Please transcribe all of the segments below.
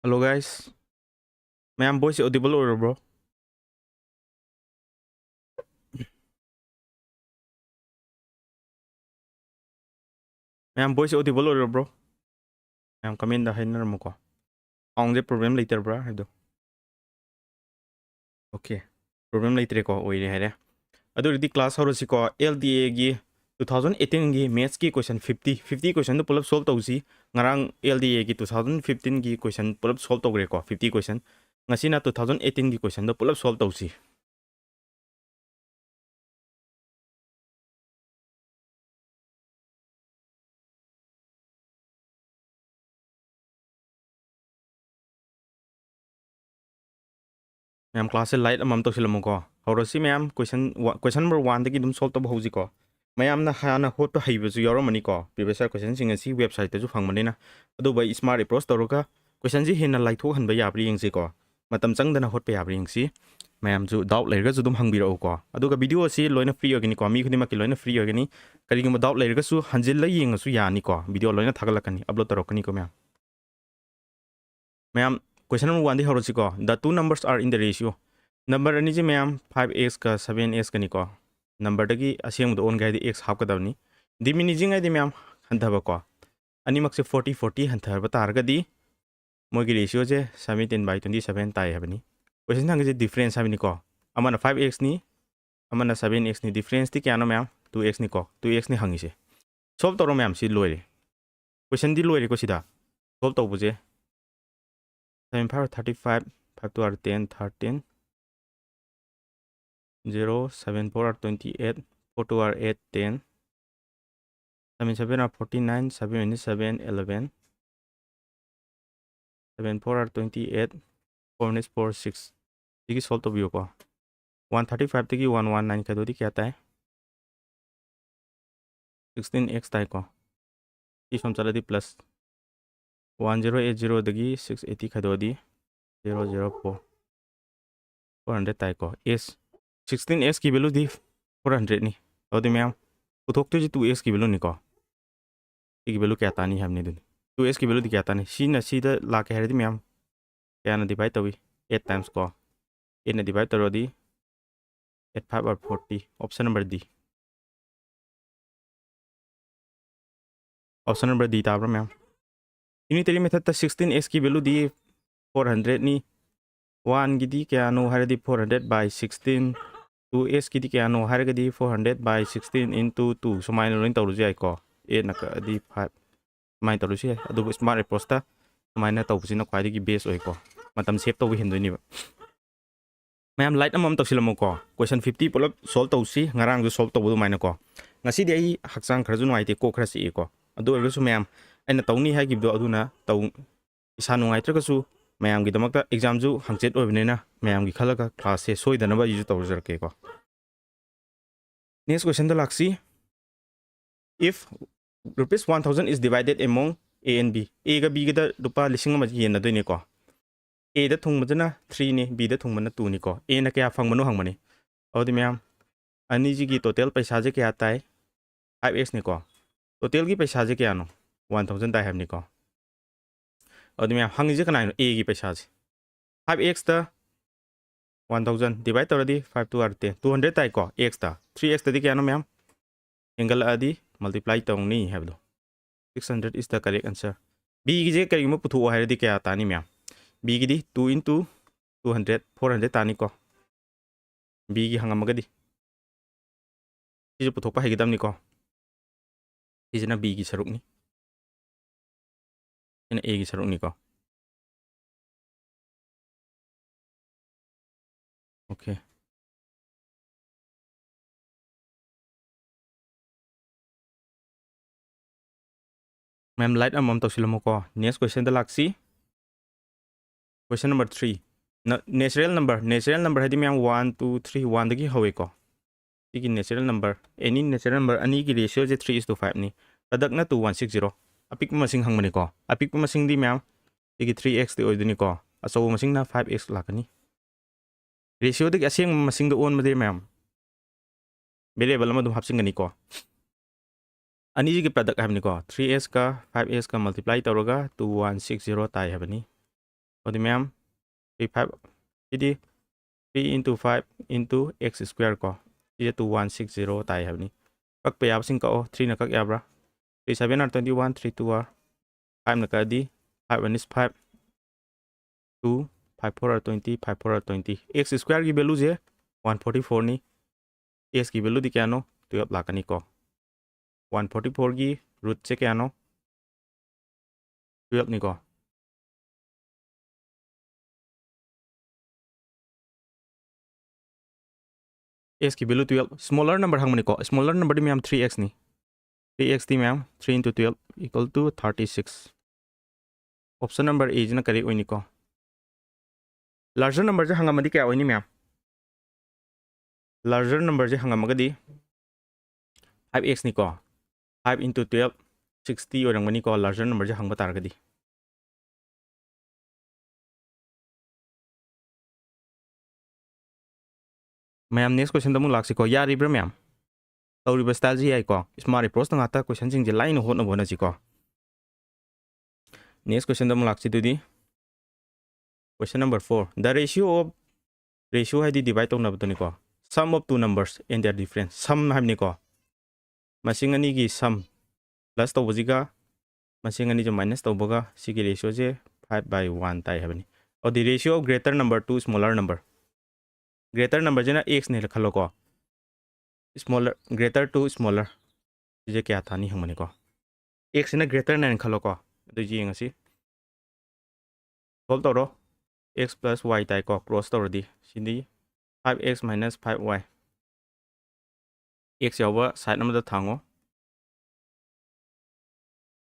Hello guys, ma'am voice audible or bro? Ma'am voice audible or bro? Ma'am come in the hiner mo ko. Ang the problem later bro haido. Okay. Problem later ko oire haire. Adu di class horo si ko LDA gi 2018 gi maths ki question 50 question to pull up solve tausi ngarang LDA gi 2015 gi question pull up solve togre ko 50 question ngasina 2018 gi question to pull up solve tausi. Ma'am class light amam to silamo ko. Horo si ma'am question number 1 dagi dum solve to hausi ko. Mayam na hana hot to haibu yoro mani ko. Previous question sing si website to phang mani na. Adu by smart approach to ka question ji hina lai tho han ba ya pri yeng si ko. Matam chang dana hot pe ya pri yeng si. Mayam ju doubt lai ga ju dum hang bi ro ko. Adu ka video si loina free organi ko. Mi khuni ma ki loina free organi. Kari ga doubt lai ga su hanjil lai yeng su ya ni ko. Video loina thagalakani upload to rokani ko ma'am. Ma'am question number 1 di horo si ko. The two numbers are in the ratio. Number ani ji ma'am 5x ka 7x ka ni ko. Number dagi asing do on gai di x half ka dawni. Di mini jing ai di ma'am hanthaba ko. Ani mak se 40 hanthaba tar ga di mo gi ratio je 17/27 tai habani. Question hang je difference habani ko. Amana 5x ni amana 7x ni difference ti kya no ma'am 2x ni ko. 2x ni hangi se. Solve toro ma'am si loire. Question di loire ko sida. Solve to buje 7 power 35 5 to r 10 13 0 7 4 r 28 4 to r 8 10 7 7 r 49 7 7 11 7 4 r 28 4 minus 4 6 देखिए solve तो भी होगा 135 तक 119 का दो दी क्या आता है 16x ताई को इस हम चला दी प्लस 1080 दगी 680 का दो दी 004 400 ताई को s 16x की वैल्यू दी 400 नहीं और दी मैम उठोक तो जी 2x की वैल्यू नहीं को की वैल्यू क्या आता नहीं हमने दूनी 2x की वैल्यू दी क्या आता नहीं सी न सी द ला के है दी मैम क्या ना डिवाइड तो भी 8 टाइम्स को 8 ने डिवाइड तो दी 8 5 और 40 option number D option number D ताब्रा मैम यूनिटरी मेथड ता 16x की वैल्यू दी 400 नी 1 की दी क्या नो हर दी 400 by 16 2x की दी क्या नो हर दी 400 by 16 into 2 समाइन लोइन तौर जाए को 8 नक दी 5 समाइन तौर से अदु स्मार्ट अप्रोच ता समाइन तौर से न ख्वाई की बेस होय को मतम सेव तो हिंदो नि मैम लाइट अमम तौसिलमो को क्वेश्चन 50 पुलप सॉल्व तौसी ngarang ju solve तौबु माइना को ngasi di ai hakchang khara ju nuai te ko khara si ko adu ersu ma'am aina tawni ha gibdo aduna taw isa nuai tra ka su ma'am की दमक exam जो हंगचेत ओबनेना ma'am की खलका class से सोइदनबा use तौजरके को next question द लाक्सी if rupees 1000 is divided among a and b a ga b ga rupa lising ma yen na doine ko a da thung majana 3 ni b da thung mana 2 ni ko a na kya phang manu hang mani odi ma'am ani ji की total पैसा जे क्या आता है 5x ni को total की पैसा जे क्या no 1000 दा हम नि को odi मैम हंग जे कना a की पैसा जे 5x दा 1000 divide तौरदी 5 to r 10 200 ताई को x ता 3x तदी क्या नो मैम एंगल आदि मल्टीप्लाई तौनी है बदो 600 is the correct answer b की जे करी म पुथु है दी क्या तानी मैम b की दी 2 into 200 400 तानी को b की हंगम गदी जे पुथु पा है गदम नि को इजना b की सरुक नि इन a की सरुक नि को ओके मैम लाइट अमम तौसिलमो को नेक्स्ट क्वेश्चन द लाक्सी क्वेश्चन नंबर 3 नेचुरल नंबर है दी मैम 1 2 3 1 दगी हवे को की natural number any natural number अनी की रेशियो जे 3:5 नि तदक ना 2160 अपिक मसिंग हंग मने को अपिक मसिंग दी मैम की 3x दी ओइदनी को असो मसिंग ना 5x लाकनी रेशियो दगी असेंग मसिंग द ओन मदे मैम वेरिएबल म दुम हापसिंगनी को अनी जी की प्रोडक्ट हबनी को 3x का 5x का मल्टीप्लाई तौरगा 2160 ताई हबनी ꯑꯗꯨꯗꯤ ꯃꯌꯥꯝ 5 ꯁꯤꯗꯤ 3 into 5 into x square ꯀꯣ ꯁꯤꯗ 2160 ꯇꯥꯏ ꯍꯥꯏꯕꯅꯤ ꯀꯛꯄ ꯌꯥꯕꯁꯤꯡ ꯀꯛꯑꯣ 3 ꯅ ꯀꯛ ꯌꯥꯕ꯭ꯔꯥ 3 7 are 21 3 2 are 5 ꯅ ꯀꯛꯑꯗꯤ 5 1 is 5 2 5 4 are 20 5 4 are 20 x square की वैल्यू जे 144 नी x की वैल्यू दी क्या नो 12 लाकनी को 144 की रूट से क्या नो 12 नी को x की वैल्यू 12 स्मॉलर नंबर हंगमनी को smaller number the ma'am 3x knee 3x the ma'am 3 into 12 equal to 36 option number ए जना करेक्ट होइनी को लार्जर नंबर जे हंगमदी क्या होइनी मैम लार्जर नंबर जे हंगमगदी 5x नी को 5 into 12 60 ओरंगमनी को लार्जर नंबर जे हंगबा तारगदी मैम नेक्स्ट क्वेश्चन दमु लाक्सी को यारिब्रा ma'am तौरिबा style जी आई को smart approach तंगाता question जिंग जे line होना बोना जी को नेक्स्ट क्वेश्चन दमु लाक्सी दुदी क्वेश्चन नंबर 4 द रेशियो है डिवाइड तौनबदनी को sum of two numbers and their difference sum हाबनी को मसिंग अनि की सम प्लस तौबजिगा मसिंग अनि जो माइनस तौबगा सिगी रेशियो जे 5/1 ताई हाबनी और the ratio of greater number two smaller number greater number जना x ने खलो को स्मॉलर ग्रेटर टू स्मॉलर जे क्या था नहीं हमने को x ने ग्रेटर ने खलो को तो जी ngasi सॉल्व तौरो x plus y ताई को क्रॉस तौरदी सिंदी 5x minus 5y x यावबा साइड नंबर थांगो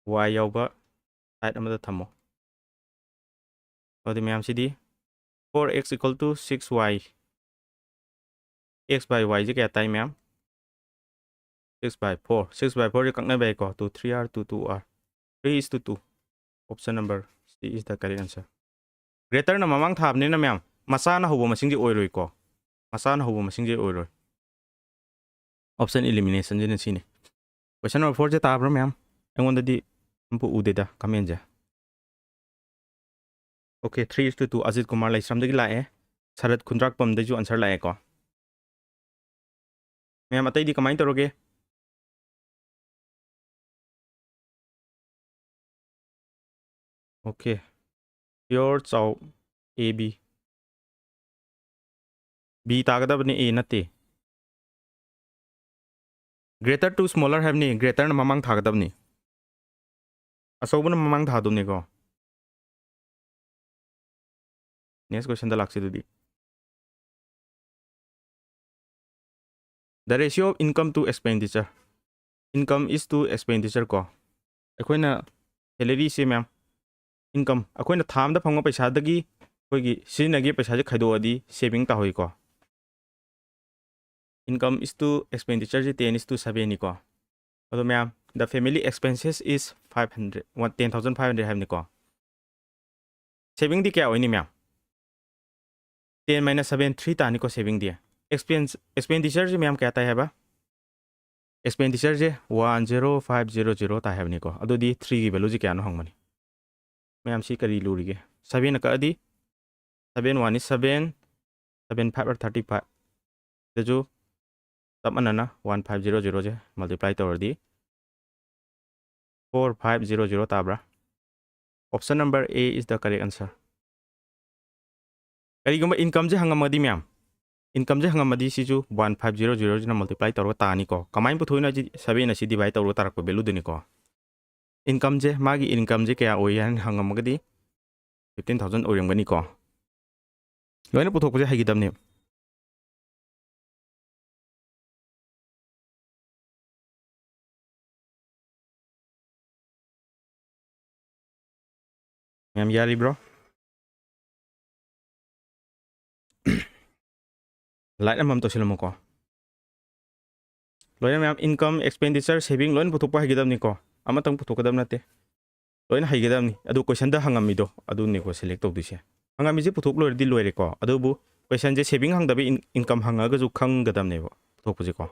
y यावबा साइड नंबर थमो और मैम सिदी 4x equal to 6y x by y जे क्या ताई मैम 6/4 6/4 जे ककना बे को 2 3 r 2 2 r 3:2 option number C is the correct answer greater ना ममांग थाबने ना मैम मसाना होबो मसिंग जे ओइरोय को मसाना होबो मसिंग जे ओइरोय ऑप्शन एलिमिनेशन जे सिने क्वेश्चन नंबर 4 जे ताब्रो मैम एंगोंददी हमपु उदेदा कमेंट जे ओके 3:2 अजित कुमार लाइसरामदगी लाए शरद खुंद्राकपम दजु आंसर लाए को मैम अतैदी कमाइन तरोगे ओके प्योर चाउ ए बी तागदबने ए नते ग्रेटर टू स्मॉलर हैवनी ग्रेटर न ममांग थागदबनी असौबन ममांग थादुने को नेक्स्ट क्वेश्चन द लाक्सी दुदी the ratio of income to expenditure income is to expenditure को अखोइना सैलरी से मैम इनकम अखोइना थामदा फंगो पैसादगी अखोइगी सिनगी पैसा खैदोअदी सेविंग ताहोई को इनकम इज टू एक्सपेंडिचर जे 10 is to 7 नि को अदो ma'am the family expenses is 500 10,500 हैव नि को सेविंग दी क्या होइनी मैम 10 minus 7 3 तानी को सेविंग दी एक्सपेंडिचर जे मैम क्या ताई हैबा एक्सपेंडिचर जे 10500 ताई हैव नि को अदो दी 3 की वैल्यू जे क्या नो हंगमनी मैम सी करी लूरीगे 7 न कदी 7 1 is 7 7 5 are 35 दजो तब अनना 1500 जे मल्टीप्लाई तौरदी 4500 ताब्रा option number A is the correct answer करीगुम इनकम जे हंगमदी मैम इनकम जे हंगमदी सिजु 1500 जे मल्टीप्लाई तौर तानी को कमाइन पुथुना जी 7 असि डिवाइड तौर तारक वैल्यू दुनी को इनकम जे मागी इनकम जे क्या ओय हन हंगमगदी 15000 ओरंगनी को लोइना पुथोक जे हाइगिदमने मैम यारी ब्रो लाइट अमम तो सिलमो को लोइना मैम इनकम एक्सपेंडिचर सेविंग लोइन पुथोक हाइगिदमनी को अमतंग पुथोकदम नते लोइना हाइगिदमनी अदु क्वेश्चन द हंगमिदो अदु ने को सिलेक्ट तौदिसे हंगामी जे पुथोक लोरदी लोइरे को अदुबु क्वेश्चन जे सेविंग हंगदबे इनकम हंगागा जु खंगदमनेबो पुथोकपुजे को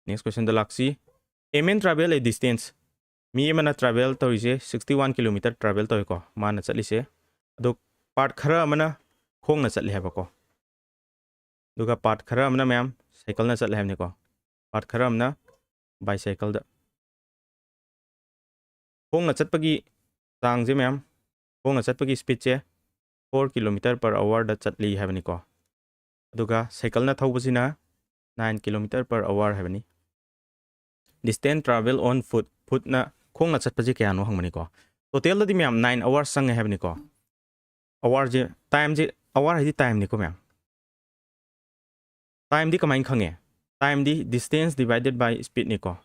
नेक्स्ट क्वेश्चन द लाक्सी a man travel a distance मी मना ट्रैवल तौरीसे 61 किलोमीटर ट्रैवल तौको माना चलीसे अदो पार्ट खरा मना खोंगना चले हैबको दुगा पार्ट खरा मना मैम साइकिल ना चले हैबनेको पार्ट खरा मना बाइसाइकिल दा खोंगना चटपगी चांगजे मैम खोंगना चटपगी स्पीड से 4 किलोमीटर पर आवर दा चटली हैबनेको अदुगा साइकिल ना थौबसिना 9 किलोमीटर पर आवर हैबनी distance travel on foot foot ना खोंगना चटपजे कयानो हंगमनिको टोटल दी मैम 9 आवर संगे हैबनिको आवर जे टाइम जे आवर है टाइम निको मैम टाइम दी कमाइन खंगे टाइम दी डिस्टेंस डिवाइडेड बाय स्पीड निको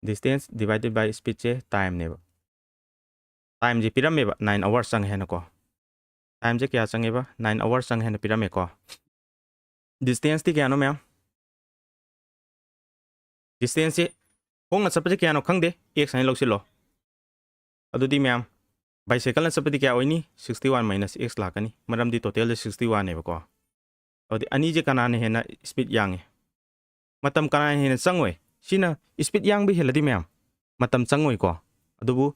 डिस्टेंस डिवाइडेड बाय स्पीड से टाइम ने टाइम जे पिरमे 9 आवर संगे है नको टाइम जे क्या संगे 9 आवर संगे है पिरमे को डिस्टेंस दी क्या नो मैम डिस्टेंस से खोंगना चटपजे कयानो खंगदे एक साइन लौसिलो अदुदी मैम बाइसाइकिल चटपदी क्या होइनी 61 माइनस x लाकनी मरमदी टोटल 61 नेबको अदि अनी जे कनाने हेना स्पीड यांगे मतम कनाने हेना चंगोय सिना स्पीड यांग भी हेलदी मैम मतम चंगोय को अदुबु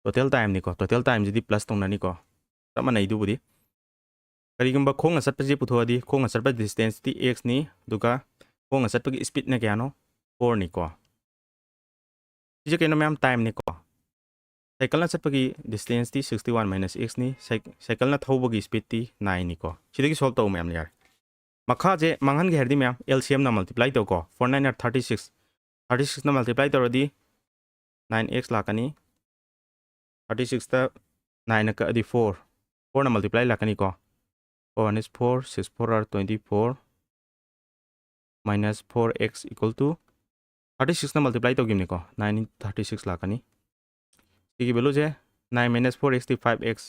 टोटल टाइम निको टोटल टाइम जिदी प्लस तोंनानी को तमनै दुबुदी करिगुंबा खोंगना चटपजे पुथोदी खोंगना चटपा डिस्टेंस ती x नि दुका खोंगना चटपगी स्पीड ने क्यानो 4 निको जे केनो मैम टाइम निको साइकिल चटपगी डिस्टेंस ती 61 माइनस x नि साइकिल थौबगी स्पीड ती 9 निको सिदगी सॉल्व तो मैम यार मखा जे मंगन के हरदी मैम LCM ना मल्टीप्लाई तो को 49 और 36 ना मल्टीप्लाई तो रदी 9x लाकनी 36 ता 9 का अदी 4 ना मल्टीप्लाई लाकनी को 4 is 4 6 4 are 24 minus 4x equal to 36 ना मल्टीप्लाई तो गिमनी को 9 36 लाकनी की वैल्यू जे 9 minus 4x ती 5x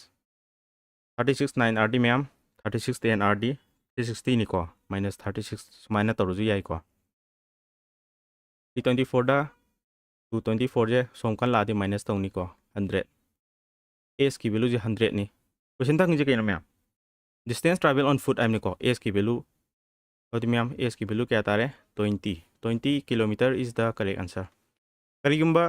36 9 RD मैम 36 10 RD 360 निको minus 36 सुमाइना तरुजु याई को 324 दा 224 जे सोमकन लादी माइनस तो निको 100 s की वैल्यू जे 100 नि क्वेश्चन तक जे केनो ma'am distance travel on foot आइम निको s की वैल्यू अदि मैम s की वैल्यू क्या तारे 20 kilometre is the correct answer करिगुंबा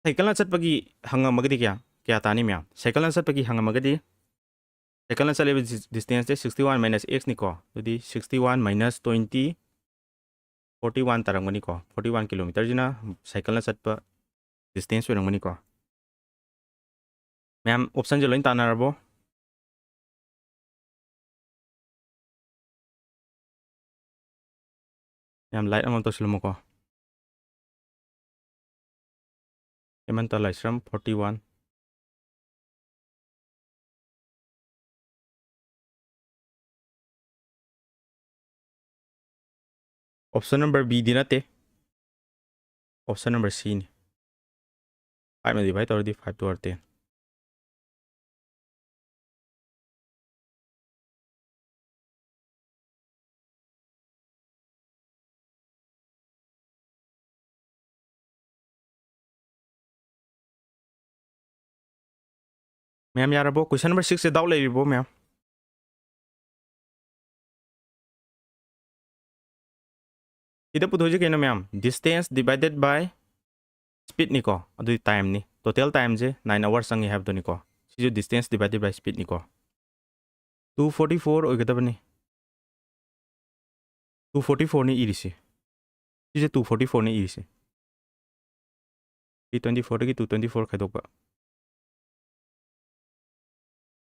साइकिल चटपगी हंगमगदी क्या तानी मैम साइकिल चटपगी हंगमगदी साइकिल चले डिस्टेंस 61 माइनस x निको अदि 61 माइनस 20 41 तरंगनी को 41 किलोमीटर जिना साइकिल चटप डिस्टेंस होरंगनी को मैम ऑप्शन जे लोइन तानारबो मैम लाइट अमन तो सिलमको Hemant Laishram 41 option number B दी नते ऑप्शन नंबर सी ने 5 में डिवाइड और दी 5 to 10 मैम यारबो क्वेश्चन नंबर 6 से डाउट लेरिबो मैम इधर पुथोजे केनो ma'am distance divided by speed निको अदु टाइम नि टोटल टाइम जे 9 आवर संगे हैव दो निको सिजो डिस्टेंस डिवाइडेड बाय स्पीड निको 244 ओइगदबनी 244 नि इरिसे सिजे 244 नि इरिसे 324 की 224 खाइदोपा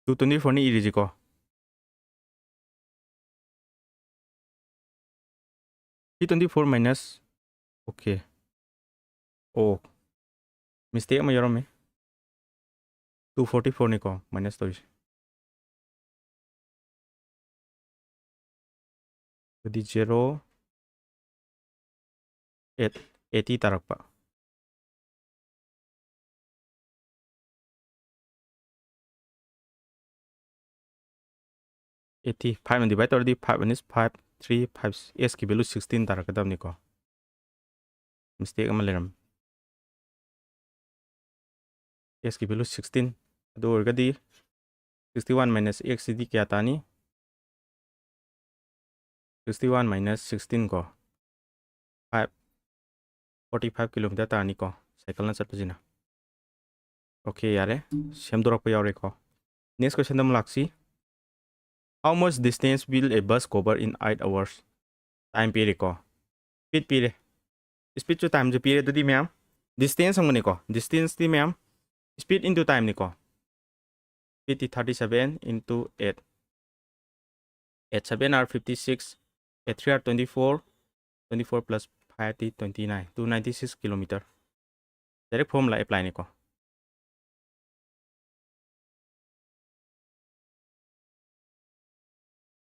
224 नि इरिजे को 324 माइनस ओके ओ मिस्टेक में यरो में 244 निको माइनस तो दी 0 8 80 तरकपा 80 5 में डिवाइड और दी 5 is 5 3 5 s की वैल्यू 16 तरकदब निको मिस्टेक में लेरम s की वैल्यू 16 अदो ओरगदी 61 माइनस x सीधी क्या तानी 61 माइनस 16 को 5 45 किलोमीटर तानी को cycle na chatpajina okay yare semdorak pa yawre ko next question dam laksi how much distance will a bus cover in 8 hours time period ko speed period speed to time jo period to di ma'am distance ang ko distance di ma'am speed into time ni ko 37 into 8 at 7 are 56 at 3 are 24 plus 5 29 296 kilometer direct formula apply ni ko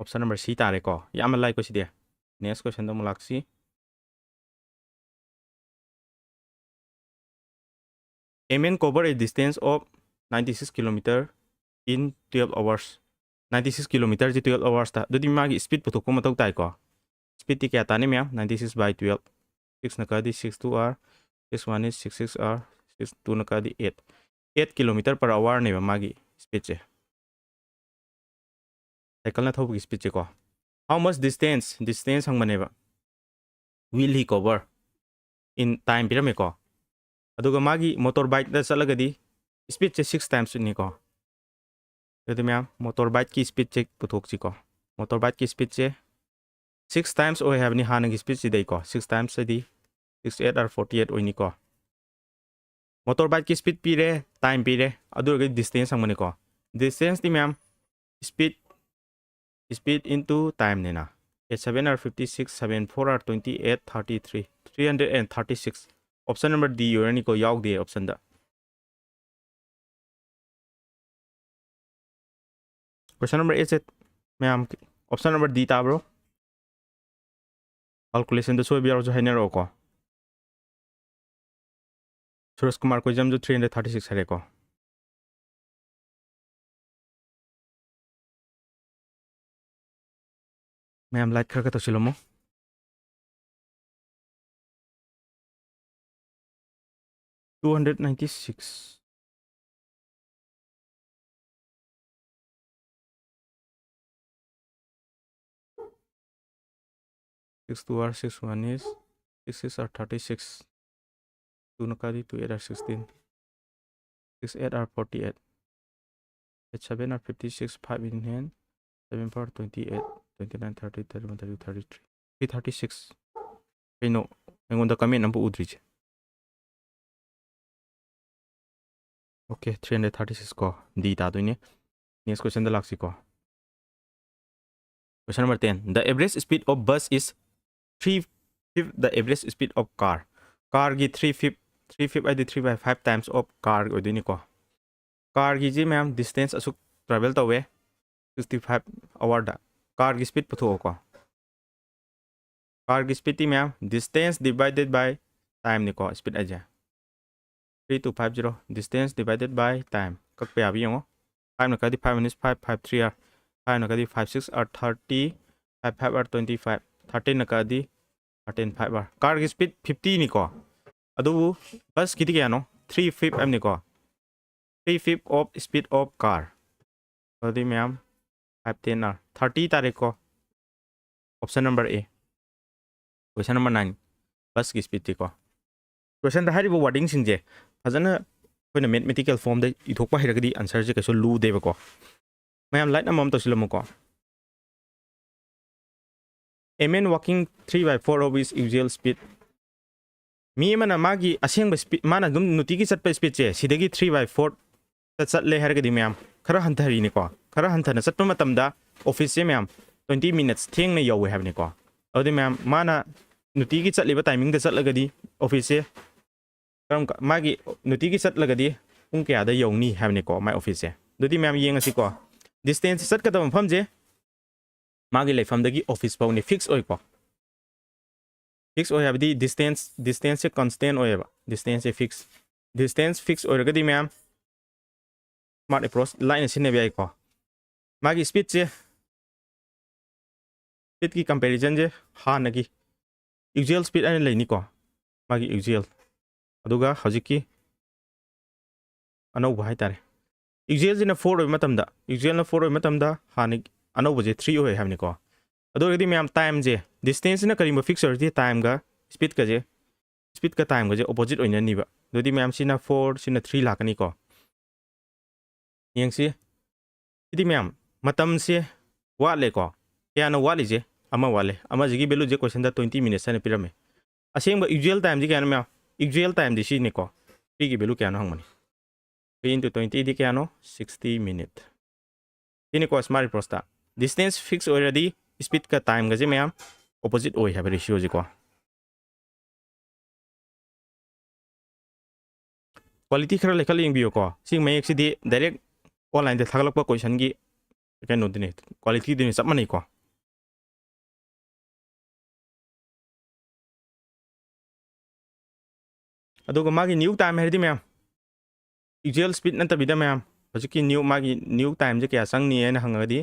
option number C tare ko yam like ko si dia next question dam laksi a man cover a distance of 96 kilometer in 12 hours 96 kilometer ji 12 hours ta dodi magi speed puthok ko matau tai ko speed ti kya tani ma'am 96 by 12 6 na ka di 6 2 r 6 1 is 6 6 r 6 2 na ka di 8 kilometer per hour ne magi speed che cycle na thobu speed che ko how much distance hang mane ba will he cover in time pirame ko aduga magi motorbike da salagadi speed che 6 times ni ko jadi ma'am motorbike ki speed check puthok chi ko motorbike ki speed che 6 times oi have ni hanagi speed si dei ko 6 times di 68 or 48 oi ni ko motorbike ki speed pire time pire aduga distance ang mane ko distance di ma'am speed into time ne na 7 or 56 7 4 or 28 33 336 option number D yor ni ko yaw de option da question number 8 set ma'am option number D ta bro calculation da soy biar jo hainer ko Suresh Kumar ko jam jo 336 hare ko ma'am like kar ka to silomo 296 6 2 r 6 1 is 6 6 are 36 2 nakadi 2 8 are 16 6 8 are 48 at 7 are 56 5 in hand 7 power 28 29 30 31 32 33 336 no ang onda kami nampu udrich okay 336 ko D ta doine next question da laksi ko question number 10 the average speed of bus is 3/5 the average speed of car gi 3/5 id 3 by 5 times of car odini ko car gi ji ma'am distance asuk travel tawe 65 hour da car gi speed putho ko car gi speed ti ma'am distance divided by time ni ko speed aja 3250 distance divided by time kak pe abi yo 5 na ka di 5 minus 5 5 3 are 5 na ka di 5 6 are 30 5 5 are 25 13 na ka di 13 5 are car gi speed 50 ni ko adu bus kiti kya no 3/5 am ni ko 3/5 of speed of car adi ma'am 5 10 are 30 tare ko option number A question number 9 bus gi speed ti ko question da haribo wording sing je fazana koina mathematical form da ithokpa hiragadi answer je kaso lu deba ko ma'am light amam to silamo ko a man walking 3 by 4 of his usual speed mi mana magi aseng speed mana dum nuti gi chat pa speed che sidagi 3 by 4 ta chat le haragadi ma'am khara hanthari ni ko khara hanthana chat pa matam da office se ma'am 20 minutes theng na yowe have ni ko odi ma'am mana nuti gi chat liba timing da chat lagadi office se karam magi nuti gi chat lagadi pung kya da yong ni have ni ko my office se dodi ma'am yeng asi ko distance chat ka tam pham je magi leifam dagi office pau ni fix oi ko fix oi have di distance constant oi ba distance fix oi ragadi ma'am smart approach line sin ne bai ko magi speed je speed ki comparison je ha nagi usual speed ane lai ni ko magi usual aduga hojiki anau ba hai tare usual jina 4 oi matam da usual na 4 oi matam da ha ni anau ba je 3 oi have ni ko adu ragadi ma'am time je distance na karimba fixer je time ga speed ka je speed का time गजे opposite ओइननीबा दोदी ma'am सिना 4 सिना 3 लाकनी को यंगसी इदी ma'am मतम से वाले को क्या ना वाली जे अमा वाले अमा जिगी बेलु जे क्वेश्चन दा 20 मिनट्स ने पिरमे असेंग यूजुअल टाइम जी क्या ना मैम यूजुअल टाइम दी सी ने को पी की बेलु क्या ना हंगमनी 3 into 20 दी क्या नो 60 minute ini ko smart prosta distance fix already speed ka time ga je ma'am opposite oi have ratio ji ko quality khara lekhal yeng bio ko sing mayek si di direct online de thagalak pa question gi kano dine quality dine sap mani ko aduga magi new time herdi ma'am usual speed nanta bida ma'am hojiki new magi new time je kya sang ni na hangadi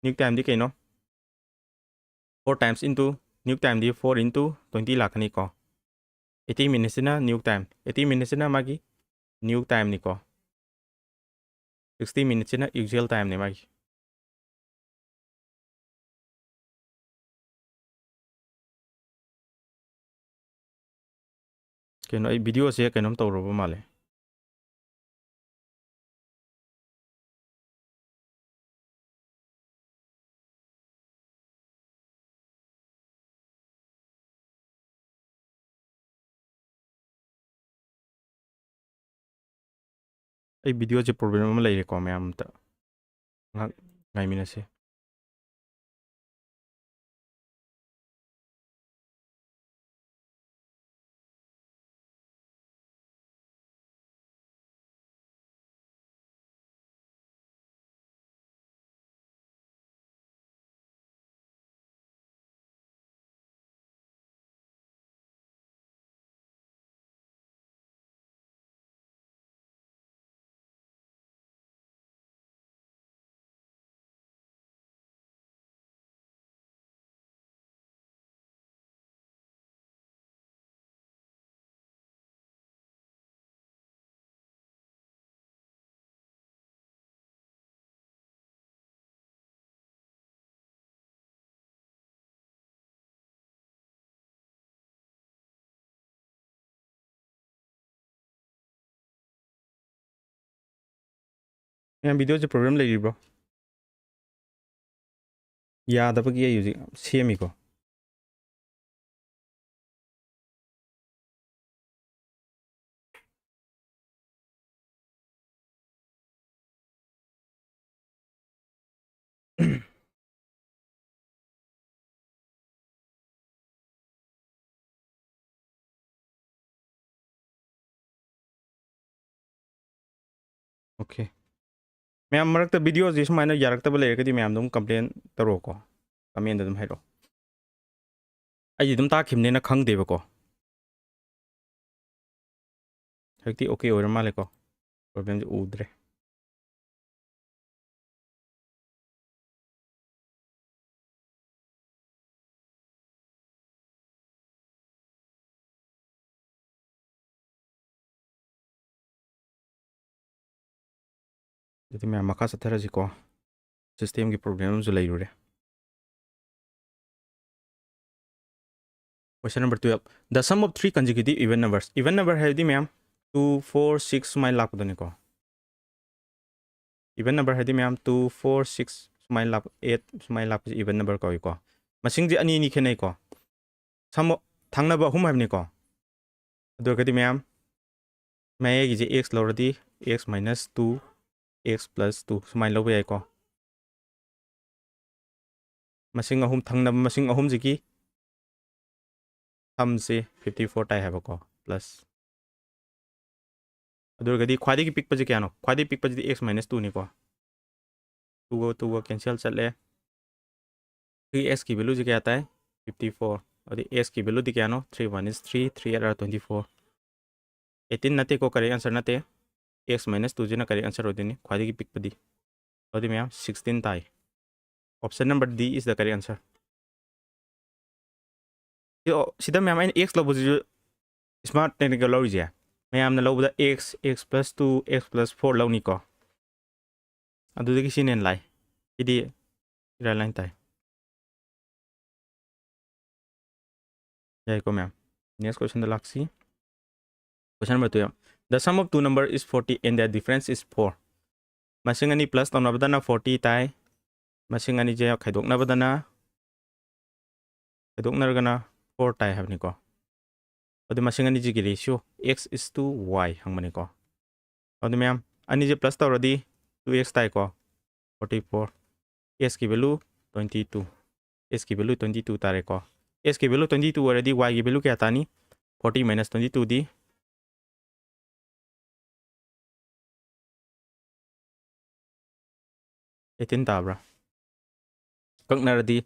new time di kaino 4 times into new time di 4 into 20 lakhani ko 80 minutes na new time 80 minutes na magi new time ni ko 60 minutes na usual time ni magi keno ai video se kenom tawroba male ai video je problem ma lai ko ma'am ta ngai mina se ma'am video je problem lai bro ya da bagi ai semi ko okay ma'am मरक video ji sumaina yarak ta bale kadi ma'am dum complain taro ko comment dum hairo ai dum ta khimne na khang deba ko hakti okay or male ko problem je udre jadi ma'am maka sathara ji ko system ki problem ju lai rure question number 12 the sum of three consecutive even number hai di ma'am 2 4 6 sumai lak dani ko even number hai di ma'am 2 4 6 sumai lak 8 sumai lak even number ko ko masing ji ani ni khenai ko sum thangna ba hum habni ko adur kadi ma'am मैं gi je x loradi x minus 2 x plus 2 sumai lo ba ko masing ahum thangna masing ahum ji ki sum se 54 tai have ko plus adur kadi khwadi ki pick pa je kya no khwadi pick pa je x minus 2 ni ko 2 को cancel चले 3x की वैल्यू क्या आता है 54 और s की value दी क्या नो 3 1 is 3 3 are 24 18 नते को करेक्ट आंसर नते x minus 2 जना करेक्ट आंसर होती नहीं ख्वादी की पिक पदी और मैम 16 ताई option number D is the correct answer सीधा मैम x लो स्मार्ट टेक्निकल लो जे मैम ने लो x x plus 2 x plus 4 लो निको अदुदगी सीनेन लाई इदी लाइन ताई याई को ma'am Next question the laksi. Question number 12. The sum of two numbers is 40 and the difference is 4. Masing ani plus tong nabadana 40 tai. Masing ani je khaidok nabadana. Khaidok naragana 4 tai have niko. Odi masing ani ji ratio x is to y hang maniko. Odi ma'am ani je plus already 2x tai ko 44. S ki value 22. S ki value 22 tare ko. S ki value 22 already y ki value kya tani 40 minus 22 di 18 tabra. Kaknaradi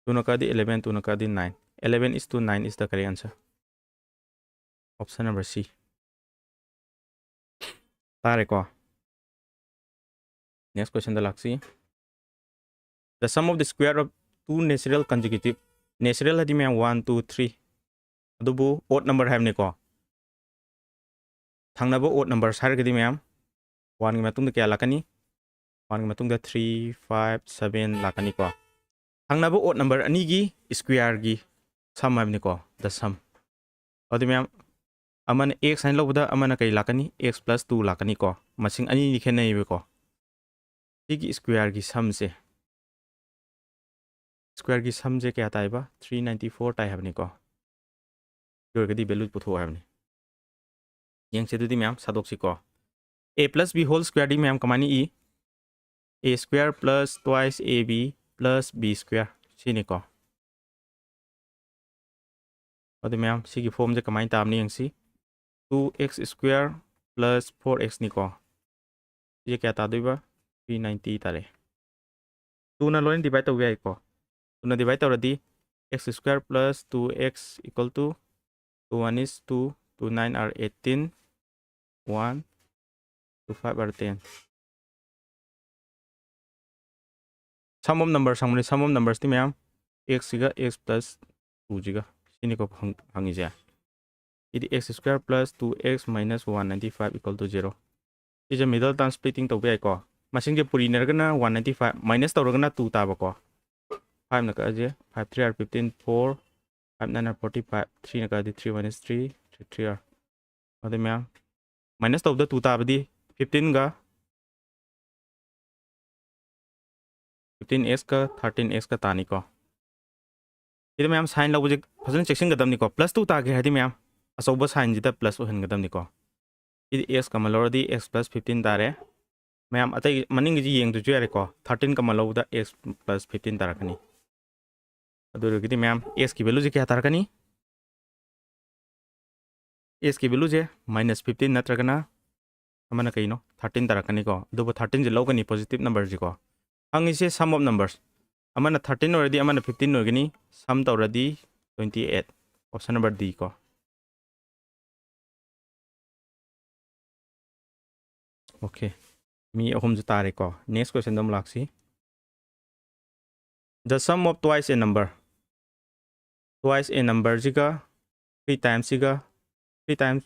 2 nakadi 11, 2 nakadi 9. 11 is to 9 is the correct answer. Option number C. Tare ko. Next question the laksi. The sum of the square of two natural consecutive. Natural hadi mein 1, 2, 3. Adubu odd number have niko. Thangnabo odd number sar gadi mein 1 ki matung da kya lakani? 1 ki matung da 3, 5, 7 lakani ko. Thangnabo odd number ani gi square gi sum have niko. The sum. Adi mein aman x sin lobda amana kai lakani x plus 2 lakani ko. Masing ani ni khenai be ko. Sigi square gi sum se. Square की sum जे क्या आता है बा 394 tie है को जो कदी value पुथो है यंग से दुदी मैम सादोक्सी को a plus b whole square the ma'am कमानी e a square plus twice ab plus b square सीने को और मैम सी की फॉर्म जे कमाई तामनी यंग सी 2x square plus 4x नी को ये क्या आता है बा 390 तारे 2 ना लोइन डिवाइड हो गया को to divide already x square plus 2x equal to 2 1 is 2 2 9 are 18 1 2 5 are 10 sum of numbers sum of numbers ti ma'am x siga x plus 2 jiga sini ko hangi ja it x square plus 2x minus 195 equal to 0 is a middle term splitting to be ko masing je puri nergana 195 minus tawragana 2 ta ba ko 5 na ka je 5 3 are 15 4 5 9 are 45 3 na ka di 3 1 is 3 3 3 are ade ma'am minus of the 2 ta badi 15 ga 15x ka 13x ka tani ko ide ma'am sign law je phajana section gadam ni ko plus 2 ta ge hadi ma'am asoba sign jita plus o hen gadam ni ko ide x ka malor di x plus 15 tare ma'am atai maning ji yeng du jere ko 13 ka malo da x plus 15 tarakani Adoor गदी ma'am s की value जे क्या तारकनी s की value जे -15 नत्रगना अमना कइनो 13 तारकनी को दुबो 13 जे लोगनी positive number जी को हंग इसे सम of numbers Amna 13 already अमना 15 ऑर्गनी सम तो already 28 option number D को okay मी अहम जे तारे को नेक्स्ट क्वेश्चन दम लाक्सी the sum of twice a number twice a number jiga 3 times jiga 3 times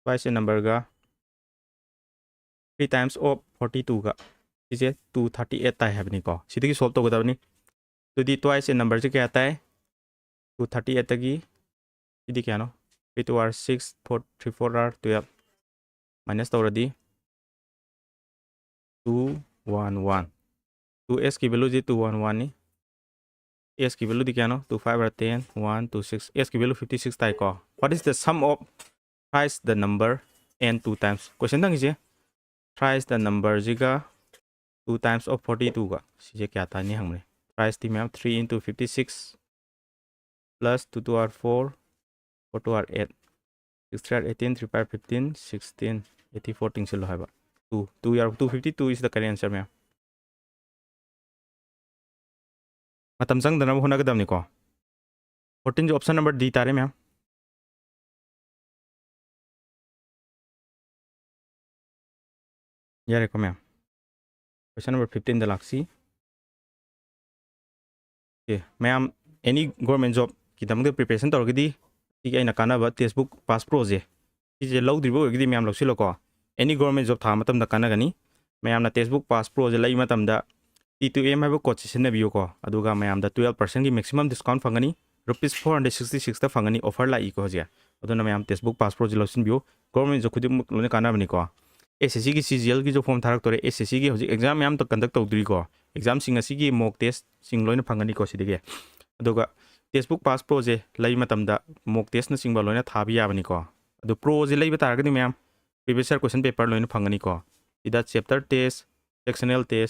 twice a number ga 3 times of 42 ga is 238 tai have ni ko sidiki solve to gadabni to di twice a number je kya आता है 238 tagi sidiki kya no 3 2 are 6 4 3 4 are 12 minus to already 211 2s की value जी 211 ni s की value दी क्या no 25 are 10 1 2 6 s की value 56 ताई को what is the sum of thrice the number and 2 times question दंग जे thrice the number जिगा 2 times of 42 का सीजे क्या था नहीं हमने thrice the ma'am 3 into 56 plus 2 2 are 4 4 2 are 8 6 3 are 18 3 5 15 16 84 thing चलो है बा 2 2 are 252 is the correct answer ma'am मतम संग दना होना गदम निको 14 जो ऑप्शन नंबर डी तारे मैम यार को मैम क्वेश्चन नंबर 15 द लाक्सी okay ma'am any government job की दम के प्रिपरेशन तौरगदी ठीक है ना काना टेक्स्टबुक पास प्रो जे जे लौद्रिबो ओरगदी मैम लौसिलो को एनी गवर्नमेंट जॉब था मतम द काना गनी मैम ना टेक्स्टबुक पास प्रो जे लई मतम दा T2M है वो कोच सिन्ने बियो को अदुगा मैम दा 12% की maximum discount फंगनी rupees 466 ta fangani offer la i ko je aduna mayam textbook passport ji losin bio government jo khudimuk lone kana bani ko SSC gi CGL gi jo form tharak tore SSC gi hoji exam mayam to conduct tawdri ko exam sing asi gi mock test sing loina fangani ko sidige aduga textbook passport je lai matam da mock test na sing ba loina thabi ya bani ko adu pro je lai ba taragani mayam previous year question paper loina fangani ko ida chapter test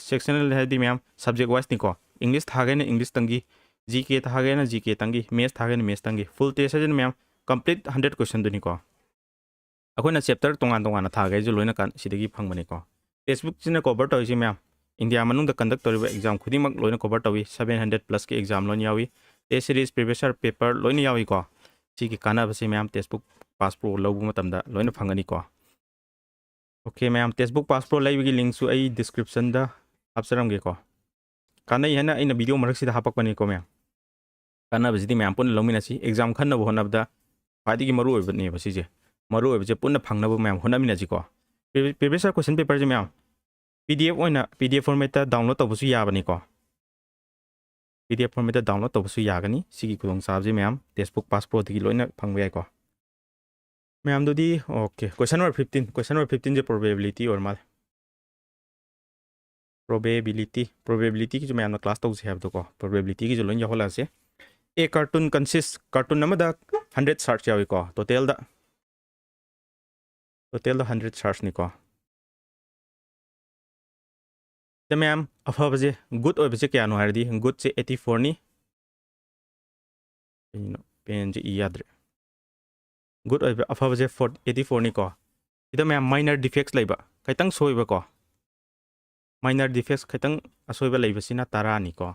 sectional hai di mayam subject wise ni ko English thage na English tangi GK thage na GK tangi maths thage na maths tangi full test hai mayam complete 100 question duni ko akoina chapter tongan tongan thage ju loina kan sidagi phangmani ko textbook china cover to ji mayam India manung da conduct toriba exam khudimak loina cover tawi 700 plus ke exam loin yawi test series previous year paper loina yawi ko sigi kana base mayam textbook passport lobu matam da loina phangani ko okay mayam textbook passport lai gi link su ai description da hapsaram ge ko kana yana ina video marak sida hapak pani ko mayam kana bajidi mayam pun lomina si exam khanna bo honab da fadi gi maru oibne basi je maru oib je punna phangna bo mayam honamina ji ko previous year question paper je mayam PDF oina PDF format ta download tabusu ya bani ko PDF format ta download tabusu ya gani sigi kudong sab je mayam textbook passport gi loina phangbe ai ko mayam do di okay question number 15 je probability or mal probability ki jo mayam na class to se have do ko probability ki jo loin ya hola se a cartoon consists cartoon namada 100 search yawi ko total da 100 search ni ko the mayam afa baje good oi baje kya no hardi good se 84 ni pen je yadre good oi afa baje 84 ni ko ida mayam minor defects laiba kaitang soiba ko minor defects kaitang asoiba laiba sina tara ni ko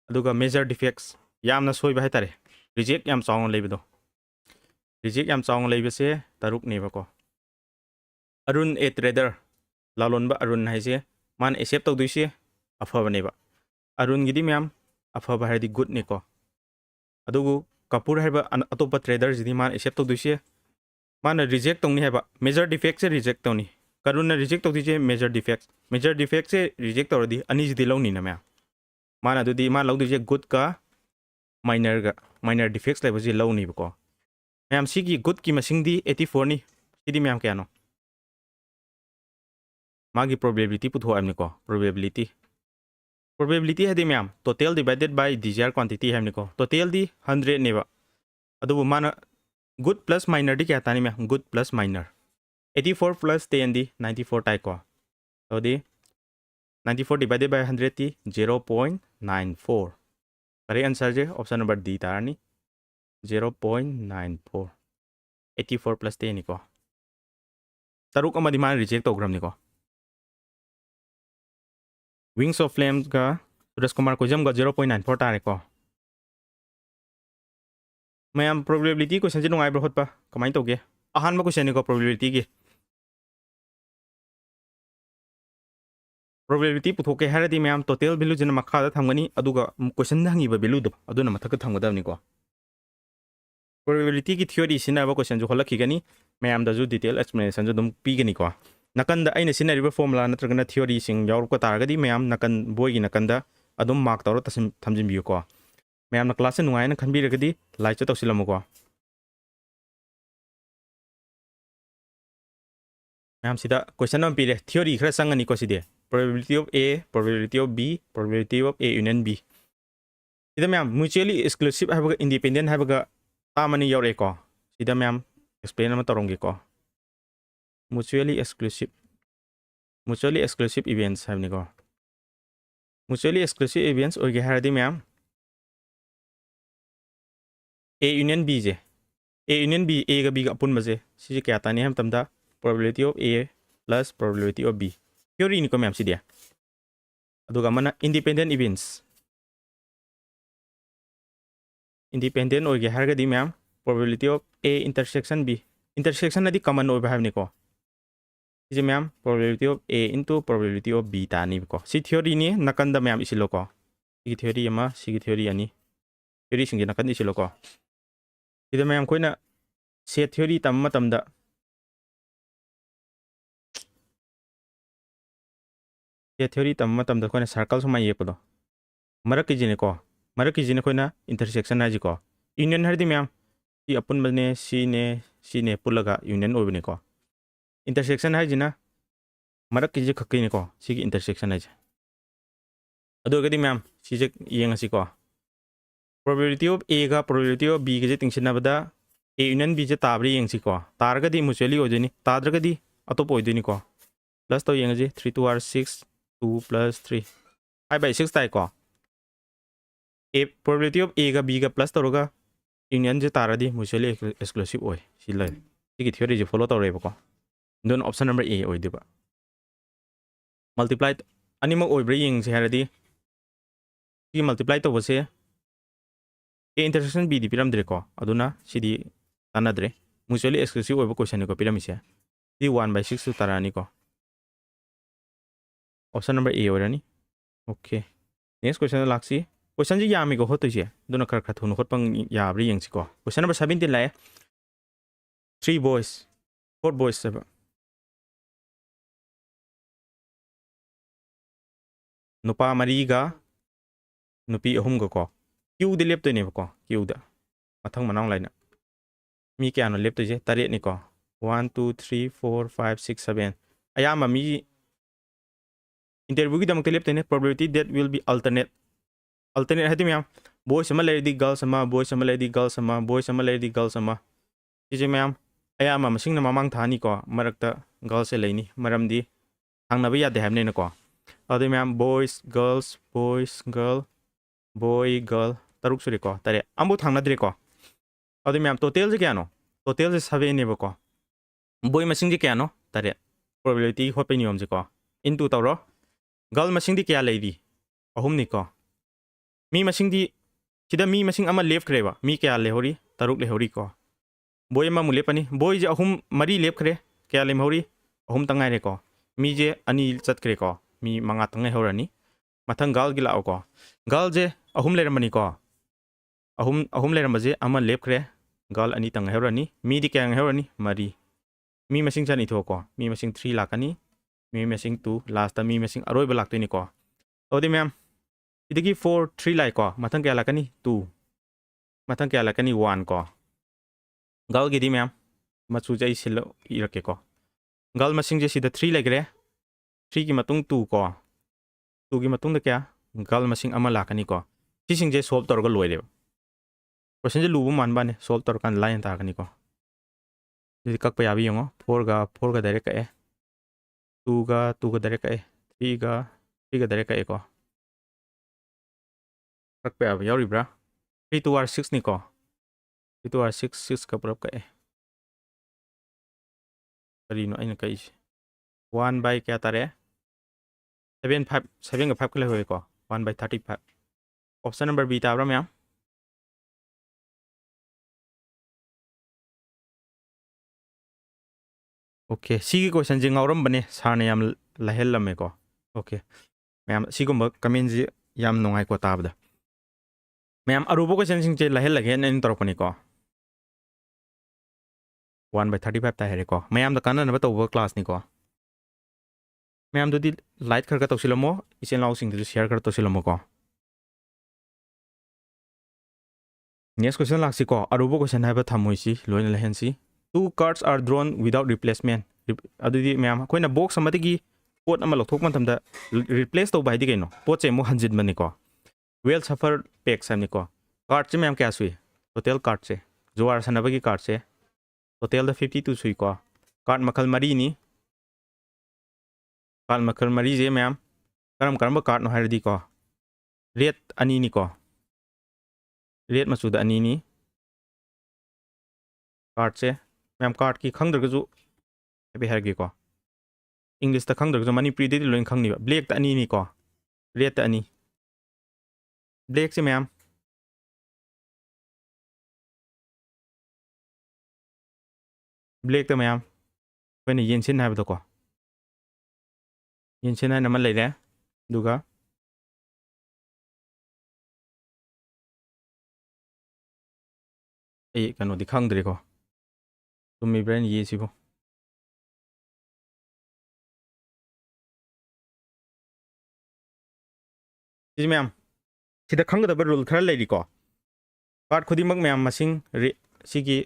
aduga major defects yamna soiba hai tare reject yam chawng laiba do reject yam chawng laiba se taruk ne ba ko arun a trader lalon ba arun hai se man accept to duise afa ba ne ba arun gidi mayam afa ba hai di good ni ko adugu kapur hai ba atopa trader jidi man accept to duise man reject tong ni hai ba major defects se reject to ni karuna reject to dije major defects se reject to di ani jidi lo ni na mayam man adu di man lo dije good ka minor defects lai ba ji lo ni ba ko mayam sigi good ki masing di 84 ni sidi mayam kya no magi probability putho amni ko probability hadi mayam total divided by desired quantity hamni ko total di 100 ne ba adu mana good plus minor di kya tani mayam good plus minor 84 plus 10 di 94 tai ko so di 94 divided by 100 di 0.94 correct answer je option number D tarani 0.94 84 plus 10 ni ko taruk amadi man reject program ni ko Wings of Flames ga Suresh Kumar Kojam ga 0.94 tare ko mayam probability question je nungai bro hot pa kamai to ge ahan ma question ni ko probability puthoke haradi mayam total value jena makha da thamgani aduga question hangi ba value do aduna mathak thamgada ni ko probability ki theory sina ba question jo holakhi gani mayam da ju detail explanation jo dum pi gani ko nakan da aina sina river formula natragana theory sing yaur ko taragadi mayam nakan boy gi nakan da adum mark tawra tasim thamjin biyo ko mayam na class nungai na khanbi ragadi like cho tawsilamu ko mayam sida question number pire theory khara sangani ko side probability of A probability of B probability of A union B sida mayam mutually exclusive habaga independent habaga tamani yaure ko sida mayam explain ma tarongi ko mutually exclusive events have ni ko mutually exclusive events oge haradi mayam A union B je A union B A ga B ga pun baje si kya tani ham tamda probability of A plus probability of B theory ni ko mayam sidia aduga mana independent events independent oge hargadi mayam probability of A intersection B intersection adi common over have ni ko is mayam probability of A into probability of B tani ko si theory ni nakanda mayam isilo ko si theory ama si theory ani theory singi nakan isilo ko ida mayam koina set theory tamma tamda set theory tamma tamda koina circle suma ye ko marak ki jine koina intersection na ji ko union hardi myam si apun bane si ne pulaga union oibne ko intersection hai jina marak ki je khakki ne ko si ki intersection hai ado gadi myam si je yeng asi ko probability of a ga probability of b ge tingsin bada a union b je tabri yeng si ko tar gadi mutually ojini tadra gadi atop oidini ko plus to yeng ji 3 2 r 6 2 plus 3 5 by 6 tai ko a probability of a ga b ga plus to ga union je taradi mutually exclusive oi si lai si ki theory je follow to re ko don option number a oi diba multiply anima oi bre yeng si haradi si multiply to bose a intersection b di piram dire ko aduna si di tanadre mutually exclusive oi question ko piram ise di 1 by 6 to tarani ko option number a orani okay next question laksi question ji yami ko hoto je dona khar khar thun khot pang ya bri yeng si ko question number 17 lai 3 boys 4 boys saba nupa mariga nupi ahum ga ko q de lep to ne ko q da mathang manang laina mi kya no lep to je tare ni ko 1 2 3 4 5 6 7 ayama mi interview ki dam lep to ne probability that will be alternate hadi myam boys sama lady girls sama boys sama lady girls sama boys sama lady girls sama ji myam ayama masing na mamang thani ko marakta girls se leini maramdi hangna ba ya de hamne na ko adi myam boys girl boy girl taruk suri ko tare ambu thangna dire ko adi myam total je kya no total je 7 ne ba ko boy masing je kya no tare probability hope niom je ko into tawro girl masing di kya leidi ahum ni ko mi masing di sida mi masing ama left kreba mi kya le hori taruk le hori ko boy ma mule pani boy je ahum mari left kre kya le hori ahum tangai re ko mi je ani chat kre ko mi manga tangai horani mathang gal gila ko gal je ahum le ramani ko ahum le ramaje ama left kre gal ani tangai horani mi di kya horani mari mi masing chani tho ko mi masing 3 lakani mi masing 2 last ta mi masing aroi ba lakte ni ko odi ma'am idagi 4 3 lai ko mathang kya lakani 2 mathang kya lakani 1 ko gal gidi ma'am machu jai silo irake ko gal masing je sida 3 lagre 3 ki matung 2 ko 2 ki matung da kya gal masing ama lakani ko si sing je solve tor ga loire question je lubu man ba ne solve tor kan line ta kani ko jadi kak pa yabi yongo 4 ga direct ka e 2 ga direct ka e 3 ga direct ka e ko kak pa yabi yori bra 3 2 r 6 ni ko 3 2 r 6 ka prap ka e no aina kai 1 by kya tare 7 ga 5 ka le hoy ko 1 by 35 option number b ta bra myam okay si ki question jing auram bane sarne yam lahel lame ko okay myam si gumba comment ji yam nongai ko tabda myam arubo question sing je lahel lage nen torpani ko 1 by 35 ta here ko myam da kana na to class ni ko myam do di light khar ka to silamo isen law sing du share kar to silamo ko next question laksi ko arubo question ha ba thamoi si loina lehen si 2 cards are drawn without replacement adudi myam koina box amadi gi pot ama lothok man thamda replace to bai di kaino pot che mo hanjin mani ko well suffer pack sam ni ko card che myam kya sui total card che joar sanaba gi card che total da 52 sui ko card makhal mari ni card makhal mari je myam karam card no hardi ko red ani ni ko red machu da ani ni card che myam card ki khangdar ga ju be hargi ko English ta khang dog Manipuri de loin khang ni black ta ani ni ko red ta ani black se ma'am black ta ma'am when yen sin ha ba ko yen sin na man lai re duga ai kano di khang dre ko tumi brain ye si bo ji ma'am sida khang da ba rule khara lai ri ko card खुदिमक ma'am मसिंग सिगी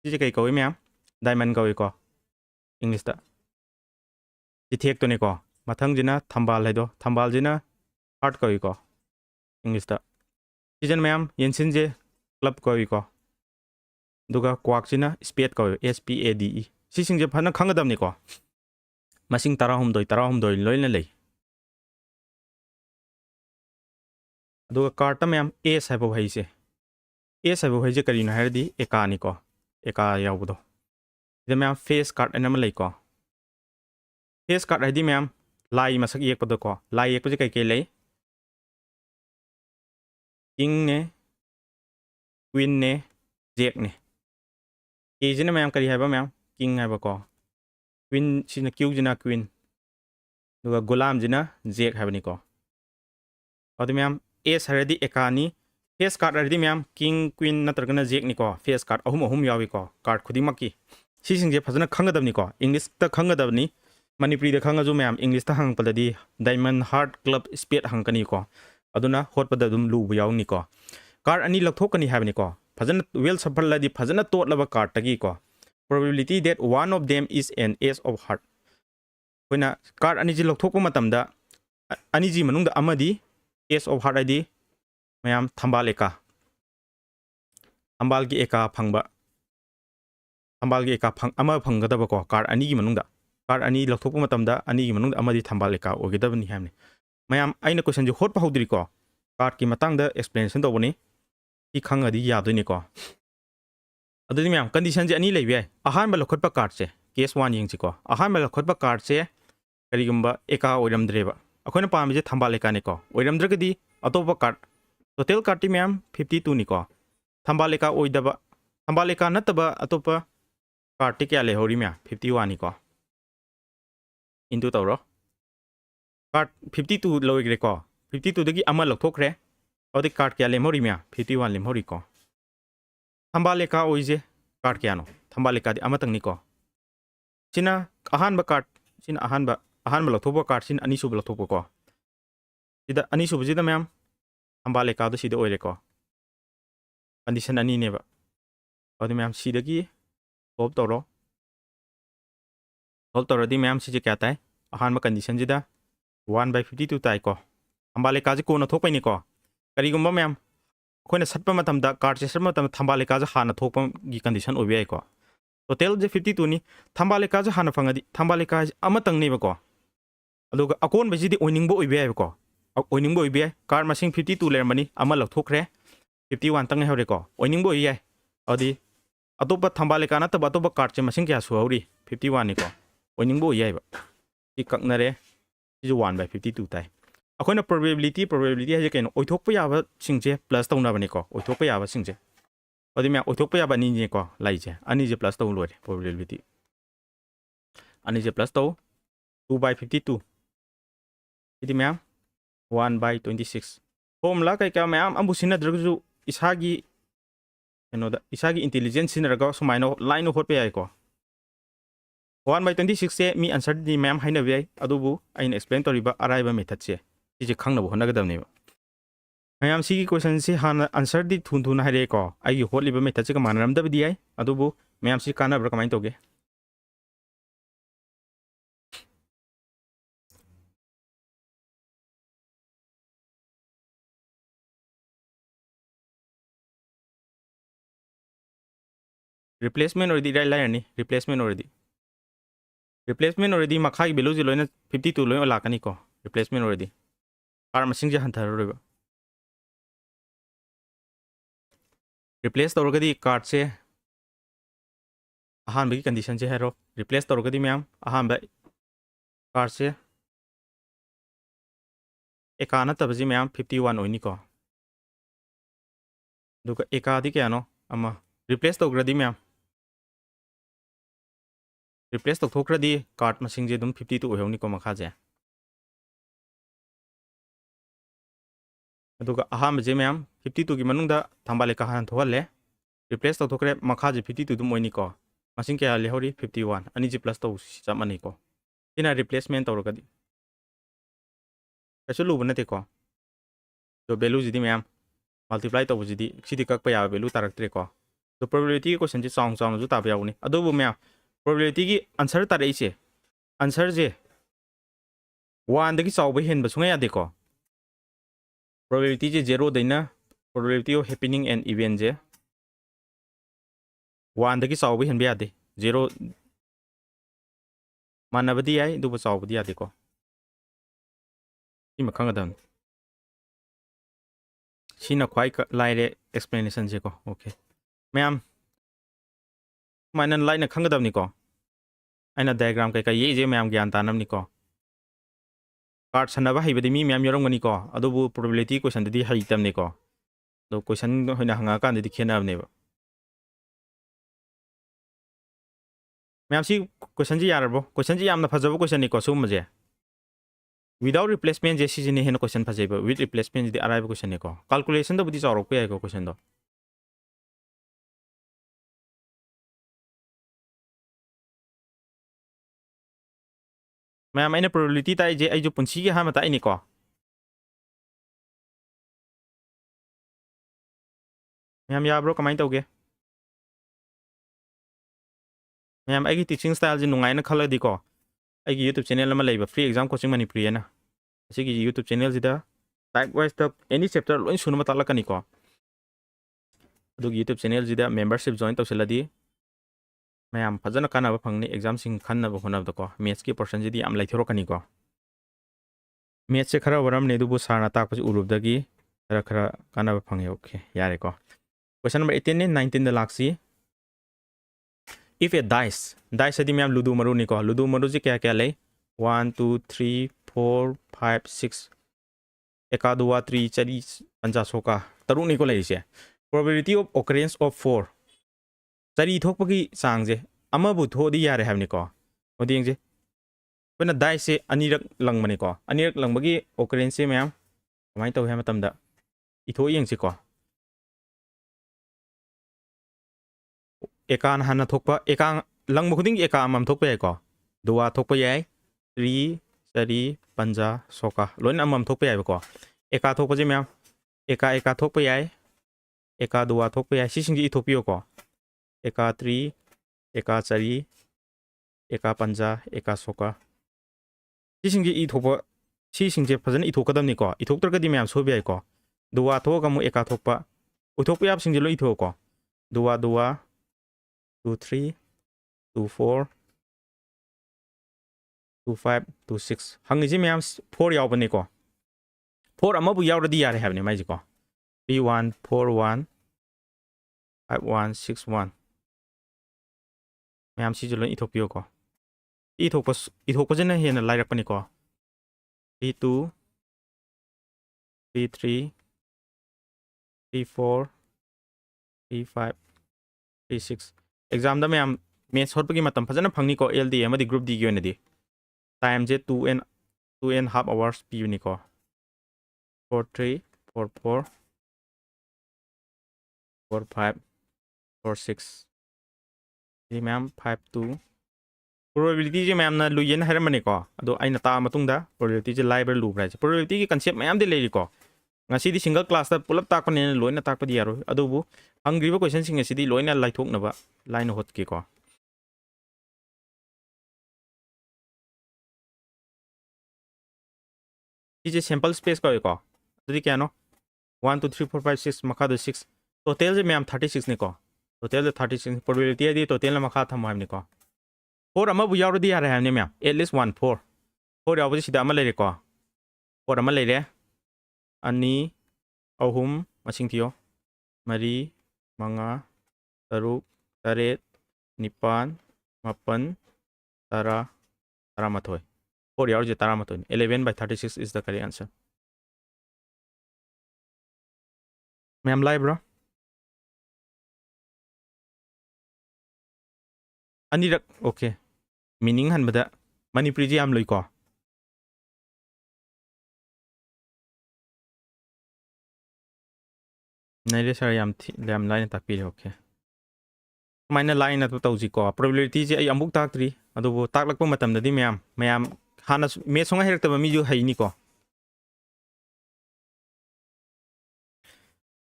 सिजे कई कौई ma'am diamond कौई को English ता इथेक तो ने को मथंग जिना थंबाल है दो थंबाल जिना हार्ट कौई को इंग्लिश ता सीजन मैम येंसिन जे क्लब कौई को दुगा क्वाक जिना स्पेड कौई SPADE सिसिंग जे फना खंगदम ने को मसिंग तराहुम दोई लोइना लई दुगा कार्ड मैम एस है भाई से एस है भाई जे करीनो है दी एका नि को एका यावदो इधर मैम फेस कार्ड एना लई को फेस कार्ड है दी मैम लाई मसक एक पदो को लाई एक पजे कई लई किंग ने क्वीन ने जेक ने एजिना मैम करी है मैम किंग है को क्वीन सिना क्यू जिना क्वीन दुगा गुलाम जिना जेक है को और मैम एस है दी एकानी फेस कार्ड है दी मैम किंग क्वीन नत्रगना जेक नि को फेस कार्ड अहुम यावी को कार्ड खुदिमकी सिसिंगे फजना खंगदबनी को इंग्लिश ता खंगदबनी मणिपुरी दा खंगजु मैम इंग्लिश ता हंगपददी डायमंड हार्ट क्लब स्पेड हंगकनी को अदुना होटपद दुम लुब यावनी को कार्ड अनि लखथोकनी हाबनी को फजना वेल सफलदी फजना तोटलबा कार्ड तगी को probability that one of them is an S of heart Koyna card अनि जी लखथोकपा मतमदा अनि जी मनुंगदा अमदी एस ऑफ हार्ट आइदी मैम थंबाल एका थंबाल की एका फंगबा थंबाल की एका फंगदब को कार्ड अनि की मनुंगदा कार्ड अनि लखथोकपा मतमदा अनि की मनुंगदा अमदी थंबाल एका ओगेदबनी हामने मैम आइना क्वेश्चन जो होट पहुद्री को कार्ड की मतंग एक्सप्लेनेशन तौबनी की खंगदी यादोनी को अदुदी मैम कंडीशन जे अनि लेबे अहानबा लखोटपा कार्ड से केस 1 यंगसी को अहानबा लखोटपा कार्ड से करिगुंबा एका ओइरमद्रेबा अखोना पामिजे थंबाल एका ने को ओइरमद्रगदी अतोपा कार्ड टोटल कार्ड मैम 52 नि को थंबाल एका ओइदबा थंबाल एका नतबा अतोपा कार्ड क्या लेहौरी मैम 51 नि को इंटू तौरो कार्ड 52 लोइग्रे को 52 दगी अमा लखथोखरे अदि कार्ड क्या लेमोरी मैम 51 लेमोरी को थंबाल एका ओइजे कार्ड क्या नो थंबाल एका दि अमतंग नि को सिना अहानबा कार्ड सिना अहानबा लखथोपा कार्ड सिना अनिसुब लखथोपा को सिदा अनिसुब जिदा मैम थंबाल एका दो सिदा ओइरे को कंडीशन अनि नेबा अदि मैम सिदगी सॉल्व तौरो दी मैम सिजे क्या ताई अहानबा कंडीशन जिदा 1/52 ताई को थंबाल एका जे कोना थोकपैनि को करिगुंबा मैम अखोइना सटपा मतमदा कार्ड से सटपा मतम थंबाल एका जे हाना थोकपा की कंडीशन ओबे को टोटल जे 52 नि थंबाल एका जे हाना फंगदी थंबाल एका अमतंग नेबा को अदुगा अकोन बजिदी ओइनिंगबो ओबे को ओइनिंगबो ओबे कार्ड मसिंग 52 लेरमनी अमा लखथोखरे 51 तंग हेरे को ओइनिंगबो ओइये अदि अतोपा थंबाल एका नतबा अतोपा कार्ड से मसिंग क्या सुहौरी 51 नि को ओइनिंगबो ओइये की ककनरे 1/52 ताई अखोना प्रोबेबिलिटी है कहीं ओइथोकपा याबा सिंगजे प्लस तौनाबने को ओइथोकपा याबा सिंगजे अदि मैं ओइथोकपा याबा नि जे को लाइजे अनि जे प्लस तौ लोरे प्रोबेबिलिटी अनि जे प्लस तौ 2/52 इदि मैम 1/26 फॉर्मूला कई क्या मैम अम्बु सिनद्रगजु इसागी कनोदा इसागी इंटेलिजेंस सिनरगा सुमाइनो लाइन होटपे याय को 1/26 से मी आंसर दी मैम हाइनबे अदुबु आइन एक्सप्लेन तोरिबा अराइबा मेथड से इजे खंगनबो होनगदबनेबा मैम सी क्वेश्चन से हान आंसर दी थुन थुन हाइरे को आई होटलिबा मेथड से मानरमदबदी याय अदुबु मैम सी कानाब्रा कमाइन तोगे replacement already right line replacement already मखा की वैल्यू जे लोइना 52 लोइ लाकनी को रिप्लेसमेंट ऑलरेडी कार मसिंग जे हंथररोइबा रिप्लेस तौरगदी कार्ड से अहानबा की कंडीशन से हेरो रिप्लेस तौरगदी मैम अहानबा कार्ड से एका नतबजी मैम 51 ओइनी को दुका एका दी क्या नो अमा रिप्लेस तौरगदी मैम रिप्लेस तौथोखरदी कार्ड मसिंग जे दुम 52 ओइहौनी को मखा जे अदुगा अहानबा जे मैम 52 की मनुंगदा थंबाल एका हान थोहले रिप्लेस तौथोखरे मखा जे 52 दुम ओइनी को मसिंग क्या लेहौरी 51 अनि जी प्लस तौ चमनी को इना रिप्लेसमेंट तौरगदी कैसे लुब नते को तो value ji ma'am multiply tawbujidi sidi kakpa ya value taraktre ko so probability question ji chong chong ju ta ba yawni adubu me probability gi answer ta rei che answer je 1 dagi chawba hen ba sunga ya de ko probability je 0 daina probability of happening an event je 1 dagi chawba hen ba ya de 0 manabadi ai dubu chawbadi ya de ko ima khanga dan sina khwai laire explanation je ko okay ma'am माइनन line खंगदबनी को आइना diagram कई ये जे ma'am ज्ञान तानमनी को card सनबा हइबदि me ma'am यरमगनी को अदुबु probability question दि हइतमनी को दो क्वेश्चन होइना हंगा कान दि खेनाबने मैम सी क्वेश्चन जी यारबो क्वेश्चन जी यामना फजबो क्वेश्चन नि को सुम जे विदाउट रिप्लेसमेंट जे सी ने हेन क्वेश्चन फजेबो विथ रिप्लेसमेंट दि अराइबो क्वेश्चन नि को कैलकुलेशन दो बुदि चारो पे आइको क्वेश्चन दो मैम आइना प्रोबेबिलिटी ताइ जे आइ जो पुंसी के हामा ताइ नि को मैम याब्रो कमाइन तौगे मैम आइगी टीचिंग स्टाइल जे नुंगाइना खलदि को आइगी यूट्यूब चैनल अमा लेबा फ्री एग्जाम कोचिंग मणिपुरी ना असिगी यूट्यूब चैनल जिदा टाइप वाइज तक एनी चैप्टर लोइन सुनमा तालकनी को यूट्यूब चैनल जिदा मेंबरशिप जॉइन तौसलदी मैम फजन कानब फंगनी एग्जाम सिंग खन्नब होनब को मैथ्स की पर्सन जिदी आम लाइथोरकनी को मैथ्स से खरा वरम ने दुबु सारना ताकपसि उरुबदगी खरा खरा कानब फंगे ओके यारे को क्वेश्चन नंबर 18 ने 19 द लाक्सी इफ ए डाइस यदि मैम लुडू मरु निको लुडू मरु जी क्या क्या ले 1 2 3 4 5 6 एका दुआ 3 चरी पंजा सोका तरु निको लेसे प्रोबेबिलिटी ऑफ ऑकरेंस ऑफ 4 चरी थोकपगी चांगजे अमबु थोदी यारे हाबनिको ओदिंगजे पना डाइस से अनिरक लंगमनिको अनिरक लंगबगी ऑकरेंस से मैम कमाई तौ है मतमदा इथो यंगसिको एकान हाना थोकपा एका लंग खुदिंग एका अमम थोकपा याइको दुआ थोकपा याइ 3 चरी पंजा सोका लोइन अमम थोकपा याइबको एका थोकपजे मैम एका एका थोकपा याइ एका दुआ थोकपा याइ सिसिंगजी इथोपियो को एका 3 एका चरी एका पंजा एका सोका सिसिंगजी इथोपा सिसिंगजे फजन इथोकदमनी को इथोकत्रगदी मैम सोबि याइको दुआ थोका मु एका थोकपा उथोकपा याब सिंगजे लो इथोको दुआ दुआ 2 3 2 4 2 5 2 6 हंगिजी मैम 4 यावबने को 4 अमबु यावरदी यारे हाबने माइजी को 3 1 4 1 5 1 6 1 मैम सी जलो इथोपियो को इथोपजन हेन लाइरकपने को 3 2 3 3 3 4 3 5 3 6 एग्जाम दा मैम मैथ्स होटपगी मतम फजन फंगनी को LDA अमदी ग्रुप डी की ओनदी time J 2 and half hours पीनी को 4 3 4 4 4 5 4 6 ये मैम 5 2 प्रोबेबिलिटी जे मैम ना लुयन हरमने को अदो आइना ता मतुंगदा प्रोबेबिलिटी जे लाइबर लुब्रा जे प्रोबेबिलिटी की कांसेप्ट मैम दे लेरी को ngasi single class ta pulap takpane loina takpadi yaro adubu hangriba question sing ngasi loina laithoknaba line hot ki ko ije sample space ko adudi kya no 1 2 3 4 5 6 makha 6 total je ma'am 36 ne ko total 36 probability adi total na makha tham ni ko 4 ama bu yaro di yare ha ne ma'am at least 1 4 4 yawo sida ama lere ko 4 ama lere अनि अहुम मसिंग थियो मरी मंगा तरुक तरेत निपान मपन तरा तरामथोय 4 यार जे तरामथोय 11/36 is the correct answer ma'am live bro अनिरक ओके मीनिंग हनबदा मणिपुरी जी आम लइको Neirase Mayam line takpiri okay माइना लाइन तो तौजिको प्रोबेबिलिटी जे अमुक ताक्तरी अदुबो ताकलकप मतमददी मैम हाना मे सोंगा हेरतब मी जो हैनी को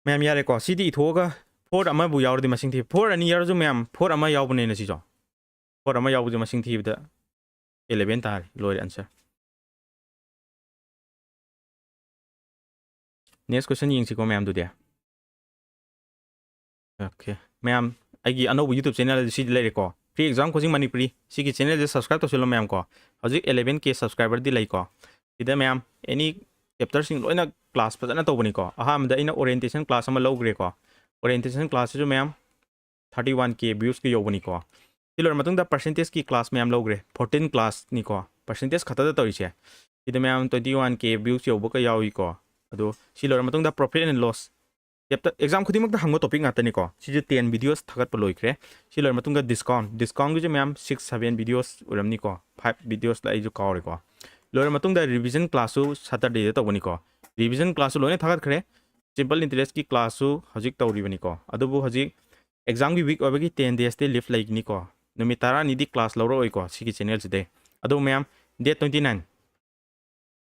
मैम यारे को सीडी इथोगा 4 अमा बु यावरदि मसिंग थी 4 अनि यारजु मैम 4 अमा यावबने न सिजो 4 अमा यावबु मसिंग थीबदा 11 तार लोय आंसर नेक्स्ट क्वेश्चन यिंगसिको मैम दुदे ओके मैम आइगी अनोबु यूट्यूब चैनल सि लेरेको फ्री एग्जाम कोचिंग मणिपुरी सिगी चैनल जे सब्सक्राइब तोसिलो मैम को हजिक 11K सब्सक्राइबर दी लैको इदा मैम एनी चैप्टर सिंग लोइना क्लास फजना तोबनिको अहामदा इना ओरिएंटेशन क्लास अमा लौग्रेको ओरिएंटेशन क्लास जो मैम 31K व्यूज की योबनिको सिलोर मतुंगदा परसेंटेज की क्लास मैम लौग्रे 14 क्लास निको परसेंटेज खतदा तोरिसे इदा मैम 21K व्यूज योबका याविको अदो सिलोर मतुंगदा profit and loss chapter exam खुदिमक हंगो टॉपिक ngaतनिको सिजे 10 वीडियोस थगत लोइख्रे सिलोर मतुंगा डिस्काउंट जो मैम 6-7 वीडियोस उरमनिको 5 वीडियोस ला जो कावरेको लोर मतुंगा रिवीजन क्लास सैटरडे तौबनिको रिवीजन क्लास लोने थगतख्रे सिंपल इंटरेस्ट की क्लास हजिक तौरीबनिको अदुबु हजिक एग्जाम की वीक ओबगी 10 days ते लिफ्ट लाइकनिको नुमी 10 निदी क्लास लौरोइको सिगी चैनल सिदे अदो मैम डेट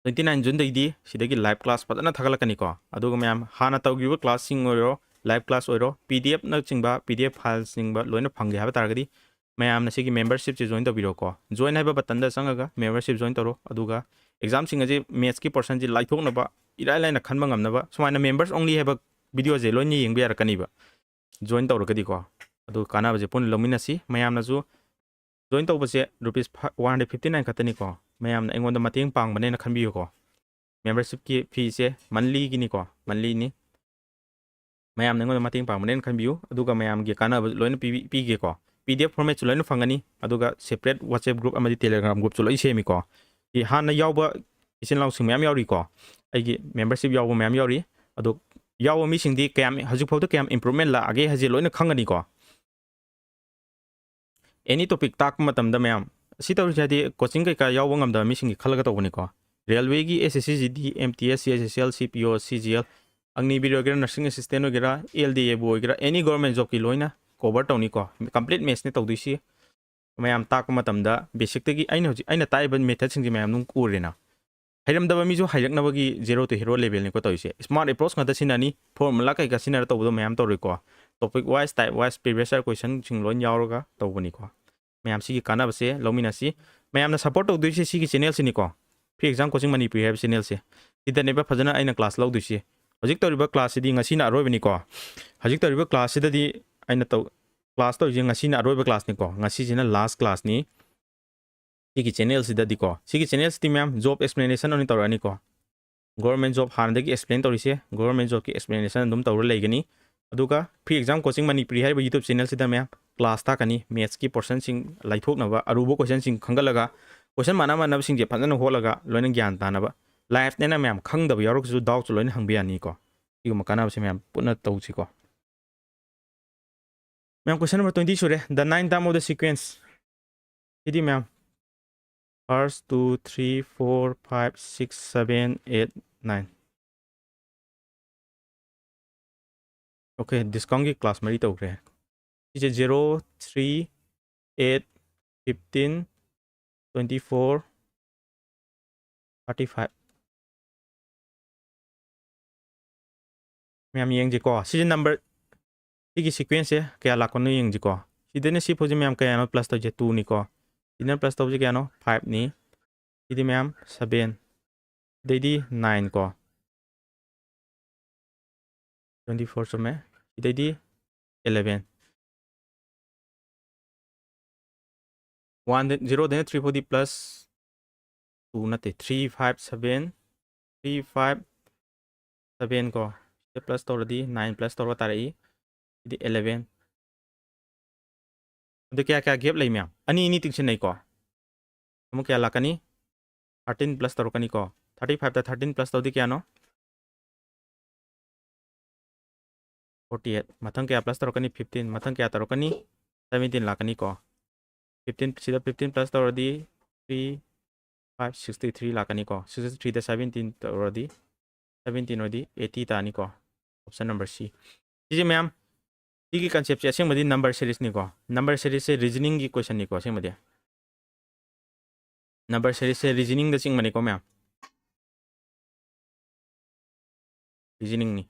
29 जून दी सिदगी लाइव क्लास फजना थगलकनिको अदुग मैम हाना तौगिबो क्लास सिंग ओरो लाइव क्लास ओरो पीडीएफ न चिंगबा पीडीएफ फाइल सिंगबा लोइना फंगे हाबा तारगदी मैम न सिगी मेंबरशिप से जॉइन तबिरोको जॉइन हाबा बटन दा संगगा मेंबरशिप जॉइन तरो अदुगा एग्जाम सिंग जे मैथ्स की पर्सन जी लाइथोकनबा इराय लाइना खनबा ngamnaba सुमाइना मेंबर्स ओनली हाबा वीडियो जे लोइनी यंगबा यारकनिबा जॉइन तौरगदीको अदु कानाबजे पुन लमिनासी मैमनाजु जॉइन तौबसे रुपीस 159 खतनिको मैमना एंगोंदा मतेंग पांगबने न खनबियोको मेंबरशिप की फी से मंथली की निको मंथली नि मैम नंगो मतेंग पांगबने खनबियो अदुगा मैम गे काना लोइन पीगेको पीडीएफ फॉर्मेट लोइन फंगनी अदुगा सेपरेट व्हाट्सएप ग्रुप अमदी टेलीग्राम ग्रुप लोइ सेमिको इ हाना यावबा इसिन लाउसिंग मैम यावरिको आइगे मेंबरशिप यावबा मैम यावरी अदु यावो मिसिंगदी कयम हजिक फाउदा कयम इंप्रूवमेंट लागे हजि लोइन खंगनिको एनी टॉपिक ताक मतमदा मैम सि तौरिसादी कोचिंग कैका यावबा ngamda मिसिंग खलगा तौबनिको रेलवे की SSC GD MTS CHSL CPO CGL Agniveer वगैरह नर्सिंग असिस्टेंट वगैरह एलडीए वगैरह एनी गवर्नमेंट जॉब की लोइना कवर तौनिको कंप्लीट मैथ्स ने तौदुसी मैम ताक मतमदा बेसिक तगी आइना ताइबन मेथड सिंग मैम नुं उरेना हैरमदबा मिजो हैरकनबगी 0 to hero लेवल निको तौइसे स्मार्ट अप्रोच ngata सिनानी फॉर्मूला कैका सिनार तौबदो मैम तौरिको topic wise type wise previous question सिंग लोइन यावरगा तौबनिको मैम सिगी कानाबसे लौमिनासी मैमना सपोर्ट तौदुइसे सिगी चैनल सिनिको फ्री एग्जाम कोचिंग मणिपुरी है चैनल से इदनेबा फजना आइना क्लास लौदुइसे हजिक तौरिबा क्लास सिदी ngasiना अरोइबनिको हजिक तौरिबा क्लास सिददी आइना तौ क्लास तौजे ngasiना अरोइबा क्लास निको ngasi जिना लास्ट क्लास नि सिगी चैनल सिददिको सिगी चैनल सिदी मैम जॉब एक्सप्लेनेशन ओनि तौरानिको गवर्नमेंट जॉब हानदगी एक्सप्लेन तौरिसे गवर्नमेंट जॉब की एक्सप्लेनेशन दुम तौर लेगनी अदुगा फ्री एग्जाम कोचिंग मणिपुरी है यूट्यूब चैनल सिदा मैम क्लास ताकनी मैथ्स की पर्सन सिंग लाइथोकनबा अरुबो क्वेश्चन सिंग खंगलगा क्वेश्चन माना मानब सिंग जे फजन होलगा लोइन ज्ञान तानबा लाइफ नेना मैम खंगदब यारोकसु डाउट लोइन हंगबियानीको इगुम कानाबसे मैम पुना तौसिको मैम क्वेश्चन नंबर 20 सुरे the 9th term of the sequence इदी मैम 1 2 3 4 5 6 7 8 9 ओके डिस्काउंट की क्लास मरी तौरे इसे 0 3 8 15 24 35 मैम येंजिको सिजे नंबर सिगी सीक्वेंस से क्या लाकोनो येंजिको सिदेने सी फोजे मैम क्या नो प्लस तौजे 2 निको इदने प्लस तौजे क्या नो 5 नि इदी मैम 7 देदी 9 को 24 सुमे इदेदी 11 1 0 देने 3 4 प्लस 2 नते 3 5 7 3 5 7 को प्लस तौरदी 9 प्लस तौर तारई इदी 11 अदु क्या क्या गैप लई मैम अनि टिक्सन नहीं को अमु क्या लाकनी 13 प्लस तौरकनी को 35 ता 13 प्लस तौदी क्या नो 48 मथंग क्या प्लस तौरकनी 15 मथंग क्या तौरकनी 17 लाकनी को 15 सिदा 15 प्लस तौरदी 3 5 63 लाकनी को 63 ता 17 तौरदी 17 ओदी 80 तानी को ऑप्शन नंबर सी जी मैम सी कंसेप्ट से असेंबदी नंबर सीरीज निको नंबर सीरीज से रीजनिंग की क्वेश्चन निको असेंबदी नंबर सीरीज से reasoning the Ching मनिको ma'am reasoning नि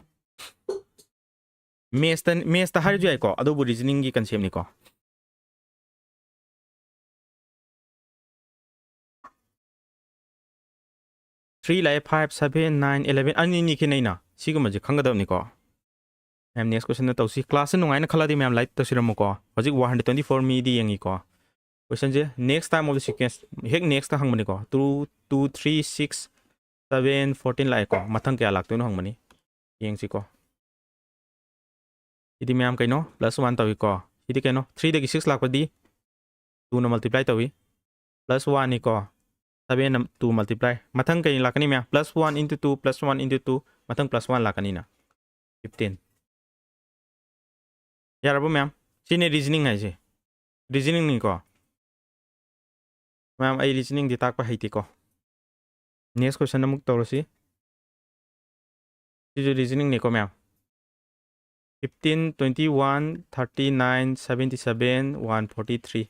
Math ta har jai ko ado bu reasoning gi concept ni ko 3 lai 5 7 9 11 ani ni ki nei na sigu ma ji khangada ni ko em next question na tausi class nu ngai na khala di mem light to siram ko hojik 124 mi di yangi ko question je next time of the sequence hek next ta hang mani ko 2 2 3 6 7 14 lai ko mathang kya lak tu no hang mani yang si ko idi mem kai no +1 tawi ko idi kai no 3 de 6 lak pa di 2 no multiply tawi +1 ni ko 7 nam 2 multiply mathang kai lakani mem +1 into 2 +1 into 2 mathang +1 lakani na 15 yarabo mem sine reasoning hai je reasoning ni ko mem ai reasoning di tak pa haiti ko next question namuk torosi this reasoning ni ko mem 15 21 39 77 143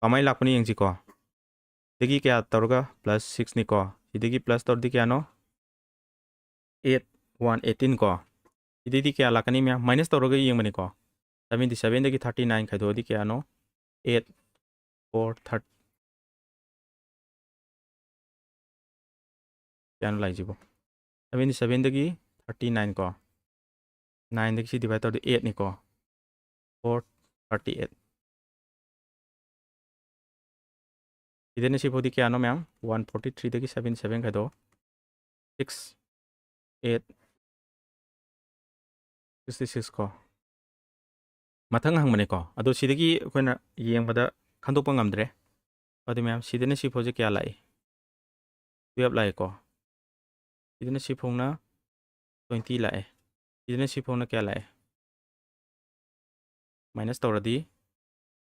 kamai lakani yang ji ko degi kya toroga +6 ni ko idegi plus tor di kya no 8 1 18 ko idegi kya lakani mem minus toroga yang mani ko 77 degi 39 khai do di kya no 8 4 30 kya no lai jibo 77 degi 39 ko 9 degi si divide tor di 8 ni ko 4 38 idene si podi kya no mem 143 degi 77 khai do 6 8 66 ko mathang hang mane ko ado sidagi koina yeng bada khandok pa ngamdre adi mem sidene si phoje kya lai 12 lai ko sidene si phongna 20 lai sidene si phongna kya lai minus toradi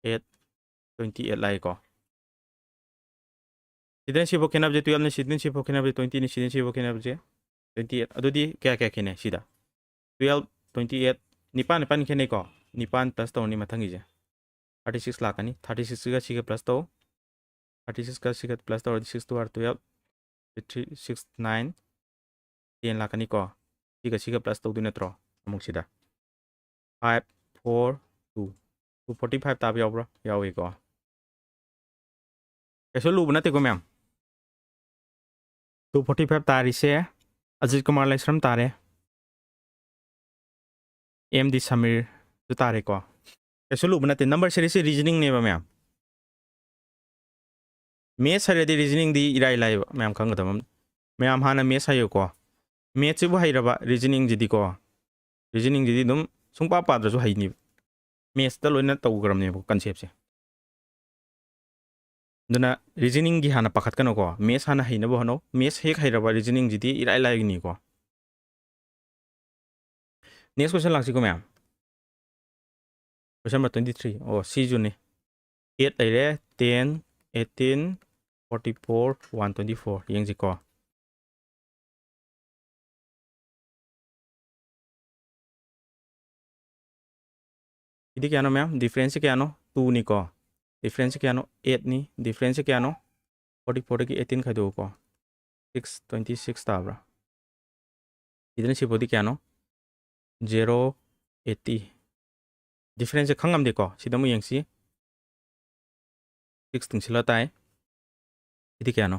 8 28 lai ko sidene si phokena je 12 ne sidene si phokena je 20 ne sidene si phokena je 28 ado di kya kene sida 12 28 nipan nipan kene ko nipan plus to ni mathangi je 36 lakani 36 ga siga plus to 36 ka siga plus to 6 to 12 3 6 9 10 lakani ko siga plus to du netro amuk sida 5 4 2 245 tab yaw bro yawi ko keso lu bana te ko mem 245 tari se Ajit Kumar Laisram tare MD Samir tu tare ko keso lu bana te number series reasoning ne ba mem math sare di reasoning di irai lai mem khang da mem hana math hayo ko math se bu hairaba reasoning jidi ko reasoning jidi dum sungpa pa dra su haini math ta loina tawgram ne concept se duna reasoning gi hana pakhat kano ko math hana haina bo hano math hek hairaba reasoning jidi irai lai ni ko next question laksi ko mem question number 23 oh si ju ne 8 aire 10 18 44 124 yang ji ko idi kya no mem difference kya no 2 ni ko difference kya no 8 ni difference kya no 44 ki 18 khai do ko 6 26 tabra idene si body kya no 0 80 difference khangam de ko sidamu yangsi 6 tung sila tai idi kya no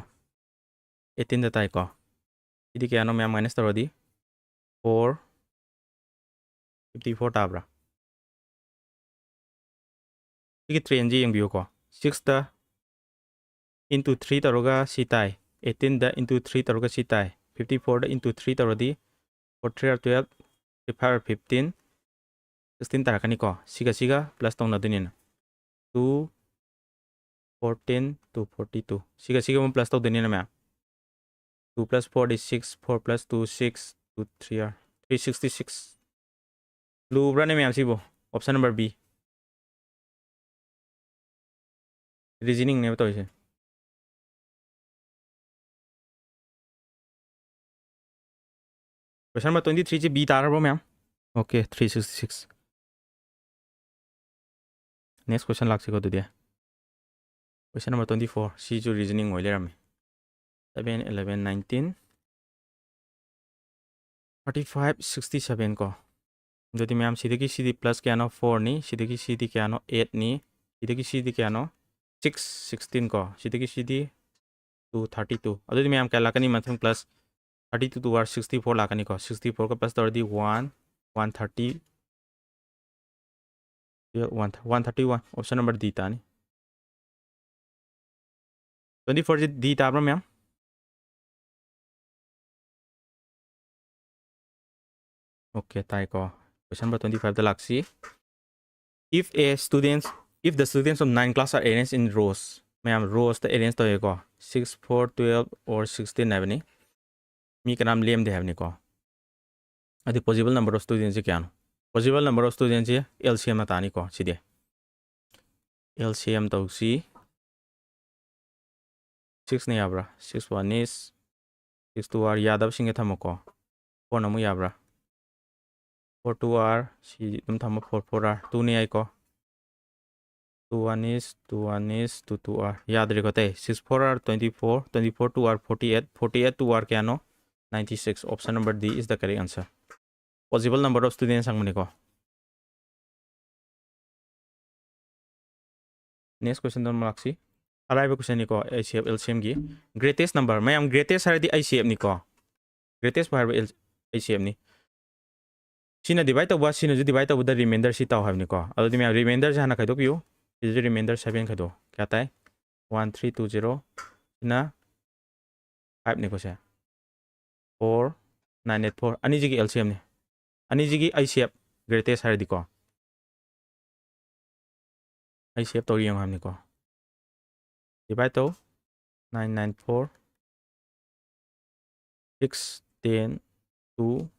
18 da tai ko idi kya no mem minus tarodi 4 54 tabra iki 3 nji yang biyo ko 6 da into 3 taroga si tai 18 da into 3 taroga si tai 54 da into 3 tarodi 4 3 12 5 15 16 tarakani ko siga plus tong na dunin 2 14 to 42 siga mo plus tong dunin na 2 plus 4 is 6 4 plus 2 6 2 3 366 lu brane me sibo option number B reasoning ne to ise question number 23 ji B tarabo ma'am okay 366 next question laksi ko dia question number 24 C ju reasoning oi leram 7 11 19 35 67 ko Jadi mayam sidiki CD plus kano 4 ni, sidiki CD kano 8 ni, sidiki CD kano 6 16 ko, sidiki CD 2 32. Jadi mayam kaya lakani manthung plus 32 to war 64 lakani ko, 64 ko plus di 1 130 131 option number D tani. 24 D tabra mayam. Okay, tai ko. Question number 25 the laksi. If the students of 9 class are arranged in rows, mayam rows the arranged to ko 6 4 12 or 16 nabani. Mi kanam lem de have ni ko. The possible number of students kya? Possible number of students LCM atani ko chide. LCM to C 6 ni abra. 6 1 is 6 2 are yadav singe thamako. 4 namu yabra. 4 2 are si dum thamo 4 4 are 2 ni ai ko. 2 1 is 2 1 is 2 2 are yad reko te 6 4 are 24 24 2 are 48 48 2 are kya no 96. Option number D is the correct answer. Possible number of students ang maniko. Next question don malaksi. Arrive question niko ICF LCM gi greatest number mayam greatest hardi ICF niko. Greatest par ICF ni. Sina divide to was sina divide to the remainder si taw have niko. Ado di mayam remainder jana khaidok yu. Is the remainder 7 khado. Kya tai 1320 na 5 niko se 4 984 ani ji gi LCM ni. Ani ji gi ICF greatest hardi ko. ICF to yang ham niko. Divide to 994 6 10 2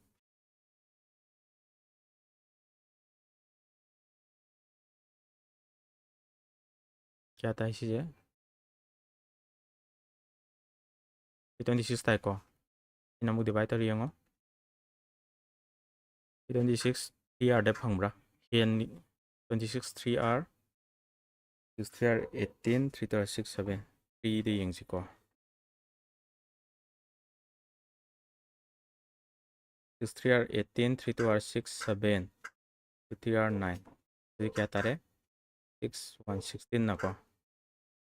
क्या था इसी से 26 था को इन अमुक divide कर रियंगो 26 3r depth hangbra hen 26 3r 6 3r 18 3 to 6 7 3 de yang si ko 6 3r 18 3 to r 6 7 2 3r 9 jadi क्या था रे 6 1 16 ना को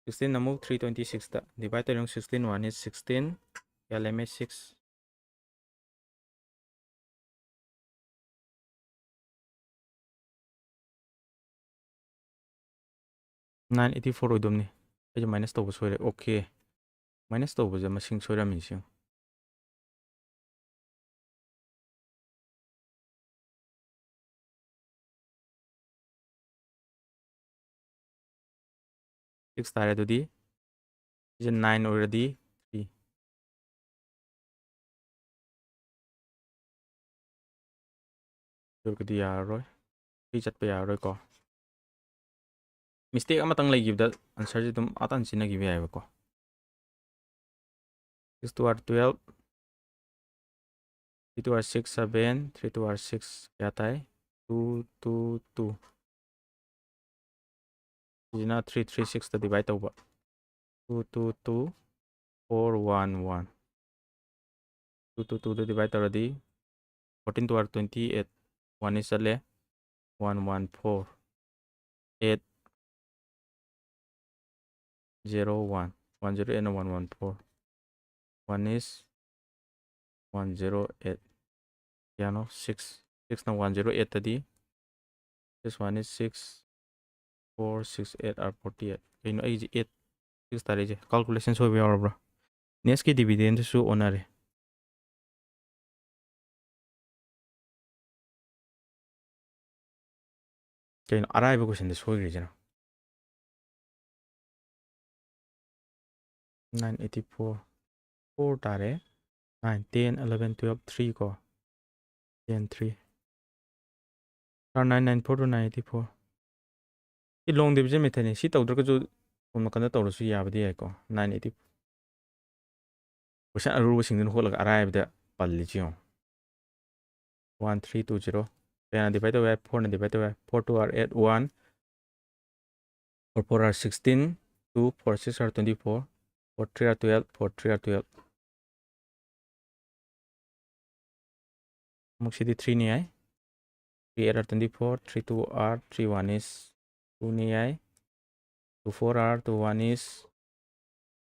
16 अमुक 326 था डिवाइड कर 16 1 is 16 LMA 6 984 ओइदोमनी ए माइनस तो सोरे ओके माइनस तो बजे मसिंग सोरा मिसिंग सिक्स तारे दुदी इज 9 already 3 तो कदी यारोय 3 चट पे यारोय को मिस्टेक अमतंग लेगिबदा आंसर जे तुम आतान चिना गिबे आइबा को 6 to r 12 3 to r 6 7 3 to r 6 क्या था 2 2 2 जिना 3 3 6 तो डिवाइड होगा 2 2 2 4 1 1 2 2 2 तो divide already 14 to r 28 1 is ale 1 1 4 8 0 1 1 0 and 1 1 4 1 is 1 0 8 yeah no 6 6 na 1 0 8 tadi this one is 6 4 6 8 are 48 you know 8 6 tari je calculation so we are bro next ki dividend su onare kaya arrive question de so gri jana 984 4 tare 9 10 11 12 3 ko 10 3 994 to 984 i long division method ni si tawdra ka ju kuma kana tawra su yabadi ai ko 980 question aru sing din hol arrive da palli ji 1320 10 divided by 4 divided by 4 to r 8 1 4 4 r 16 2 4 6 r 24 4 3 r 12 4 3 r 12 muk sidi 3 ni ai 3 are 24, 3 2 are 3 1 is 2 ni ai, 2 4 are 2 1 is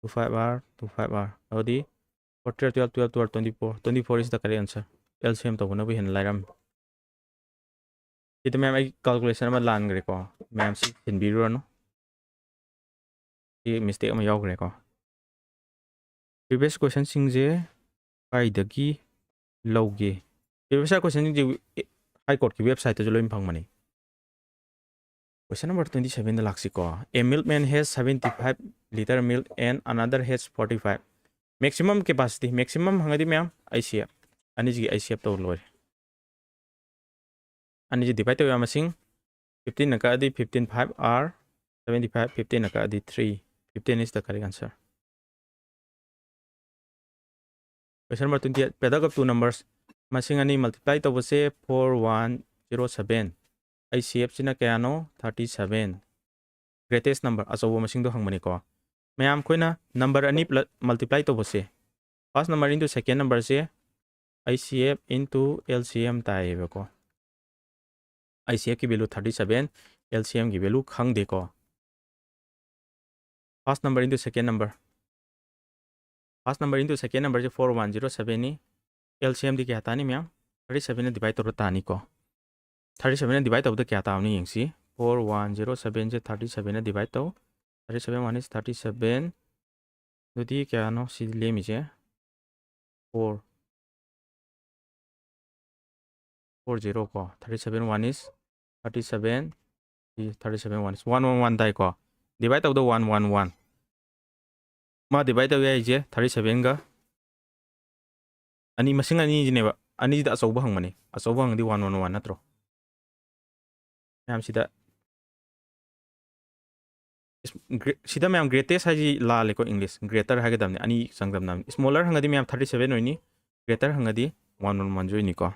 2 5 are 2 5 are. Adi 4 12 12 12 24. 24 is the correct answer. LCM to na bi hen lairam. Ito ma'am ay calculation ma lan gre ko. Ma'am si hin biro no. I mistake ma yaw gre ko. Previous question sing je kai dagi loge. Previous question je High Court ki website to loim phang mani. Question number 27 the laksiko. A milkman has 75 liter milk and another has 45. Maximum capacity. Maximum hangadi ma'am ICF. Ani ji ICF to lor. Ani ji divide to yamasing 15 naka adi 15 5 r 75 15 naka adi 3. 15 is the correct answer. Question number 28. Product of two numbers. Masing ani multiply to say 4107. ICF sina kaya no 37. Greatest number asobo masing do hangmani ko. Mayam koina number ani multiply to bose. First number into second number se ICF into LCM tayo ko. ICF की value 37, LCM की value खंग देखो. First number into second number. First number into second number जो 4107 नी. LCM दी क्या था नहीं ma'am 37 ने divide तो तानी को. 37 ने डिवाइड तो क्या था नहीं यंगसी 4107 से 37 ने डिवाइड तो 37 1 is 37 तो क्या नो सी ले मिचे 4 40 को 37 1 is 37 37 1 is 111 दाई को डिवाइड तो 111 मा डिवाइड तो ये जे 37 का अनि मसिंग अनि जिनेबा अनि दा असौबा हंगमने असौबा हंगदी 111 नत्रो मैम सीधा मैम ग्रेटेस्ट है ला लेको इंग्लिश ग्रेटर है दमने अनि संगदम नाम स्मॉलर हंगदी मैम 37 होइनी ग्रेटर हंगदी 111 जोइनी को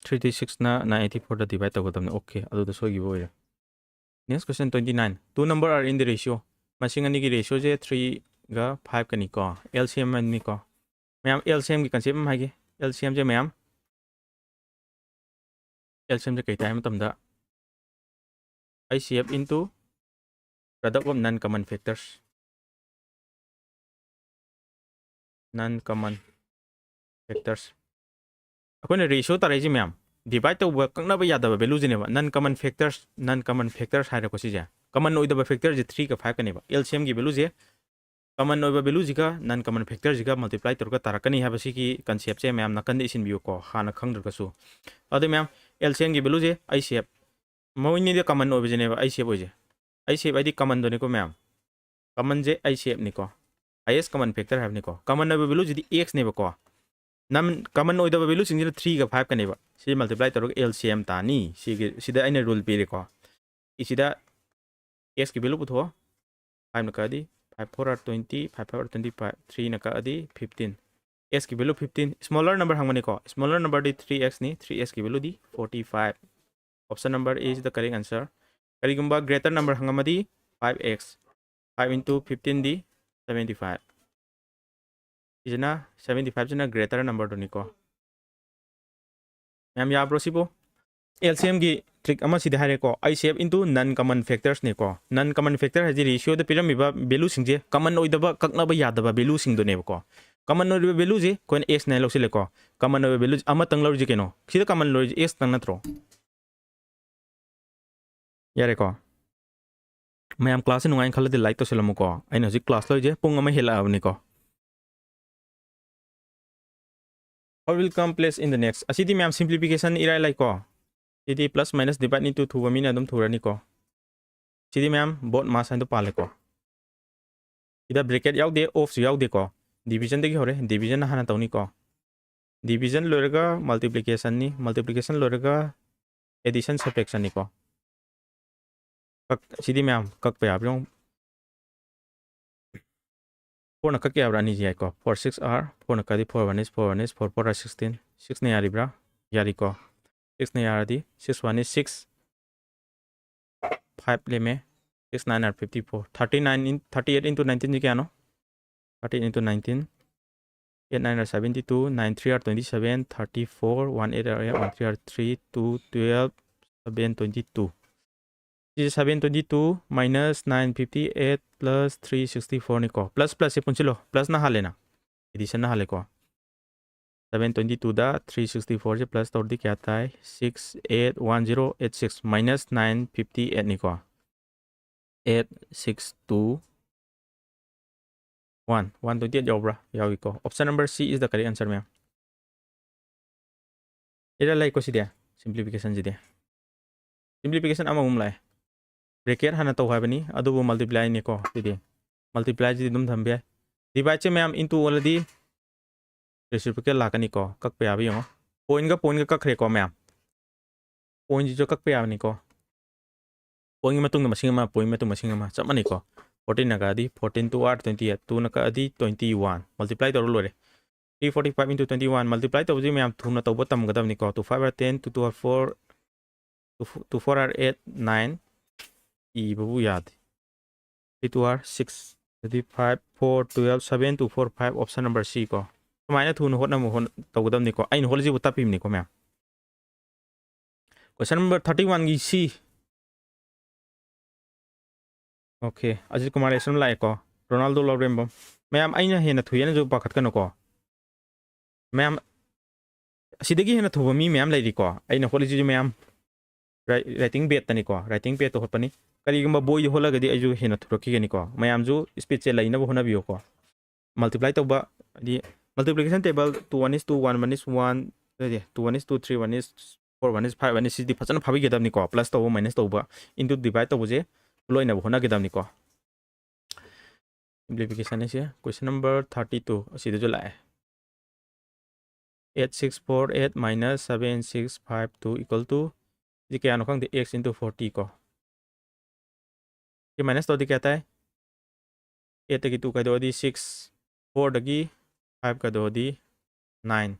336 ना 984 दा डिवाइड तो दमने ओके अदु द सोगी बोय. Next question 29. Two number are in the ratio. Masing ani ki ratio je 3 ga 5 kani ko. LCM ani ko. Ma'am LCM ki concept ma hage. LCM je ma'am. LCM je kai time tam da. ICF into product of non-common factors. Non-common factors. Ako na ratio ta rai ji ma'am. Divide to ba kang na ba yada ba value je ne ba. Non-common factors hai ra ko si ja. Common oi da ba factor je 3 ka 5 kani ba. LCM ki value je common over value जिका non common factor जिका multiply तोरका तारकनी है बसी की concept से ma'am नकन इसिन बियो को हाना खंग दरकसु अदे ma'am LCM की value जे ICF मोइनी दे common over जने ICF हो जे ICF आईडी common दोने को मैम common जे ICF निको highest common factor है निको common over value जिदी x ने बको नम common over value सिंग 3 का 5 कने बा सी multiply तोरका LCM तानी सी सीधा आइने rule पे रेको इसीदा x की value पुथो 5 नका दी 5 4 are 20 5 5 are 25 3 naka adi 15 s ki value 15 smaller number hangmani ko smaller number di 3x ni 3s ki value di 45 option number A is the correct answer karigumba greater number hangamadi 5x 5 into 15 di 75 isna 75 jana greater number do ni ko ma'am ya prosibo LCM की trick अमा सिदा हारे को ICF into non common factors ने को non common factor है जी ratio the पिरम इबा value सिंजे common ओइ दबा ककना बा याद दबा value सिंग दो ने को common ओइ value जे कोन x ने लोग से लेको common ओइ value अमा तंग लोग जे केनो सिदा common लोग x तंग नत्रो यारे को मैं am class नुआइन खले दे like तो सेलमु को आइन हजिक class लोग जे पुंग अमा हेला अवनी को or will come place in the next असिदी मैम simplification इराय लाइक को CD plus minus divide into 2 ba mina dum thurani ko CD ma'am bot ma sign to pale ko ida bracket yaw de off yaw de ko division de hore division hana tawni ko division lorega multiplication lorega addition subtraction ni ko CD ma'am kak pe abyong 4 na kak ya brani ji ko 4 6 r 4 na kadi 4 1 is 4 1 is 4 4 are 16 6 ne yari bra yari ko 6 ने यार दी 6 1 is 6 5 ले में 6 9 are 54 39 in 38 into 19 जी क्या no 38 into 19 8 9 are 72, 9 3 are 27, 34, 1 8 are 1 3 are 3, 2 12, 7 22. This is 722 minus 958 plus 364 niko. Plus plus se punchilo. Plus na hale na. Addition na hale ko. 722 da 364 se plus tawdi kya tay 681086 minus 958 niko. 862 1 128 yawbra yawi ko. Option number C is the correct answer ma'am. Ira lai ko si dia. Simplification si dia. Simplification ama lai. Bracket hana to habani adubu multiply ni ko si dia. Multiply ji dum thambya. Divide che ma'am into already reciprocal lakani ko kak pe abi yo. Point ga kak re ko ma'am. Point ji jo kak pe abi ko. Point matung na masing ma point matung masing ma chap mani ko. 14 naga di 14 to 8 28 2 naga di 21 multiply to lo re 345 into 21 multiply to ji ma'am thuna to bottom gadam ni ko to 5 are 10 to 2 are 4 to 4 are 8 9 e babu yad 3 2 are 6 35 4 12 7 to 4 5 option number C ko Sumaya thuna hot na mo hon to gadam ni ko ain hol ji butapim ni ko ma'am. Question number 31 gi C. Okay, Ajit Kumar lesson lai ko. Ronaldo Lorembo. Ma'am aina hena thuyan jo pakhat kano ko. Ma'am sidagi hena thuba mi ma'am lai ri ko. Aina holi ji ma'am writing bet tani ko. Writing bet to hot pani. Kali gamba boy hola gadi aju hena thuraki ni ko. Ma'am jo speech lai na bo hona biyo ko. Multiply to ba di multiplication table 2 1 is 2 1 1 is 1 2 1 is 2 3 1 is 4 1 is 5 1 is 6 di phachana phabi gedam ni ko plus to minus to ba into divide to je loina bo hona gedam ni ko. Simplification is here. Question number 32. See the July. 8648 minus 7652 equal to the x into 40 ko. The minus to the kata 8 tagi 2 ka do di 6 4 tagi 5 ka do di 9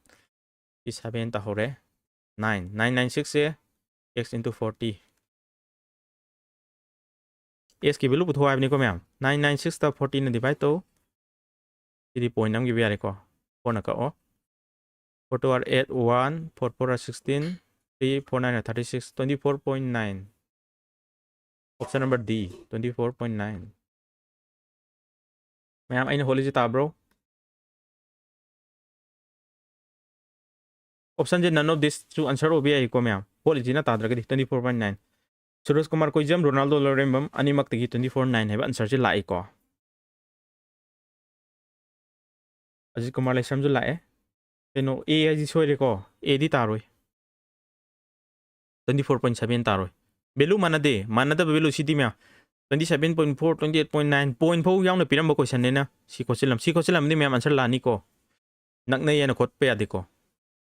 is 7 ta hore 9 996 se x into 40 x ki value puthwa ni ko ma'am 996 ta 40 na divide to the point nam gi bi are ko 4 na ka o 4 2 are 8 1 4 4 are 16 3 4 9 are 36 24.9 option number D 24.9 ma'am aina holi ji ta bro option je none of this to answer obi ai ko ma'am holi ji na ta dra 24.9 Suraj Kumar Koijam Ronaldo Lorembam animak tagi 24.9 heba answer je lai ko Ajit Kumar lai sam ju lai Teno A ai ji soire ko A di taroi 24.7 taroi value manade manada value sidi mea 27.4 28.9 point phau yaung na piram ba question ne na si ko silam ni mea answer la ni ko nak na yana khot pe ade ko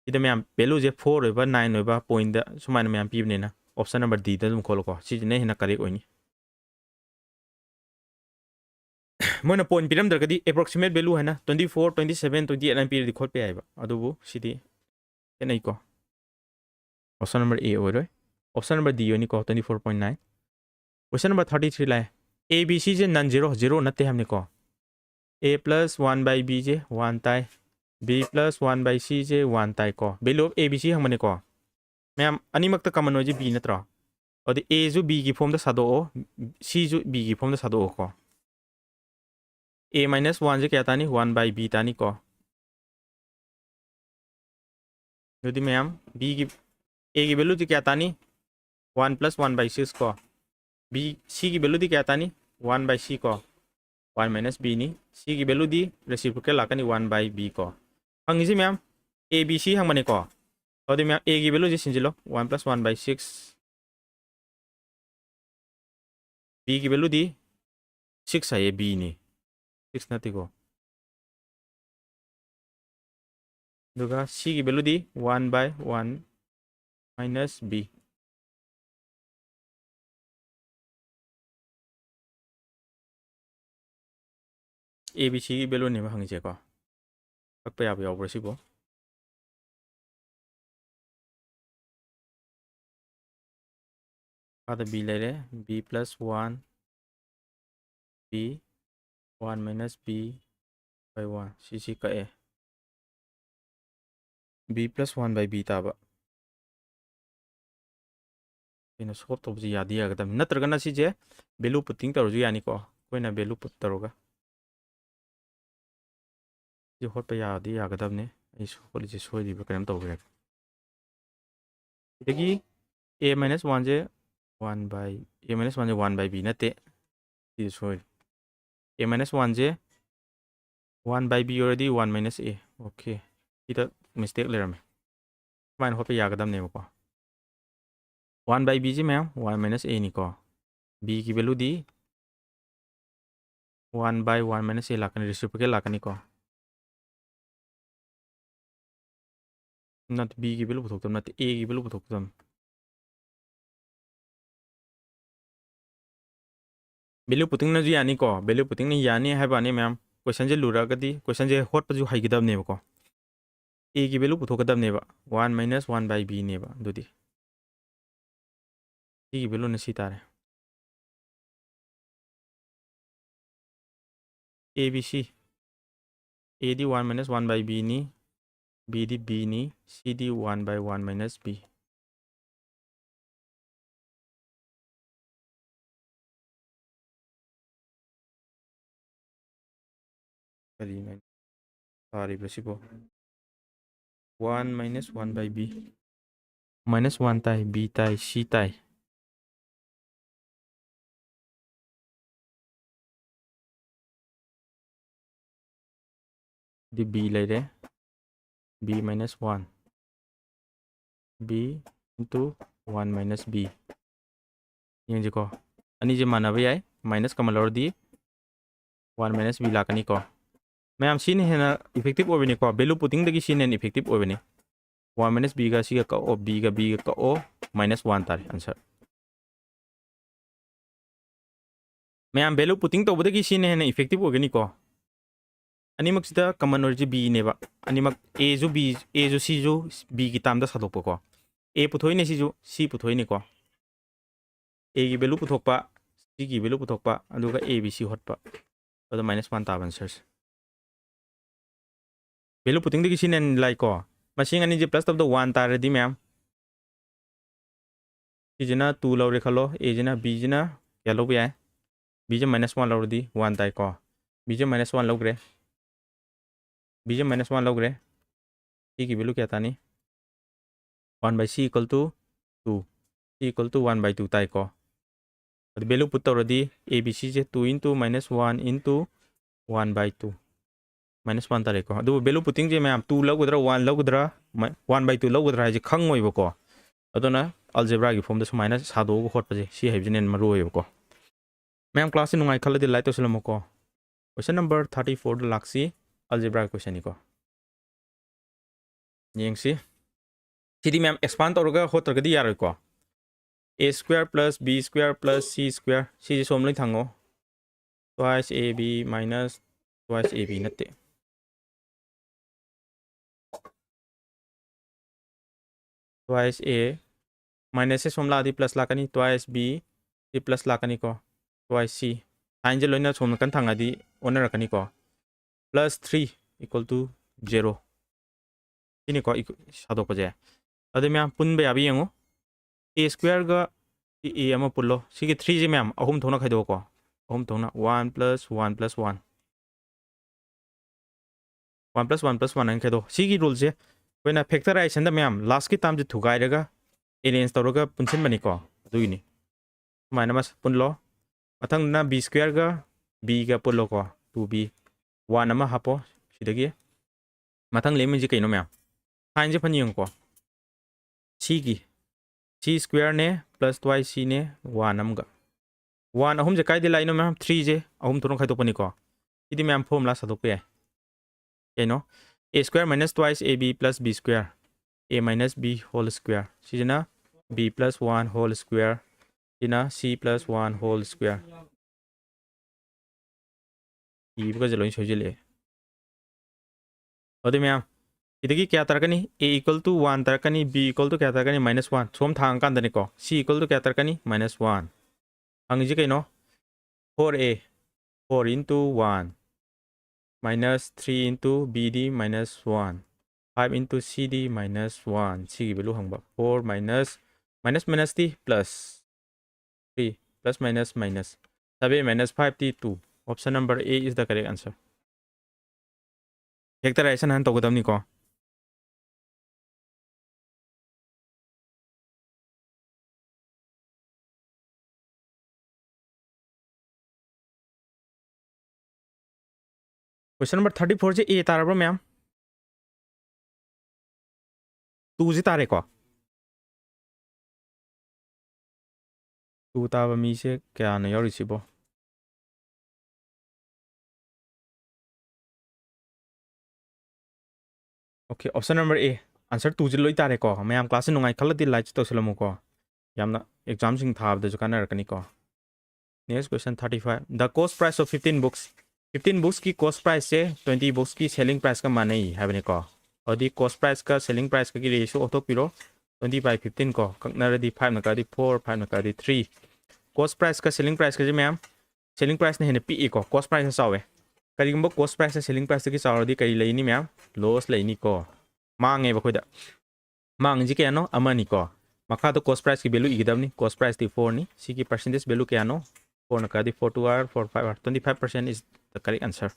ida mea value je 4 over 9 over point da sumana mea pi ne na option number D da dum khol ko si ne hina correct oini moina point piram dar kadi approximate value hai na 24 27 28 na pi di khot pe ai ba adu bu sidi kenai ko option number A oi option number D yoni ko 24.9 question number 33 lai A B C je non zero zero natte hamne ko A plus 1 by B je 1 tai B plus 1 by C je 1 tai ko value of A B C hamne ko ma'am ani makta common hoje B natra odi A ju B ki form da sado o C ju B ki form da sado ko A minus 1 je kya tani 1 by B tani ko jadi ma'am B ki A की value थी क्या तानी 1 plus 1 by 6 को B C की value थी क्या तानी 1 by C को 1 minus B नी C की वैल्यू दी रेसिप्रोकल लाकर नी 1 by B को हंगी जी मैम A B C हंग बने को तो दी मैम A की वैल्यू जी सिंजिलो 1 plus 1 by 6 B की वैल्यू दी 6 है ये B नी 6 नती को दुगा C की value the 1 by 1 minus B A B C की वैल्यू नहीं हंगी जे को अब पे आप याव रसिबो आधा B ले रहे B plus 1 B 1 minus B by 1 C का A b plus 1 by b taba ina solve tawbji yadi yagadam natragana si je value putting tawju yani ko koina value put taroga ji hotpa yadi yagadam ne ai holi je soi diba kanam tawgre dagi a minus 1 je 1 by a minus 1 je 1 by b nate ji soi a minus 1 je 1 by b already 1 minus a okay ita mistake lerame mine hotpa yagadam ne ko 1 by b ji ma'am 1 minus a ni ko b की value the 1 by 1 minus a lakani reciprocal lakani ko not b की value पुथोक्तम not a की value पुथोक्तम value putting न यानी को value putting ने यानी है बानी मैम क्वेश्चन जे लुरा गदी क्वेश्चन जे हॉट पजु हाइगदम ने को a की वैल्यू पुथोकदम ने 1 minus 1 by b ने दुदी c की वैल्यू न सी तारे a b c a the 1 minus 1 by b knee b the b नी c the 1 by 1 minus b करी मैं सारी बसिबो 1 minus 1 by b minus 1 ताई b ताई c ताई दी b ले रे b minus 1 b into 1 minus b ये जी को अनि जे मानब याय माइनस कमल दी 1 minus b लाकनी को मैम सी ने हेना इफेक्टिव ओबनी को वैल्यू पुटिंग दगी सी ने इफेक्टिव ओबनी 1 minus b का सी का ओ b का ओ minus 1 तारे आंसर मैम वैल्यू पुटिंग तो बदगी सी ने हेना इफेक्टिव ओगनी को अनिमक सिदा कमन ओरजी b नेबा अनिमक a जो b a जो c जो b की ताम दा सदोप को a पुथोई ने सी जो c पुथोई ने को a की वैल्यू पुथोकपा c की वैल्यू पुथोकपा अदुगा a b c हटपा तो minus 1 ताब आंसर्स वैल्यू पुटिंग दगी सी ने लाइक को मशीन अनि जे प्लस तब द 1 तारे दी मैम c जना 2 लौरे खलो a जना b जना क्या लो भी है b जे minus 1 लौरे दी 1 ताई को b जे minus 1 लौगरे b जे minus 1 लौगरे c की वैल्यू क्या था नहीं 1 by c equal to 2 c equal to 1 by 2 ताई को वैल्यू पुट तौरदी a b c जे 2 into minus 1 into 1 by 2 minus 1 तारे को अदु वैल्यू पुटिंग जे मैम 2 लौगद्रा 1 लौगद्रा 1 by 2 लौगद्रा जे खंग ओइबो को अदुना अलजेब्रा की फॉर्म द सुमाइना सादो को होट पजे सी हाइबजनेन मरो ओइबो को मैम क्लास नुंगाई खलदि लाइट तोसलमो को क्वेश्चन नंबर 34 द लाक्सी अलजेब्रा क्वेश्चन को येंगसी सिदी मैम एक्सपांड तौरगा होतरगदी यारोय को a square plus b square plus c square C J सोमलै थांगो twice ab minus twice ab नते twice a minus से सोमला आदि प्लस लाकनी twice b सी प्लस लाकनी को twice c साइन जे लोइना सोम कन थांगादि ओनर रकनी को plus 3 equal to 0 इनी को सादो पजे अदे मैम पुन बे आबि यंगो a square ga a ama पुल्लो सी के 3 जे मैम अहुम थोना खाइदो को अहुम थोना 1 plus 1 plus 1 1 plus 1 plus 1 अन खाइदो सी की रूल जे कोइना फैक्टराइजेशन द मैम लास्ट की टाइम जे थुगाइरगा अरेंज तौरगा पुनसिन बनी को दुइनी माइना मस पुनलो मथंग ना b square ga b ga पुल्लो को 2b 1 ama हापो सिदगी मथंग लेमिन जे कइनो मैम साइन जे फनी को c की c square ने plus twice c ने 1 अमगा 1 अहुम जे काइदे लाइनो मैम 3 जे अहुम थोनो खाइदो पनी को इदि मैम फॉर्मूला सदो पे केनो a square minus twice ab plus b square a minus b whole square सिजना b plus 1 whole square सिना c plus 1 whole square इबगा जलोइन सोजिले अदे मैम इदगी क्या तरकनी a equal to 1 तरकनी b equal to क्या तरकनी -1 सोम थांग कांदने को c equal to क्या तरकनी -1 अंगजी कइनो 4a 4 into 1 minus 3 into b d minus 1 5 into CD minus 1 C value hangba 4 minus minus T plus 3 plus minus 7 minus 5 T 2. Option number A is the correct answer. Factorization han togodamni ko. Question number 34 je A tarabro ma'am. 2 je tare ko. 2 taba mi se kya na yori sibo. Okay, option number A. Answer 2 je loi tare ko. Ma'am class nungai khalati light to selamu ko. Yamna exam sing thab de jukana rakani ko. Next question 35. The cost price of 15 books. 15 books की cost price से 20 books की selling price का माने ही है बने को और दी cost price का selling price का की ratio ऑटो पिरो 20 by 15 को कंगना दी 5 नका दी 4 5 नका दी 3 cost price का selling price का जी मैम selling price ने है ने पी को cost price से सावे करीब बो cost price से selling price की सावे दी करी लेनी मैम loss लेनी को मांगे बखुदा मांग जी क्या नो अमनी को मखा तो cost price की value इगदम नी cost price दी 4 नी सी की percentage value क्या नो 4 नका दी 4 2 r 4 5 r 25% is the correct answer.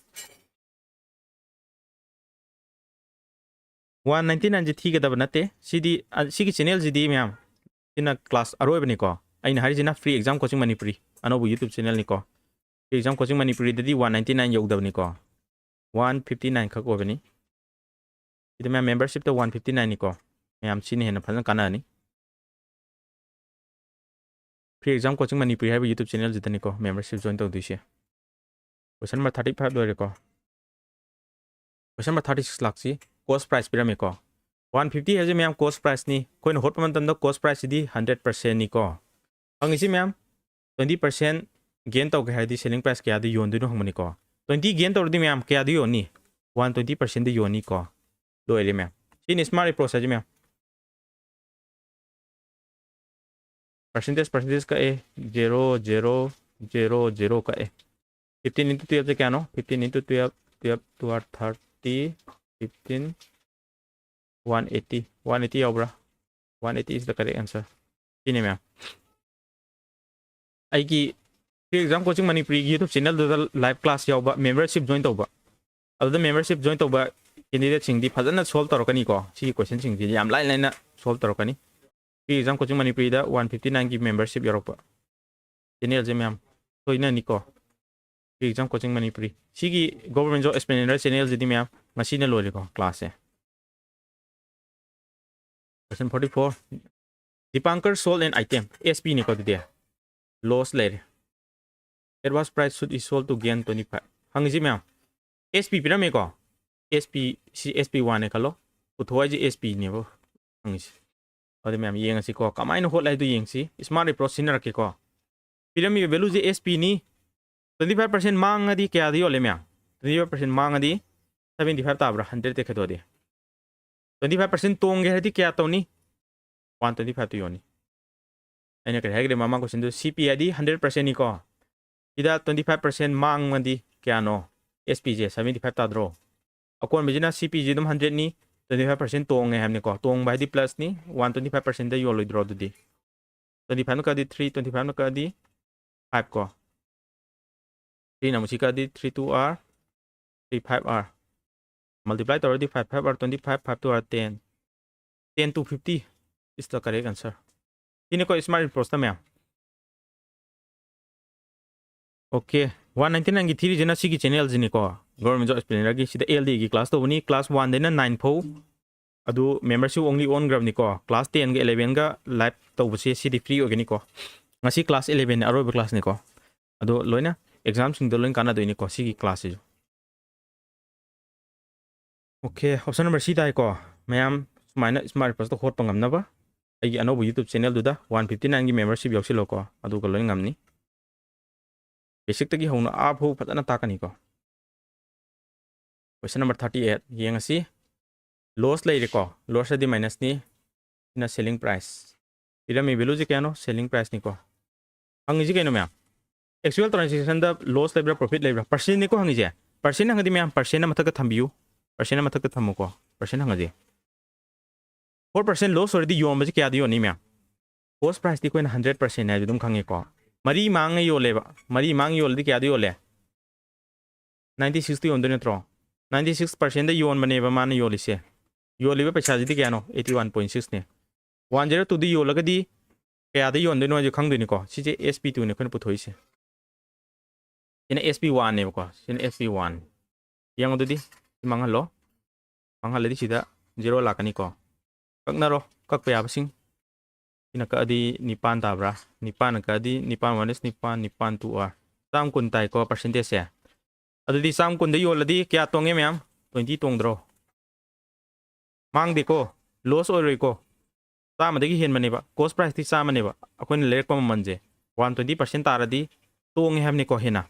199 ji thi gadaba nate sigi channel ji di myam ina class aroi bani ko aina hari jina free exam coaching Manipuri anobu YouTube channel ni ko free exam coaching Manipuri dadi 199 yogdab ni ko 159 khak obani ida myam membership to 159 ni ko myam chini hena phajan kana ni free exam coaching Manipuri hai YouTube channel ji tani ko membership join to dise. Question number 35 do re ko. Question number 36 lakh si cost price pyramid ko 150 है जो ma'am cost price ni कोई न hot मतलब cost price दी 100% ni ko ang isi ma'am 20% gain तो क्या दी selling price क्या दी योन दी no हम नि को 20 gain तो दी मैम क्या दी योन नि 120% दी योन नि को दो एले मैम इन smart approach है जी मैम percentage का ए 0 का ए 15 into 12 से क्या no 15 into 12 to 30 15 180 over 180 is the correct answer. Ini ma'am. Aiki free exam coaching Manipuri YouTube channel the live class yauba membership join tauba. Other membership join tauba candidate sing di phajana solve tarokani ko. Si question sing di yam line na solve tarokani. Free exam coaching Manipuri da 159 ki membership yaropa. Channel je ma'am. So ina niko. Free exam coaching Manipuri. Si ki government job explaination channel je di ma'am. Ngasi na lori ko class e. Question 44. Dipankar sold an item. SP ni ko dia. Loss later. It was price should is sold to gain 25. Hangi ma'am. SP pyramid ko. SP si SP1 ne kalo. Uthoi ji SP ni bo. Hangi. Ode ma'am yeng si ko kamai no hot lai du yeng si. Smart approach sin rakhe ko. Pyramid value ji SP ni 25% mang adi kya di ole ma'am. 25% mang adi 75 tabra 100 te khato de. 25% tong ge hadi kya to ni 125 to yoni. Aina kare hagre mama question do CPID 100% ni ko. Ida 25% mang mandi kya no SPJ 75 ta draw. Akon bijina CPJ dum 100 ni 25% tong nge hamne ko. Tong by di plus ni 125% da yolo draw do di. 25 no ka di 3 25 no ka di 5 ko. 3 na musika di 3 2R 3 5R. Multiply to already 5 5R 25 5 2R 10. 10 to 50 is the correct answer. Ini ko smart approach ta ma'am. Okay, 199 की three जना सी की channel जिनी को government job explainer की सीधा LDA की class तो बनी class 1 देना 9 फो अदु मेंबरशिप ओनली ऑन ग्राम निको क्लास 10 के 11 का लाइव तो बसे सीधी फ्री होगे निको ngasi क्लास 11 अरोब क्लास निको अदु लोइना एग्जाम सिंग दो लोइन काना दोइनी को सी की क्लास है ओके ऑप्शन नंबर सी ताई को मैम सुमाइना स्मार्ट प्लस तो होट पंगम नबा आई अनोबो YouTube चैनल दुदा 159 की मेंबरशिप योक्सिलो को अदु को lion ngamni basic tagi hona आप हो फजना ताकनी को क्वेश्चन नंबर 38 येंगसी loss ले रे को loss दी माइनस नि इन सेलिंग प्राइस इरा मे वैल्यू जे केनो सेलिंग प्राइस नि को हंगी जे केनो मैम एक्चुअल ट्रांजैक्शन द loss लेब्रा प्रॉफिट लेब्रा परसेंट नि को हंगी जे परसेंट हंगी मैम परसेंट मथक थंबियु परसेंट मथक थमु को परसेंट हंगी जे 4% loss already yon ba kya di yon ni mya cost price di ko 100% na dum khange ko mari mang yo le ba mari mang yo di kya di yo le 96 ti on do netro 96% da yon mane ba man yo li se yo li ba paisa di kya no 81.6 ne 102 di yo laga di kya di yon do no je khang du ni ko si je SP2 ne khon pu thoi se ina SP1 ne ko sin SP1 yang do di mangal lo mangal di sida 0 lakani ko kakna ro kak pa yabasing ina ka di nipan tabra nipan ka di nipan minus nipan 2r sam kun tai ko percentage ya adu di sam kun de yo ladi kya tonge myam 20 tong dro mang de ko loss oi roi ko sam de gi hen mane ba cost price ti sam mane ba akon le ko manje 120% taradi tonge ham ne ko hena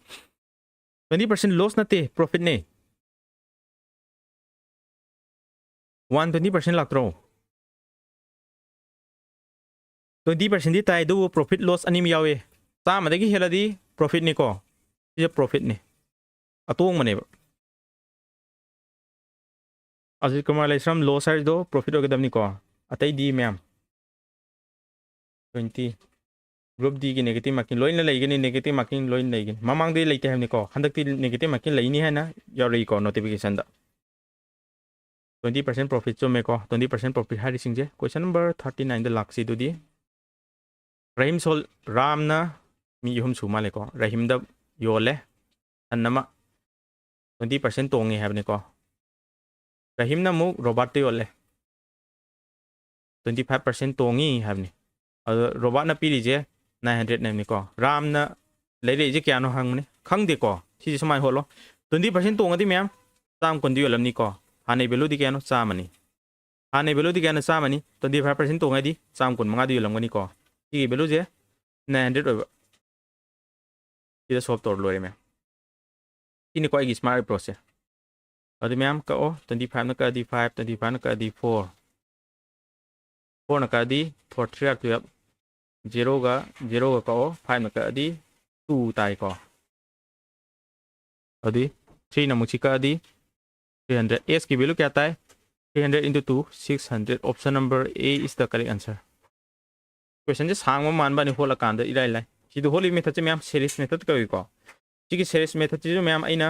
20% loss na te profit ne 120% lakro 20% di tai do profit loss ani mi yawe sam de gi heladi profit ne ko ye profit ne atong mane ba aji kamar lai sam loss har do profit ogadam ni ko atai di myam 20 group D की negative marking loin lai gani negative marking loin lai gani mamang de laite ham ni ko handak ti negative marking lai ni hai na yaw rei ko notification da 20% profit cho me ko 20% profit hari singje question number 39 the laksi du di rahim sol ram na mi yum su ma le ko rahim da yo le annama 20% tongi have ni ko rahim na mu robot yo le 25% tongi have ni robot na pi je 900 nem ni ko ram na le re je kya no hang ni khang de ko si samai holo 20% tong adi myam sam kon di yolam ni ko hane belu di kya no samani hane belu di kya no samani 25% tong adi sam kon manga di yolam ni ko si belu je 900 oi ida solve tor lore me ini ko igi smart process adi myam ka o 25 na ka di 5 25 na ka di 4 4 na ka di 4 3 12 0 ga ka o 5 na ka di 2 tai ko adi 3 na mu chi ka di 300 s की वैल्यू क्या आता है 300 into 2 600 option number A is the correct answer question जे सांग म मान बानी होला कांद इलाइ लाइ सी दो होली मेथड जे मैम सीरीज मेथड का को सी की सीरीज मेथड जे मैम आइना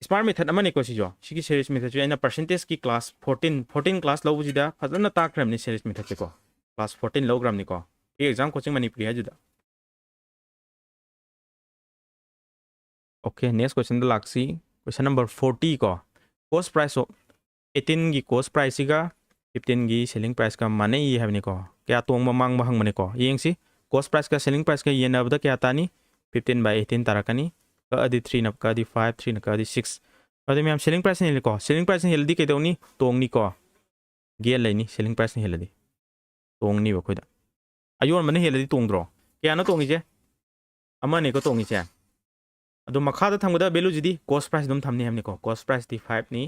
स्मार्ट मेथड अमने को सी जो सी की सीरीज मेथड जे आइना परसेंटेज की क्लास 14 क्लास लो बुजिदा फजन ताक्रम नि सीरीज मेथड को क्लास 14 लो ग्राम नि को एग्जाम कोचिंग मणिपुरी है जुदा ओके नेक्स्ट क्वेश्चन द लाक्सी क्वेश्चन नंबर 40 को cost price of 18 की cost price का 15 की selling price का माने ये है को क्या तोंग मांग महंग मने को ये सी cost price का selling price का ये ना बता क्या तानी 15/18 तारकनी का अदि 3 नब का अदि 5 3 का अदि 6 अदि में हम selling price नहीं को selling price नहीं हेल्दी के तो नहीं तोंग नहीं को गेल लेनी selling price नहीं हेल्दी तोंग नहीं बकोई दा अयोन मने हेल्दी तोंग द्रो क्या ना तोंगी जे अमा नहीं को तोंगी जे अदो मखादा थमगदा वैल्यू जिदी cost price दम थमनी हमने को cost price दी 5 नी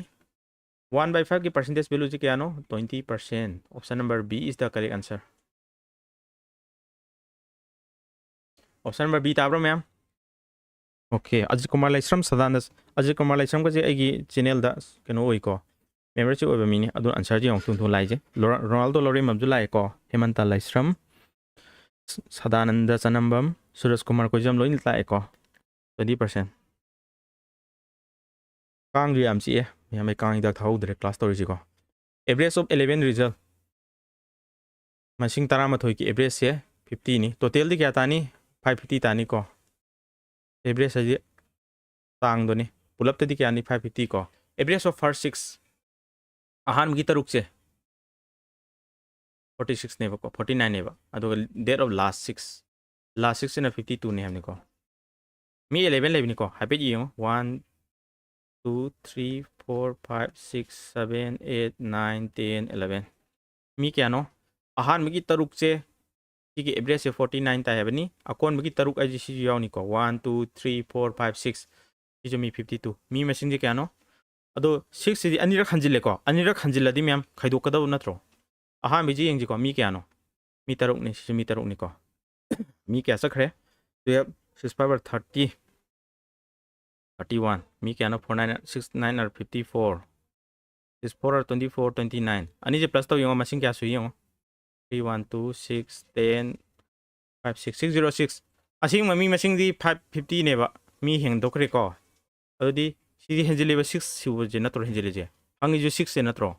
1/5 की percentage value जी क्या नो 20% option number B is the correct answer option number B ताब्रो मैम ओके अजय कुमार लाइश्रम सदानस अजय कुमार लाइश्रम का जे एगी चैनल दा कनो होई को मेंबर चे ओबे मिनी अदो आंसर जी ओंग तुन लाइजे रोनाल्डो लोरी ममजु लाइ को हेमंत लाइश्रम सदानंद चनंबम सुरेश कुमार को जम लोइन लाइ को 20% कांग रियाम ची मैं कांग दा थाउ दरे क्लास तोरी को एवरेज ऑफ 11 रिजल्ट मसिंग तारा मथोई की एवरेज से 50 नी टोटल दी क्या तानी 550 तानी को एवरेज है तांग दोनी पुलअप तदी क्या नी 550 को एवरेज ऑफ फर्स्ट 6 आहान की तरुक से 46 ने को 49 ने अदो डेट ऑफ लास्ट 6 ने 52 ने हमने को मी 11 लेबनी को हैपी जी 1 2 3 4 5 6 7 8 9 10 11 मी क्या नो आहान में की तरुक से की एवरेज से 49 ता है बनी अकोन में की तरुक आई जी याव नि को 1 2 3 4 5 6 की जो मी 52 मी मशीन जी क्या नो अदो 6 से अनिरक हंजिले को अनिरक हंजिलदी मैम खैदो कदो नत्रो आहान में जी यंग जी को मी क्या नो मी तरुक ने मी तरुक नि को मी क्या सखरे 12 6 5 30 31 मी क्या नो 49 69 और 54 This 4 24 29 ani je plus to yung masing kya su yung 3 1 2 6 10 5 6 606 asing mami masing di 550 ne ba mi heng dokre ko adi si henjile ba 6 su je na to henjile je angi ju 6 na tro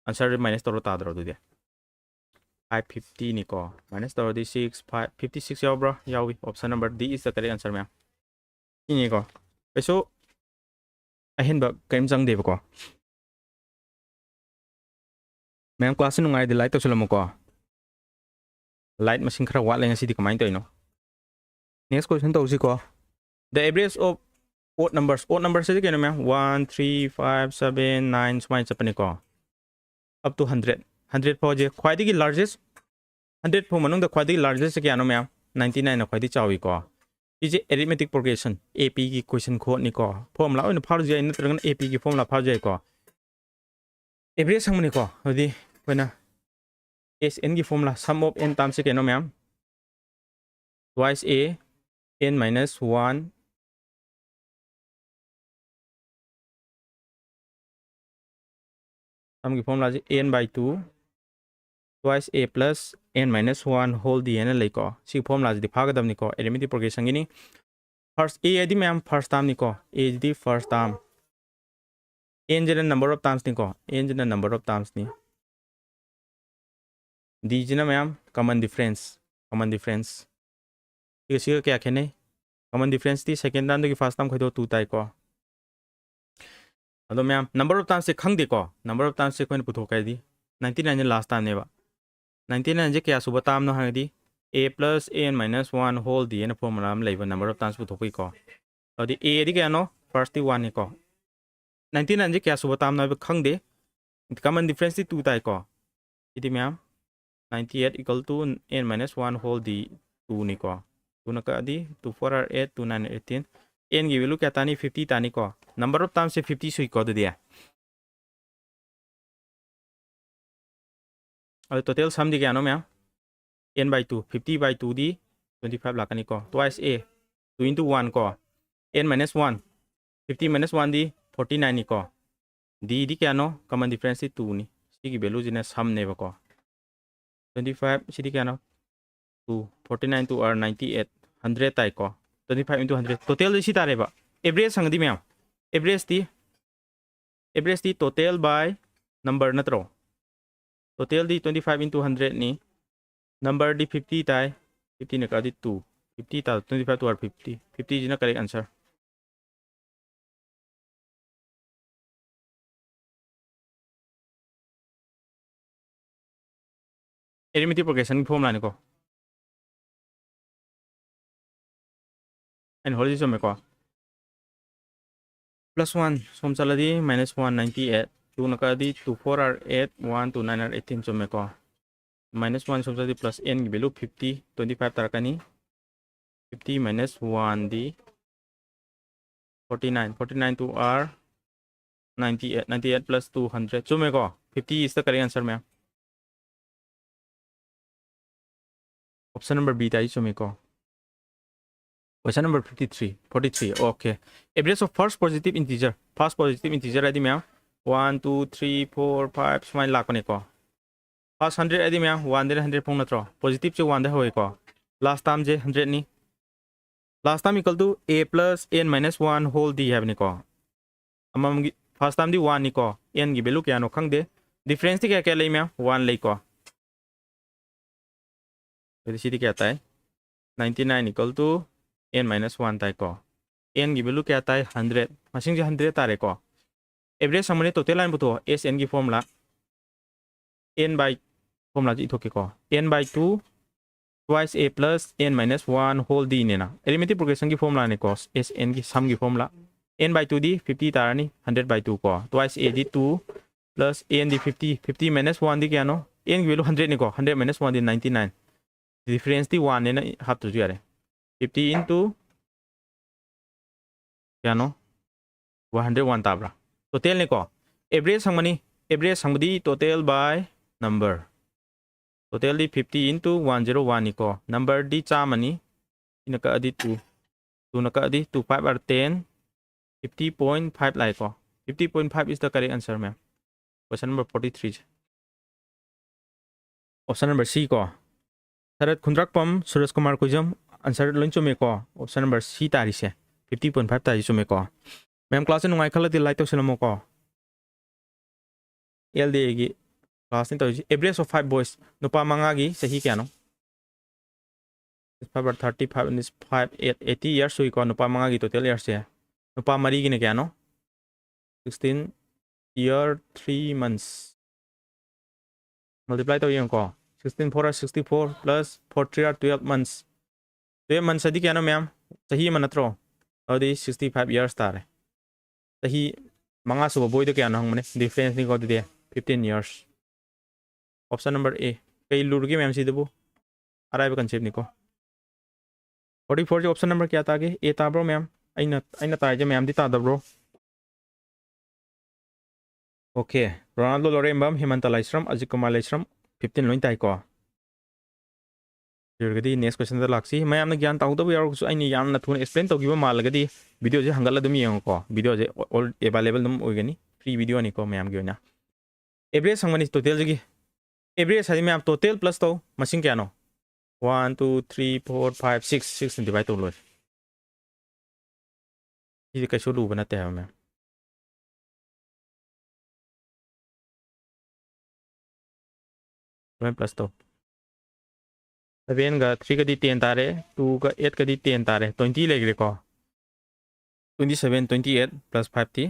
answer minus to ta dro du de 550 ni ko minus 36 56 yaw bro yawi option number D is the correct answer ma'am ini ko so ahin ba kaim jang de ba ko ma'am class nu ngai de light to sulam ko light machine khara wat la ngasi di kamai to ino next question to si ko the average of odd numbers se ke no ma'am 1 3 5 7 9 smai chapani ko up to 100 po je khwaidi ki largest 100 po manung da khwaidi largest ke ano ma'am 99 na khwaidi chawi ko is arithmetic progression AP ki question ko ni ko formula on phar je in trangan AP ki formula phar je ko average sang ni ko odi koina SN ki formula sum of n times ke no ma'am twice a n minus 1 sum ki formula is n by 2 twice a plus n minus 1 whole d n lai ko si formula is di phagadam ni ko arithmetic progression ni first a adi ma'am first term ni ko a is the first term n is the number of terms ni ko n is the number of terms ni d is ma'am common difference isi kya khene common difference ti second term ki first term khoi do 2 tai ko ado ma'am number of terms se khang de ko number of terms se koin puthok kai di 99 is last term ne ba 99 je kya suba term no ha di a plus n minus 1 whole d n formula am leiba number of terms puthok ko adi a di kya no first ti 1 ni ko 99 je kya suba term no ba khang de common difference ti 2 tai ko idi ma'am 98 equal to n minus 1 whole d 2 ni ko 2 na ka di 2 4 are 8 2 9 18 n की वैल्यू क्या तानी 50 तानी को number of times से 50 सुई को दे दिया और टोटल सम दी क्या नो मैम n by 2 50 by 2 दी 25 लाकनी को twice a 2 into 1 को n minus 1 50 minus 1 दी 49 नी को दी क्या नो कॉमन डिफरेंस दी 2 नी सी की वैल्यू जिने सम ने बको 25 सी दी क्या नो 2 49 to r 98 100 ताई को 25 into 100 total isi tare ba average sang di ma'am average di total by number na tro total di 25 into 100 ni number di 50 tai 50 na ka di 2 50 ta 25 to r 50 50 is na correct answer arithmetic progression formula ni ko and holy so me ko plus 1 som saladi minus 198 2 na ka di 2 4 are 8 1 2 9 are 18 so me ko minus 1 som saladi plus n की value 50 25 tarakani 50 minus 1 di 49 to r 98 plus 200 so me ko 50 is the correct answer ma'am option number B tai so me ko question number 43 okay average of first positive integer adi ma'am 1 2 3 4 5 smile lakh ne ko first 100 adi ma'am 1 de 100 phong natro positive che 1 de hoy ko last term je 100 ni last term equal to a plus n minus 1 whole d have ni ko amam first term di 1 ni ko n gi value kya no khang de difference ti kya lai ma'am 1 lai ko तो सीधी क्या आता है 99 equal to n minus 1 ताई को n की वैल्यू क्या आता है 100 मशीन जो 100 तारे को एवरेज समने टोटल लाइन बुतो s n की फॉर्मूला n by फॉर्मूला जी इथोके को n by 2 twice a plus n minus 1 whole d ने ना arithmetic progression की फॉर्मूला ने को s n की सम की formula n by 2 the 50 तारानी 100 by 2 को twice a the 2 plus n the 50 minus 1 दी क्या नो n की वैल्यू 100 ने को 100 minus 1 दी 99 difference दी 1 ने ना हाफ तो जुआरे 50 into क्या नो 101 ताबरा total ने को average संगमनी average संगमदी total by number total the 50 into 101 नि को number दी चामनी इनका अदी 2 नका अदी 2 5 are 10 50.5 लाई को 50.5 is the correct answer ma'am question number 43 option number C को शरद खुंद्रकपम सूरज कुमार कुजम आंसर लोन चुमे को ऑप्शन नंबर सी तारी से 50.5 तारी चुमे को मैम क्लास नुंगाई खलदी लाइट तौसलमो को LDA की क्लास नि तौजी एवरेज ऑफ 5 बॉयज नुपा मंगा की सही क्या नो 35 is 5 80 years हुई को नुपा मंगा की टोटल years है नुपा मरी की ने क्या नो 16 year 3 months multiply तो ये को 16 4 are 64 plus 4 3 are 12 months 12 months अदी क्या नो मैम सही मन नत्रो अदी 65 years तारे सही मंगा सुबह बॉय तो क्या नो हमने डिफरेंस नहीं को दे 15 years ऑप्शन नंबर ए कई लूर के मैम सी दबो अराइव कंसेप्ट निको 44 जो ऑप्शन नंबर क्या तागे ए ताब्रो मैम अइना ताइजे मैम दी तादब्रो ओके रोनाल्डो लोरेम्बम हेमंत लाइश्रम अजित कुमार लाइश्रम 15 लोइन ताइ को जरगदी नेक्स्ट क्वेश्चन दा लाक्सी मैम ने ज्ञान ताउदबो यारगसु अइनी यामना थुन एक्सप्लेन तौगिबो मालगदी वीडियो जे हंगल दम येंगो को वीडियो जे ऑल अवेलेबल दम ओइगनी फ्री वीडियो नि को मैम गे ना एवरेज संगनी टोटल जगी एवरेज है मैम टोटल प्लस तो मसिंग क्या नो 1 2 3 4 5 6 डिवाइड तो लो ये कैसे लूब नते है मैम प्लस तो 7 का 3 का दी 10 तारे 2 का 8 का दी 10 तारे 20 लेगरे को 27 28 प्लस 5 थी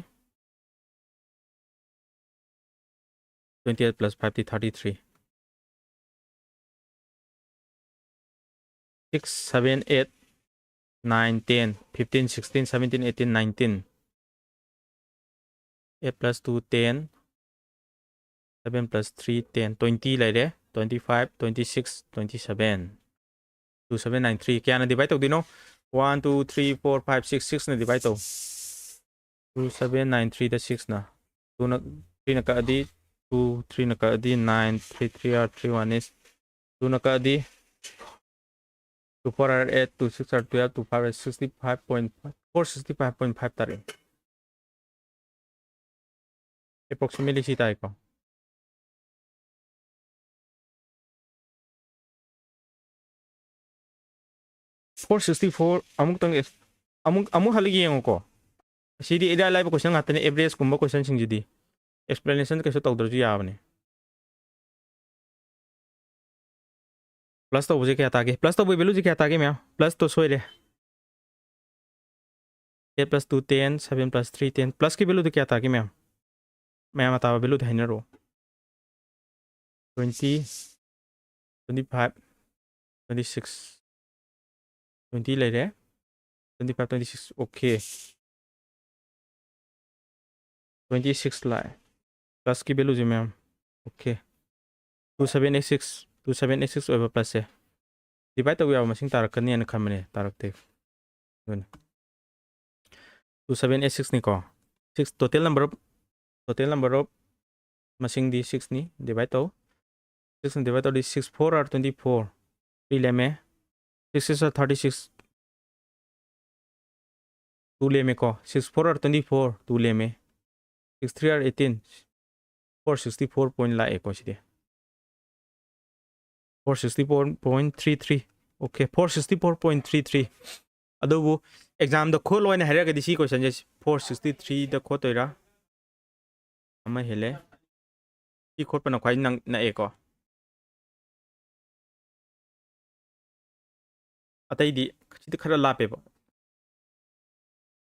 28 प्लस 5 थी 33 6 7 8 9 10 15 16 17 18 19 8 plus 2 10 7 plus 3 10 20 ले रे 25 26 27 2793 क्या ना डिवाइड तो दिनो 1 2 3 4 5 6 6 ना डिवाइड तो 2793 द 6 ना 2 ना 3 ना का दी 2 3 ना का दी 9 3 3 are 3 1 is 2 ना का दी 2 4 are 8 2 6 are 12 2 5 are 65.5 तारे approximately सी ताई को 464 अमुक हलगी येंगो को सीडी इदा लाइव क्वेश्चन आतने एवरेज कुंबा क्वेश्चन सिंजिदी एक्सप्लेनेशन कैसे तौदरजु याबने प्लस तो बुझे क्या तागे प्लस तो बुई वैल्यू जी क्या तागे मैम प्लस तो सोइरे 8 plus 2 10 7 plus 3 10 प्लस की वैल्यू तो क्या तागे मैम मैम बताओ वैल्यू तो है ना रो 20 25 26 20 ले रहे 25 26 ओके 26 लाए प्लस की वैल्यू जी मैम ओके 2786 ओवर प्लस है डिवाइड तो याव मसिंग तारकनी अन खमने तारकते 2786 नि को 6 टोटल नंबर ऑफ मसिंग दी 6 नि डिवाइड तो 6 डिवाइड तो 6 4 are 24 3 लेमे 6 is 36 2 लेमे को 6 4 are 24 2 लेमे 6 3 are 18 464 point ला एक कोशिश 464.33 ओके 464.33 अदुबु एग्जाम द खोल ओइन हैरग दिसी क्वेश्चन जे 463 द खोतोइरा अमा हेले सी खोटपना ख्वाइ नंग न एको अतै दी सिद खरा लापे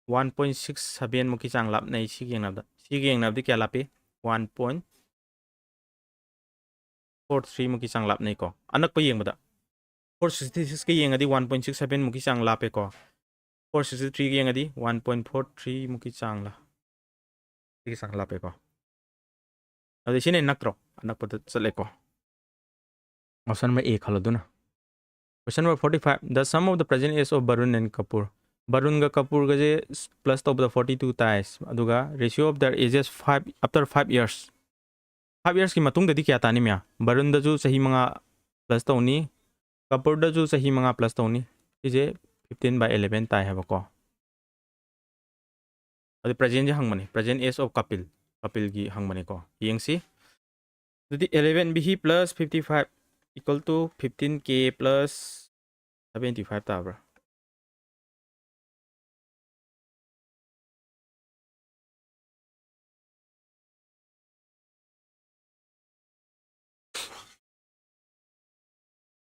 1.67 मुकी चांग लाप नै सी गेंगनाब दी क्या लापे 1.43 मुकी चांग लाप नै को अनक प येंगबदा 466 के येंगदी 1.67 मुकी चांग लापे को 463 के येंगदी 1.43 मुकी चांग ला सी चांग लापे को अदे सिने नक्रो अनक पद चले को ऑप्शन में ए खलो दुना question number 45 the sum of the present age of Varun and Kapoor Varun का कपूर का जे प्लस तो 42 टाइम्स अदुगा ratio of their ages 5 after 5 years 5 years की मतुंग ददी क्या तानी म्या वरुण दजु सही मंगा प्लस तौनी कपूर दजु सही मंगा प्लस तौनी इजे 15/11 ताइ है बको अदे प्रेजेंट जे हंगमने present age of Kapil Kapil gi hangmane ko. Yengsi. Jadi 11BE plus 55 equal to 15K plus 75 tabra.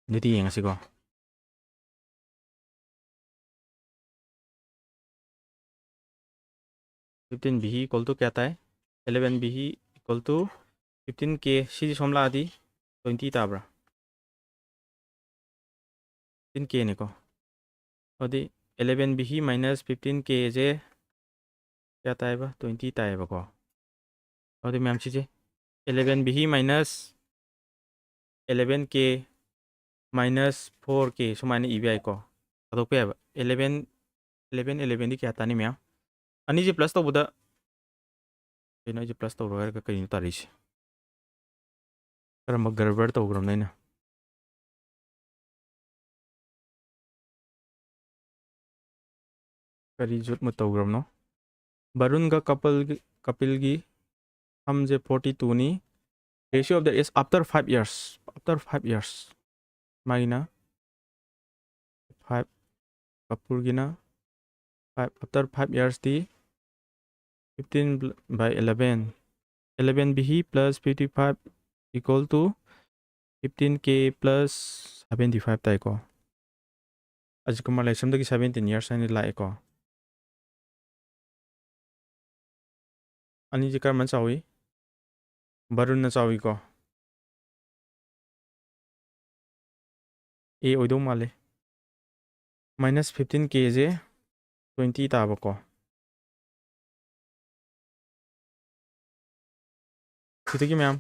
Jadi yengsi ko. 15BE equal to क्या आता है 11BE equal to 15K सीधी सोमला आदि 20 ताबरा 15K ने को और 11BE minus 15K जे क्या आता है बा 20 ताए बा को और मैम चीज़े 11BE minus 11K minus 4K सुमाने EBI को अदो क्या है 11 दी क्या आता नहीं मैम अनि जे प्लस तो बुदा ये जे प्लस तो रोयर का कहीं तारीश पर मग गड़बड़ तो उग्रम नहीं ना करी जुट मत उग्रम नो वरुण का कपिल की हम जे 42 नी ratio of that is after 5 years माइना 5 कपूर गिना 5 after 5 years the 15 by 11BE plus 55 equal to 15K plus 75 ताई को आज को माले समझ कि 17 years आने लाए को अनि जे कर मन चावी वरुण न चावी को ए ओइदो माले minus 15K जे 20 ताबा को सितकी मैम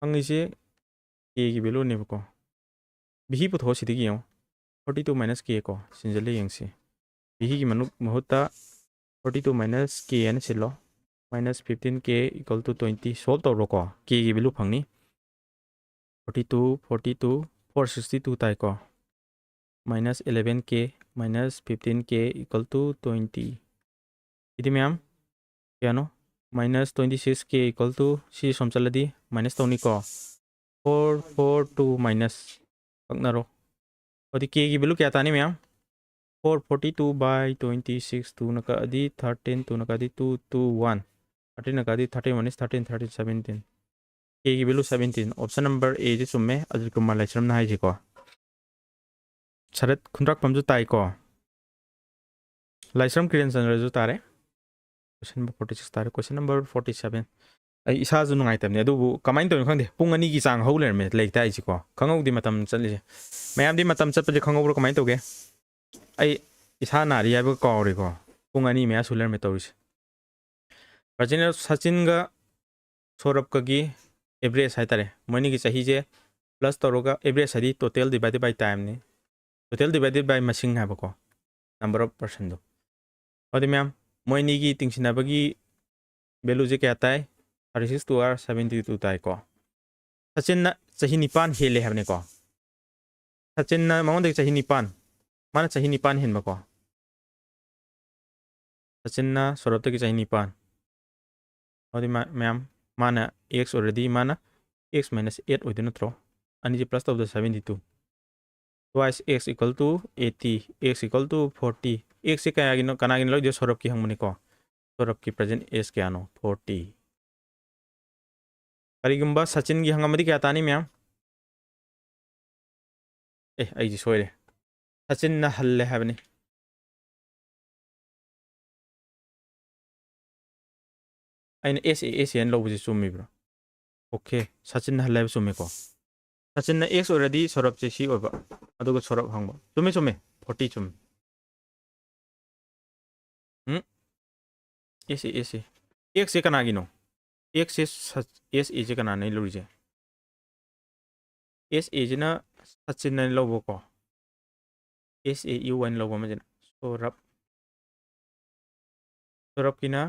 अंगिसे K की वैल्यू ने को BE पुथो सितकी यो 42 minus K को सिंजले यंगसे BE की Manu मुहूर्ता 42 minus K N slow minus 15K equal to 20 solve तो रोको K की वैल्यू फंगनी 42 462 ताई को minus 11K minus 15K equal to 20 इदी मैम क्या नो minus 26K equal to सी समचल दी minus तो नहीं को 442 minus पकना रो और दी K की वैल्यू क्या था नहीं मैम 442 by 26 2 नका दी 13 2 नका दी 2 2 1 13 नका दी 31 is 13 13 17 K की वैल्यू 17 ऑप्शन नंबर ए जे सुmme अजर कुमार लेचरम ना है जी को शरद खुंड्रक पंजु ताई को लाइसरम क्रियन संरजु तारे क्वेश्चन नंबर 46 तारे क्वेश्चन नंबर 47 आई इसा जु नुंगाई तमने अदुबु कमाइन तो खंगदे पुंग अनि की चांग हौ लेरमे लेकता आइसि को खंगौदि मतम चलिसे मैम दि मतम चतपजे खंगौब्रो कमाइन तोगे आई इसा नारी हाबो कौरे को पुंग अनि मे सुलर में तौरिसे प्रजन सचिन गा सौरभ का की एवरेज है तारे मनी की सही जे प्लस तौरोगा एवरेज है टोटल डिवाइडेड बाय टाइम ने टोटल डिवाइडेड बाय मसिंग है को नंबर ऑफ पर्सन दो और मैम मोइनी की तिंगसिनाबगी वैल्यू जे क्या ताई 36 to 72 ताई को सचिन ना सही निपान हेले है को सचिन ना माउंट सही निपान माना सही निपान हेन को सचिन ना सौरभ तक सही निपान और मैम माना x already माना x minus 8 होइदो नत्रो अनि जे plus of the 72 twice x equal to 80 x equal to 40 x से क्या गिनो कना गिनो जो सौरभ की हंगमने को सौरभ की प्रेजेंट एज क्या नो 40 करिगुम्बा सचिन की हंगमदी क्या तानी मैम ए आई जी सोरे सचिन ना हल्ले हैबने आइन एस एन लोबजे चुम्मी ब्रो ओके सचिन ना हल्ले चुम्मे को सचिन ना x already सौरभ से सी ओबा अदुगो सौरभ हंगबा चुम्मे चुम्मे 40 चुम्मे एस x से कना गिनो x से एस ए जे कना नहीं लुरिजे एस ए जना सचिन ने लोबो को एस ए यू वन लोबो मजन सौरभ की ना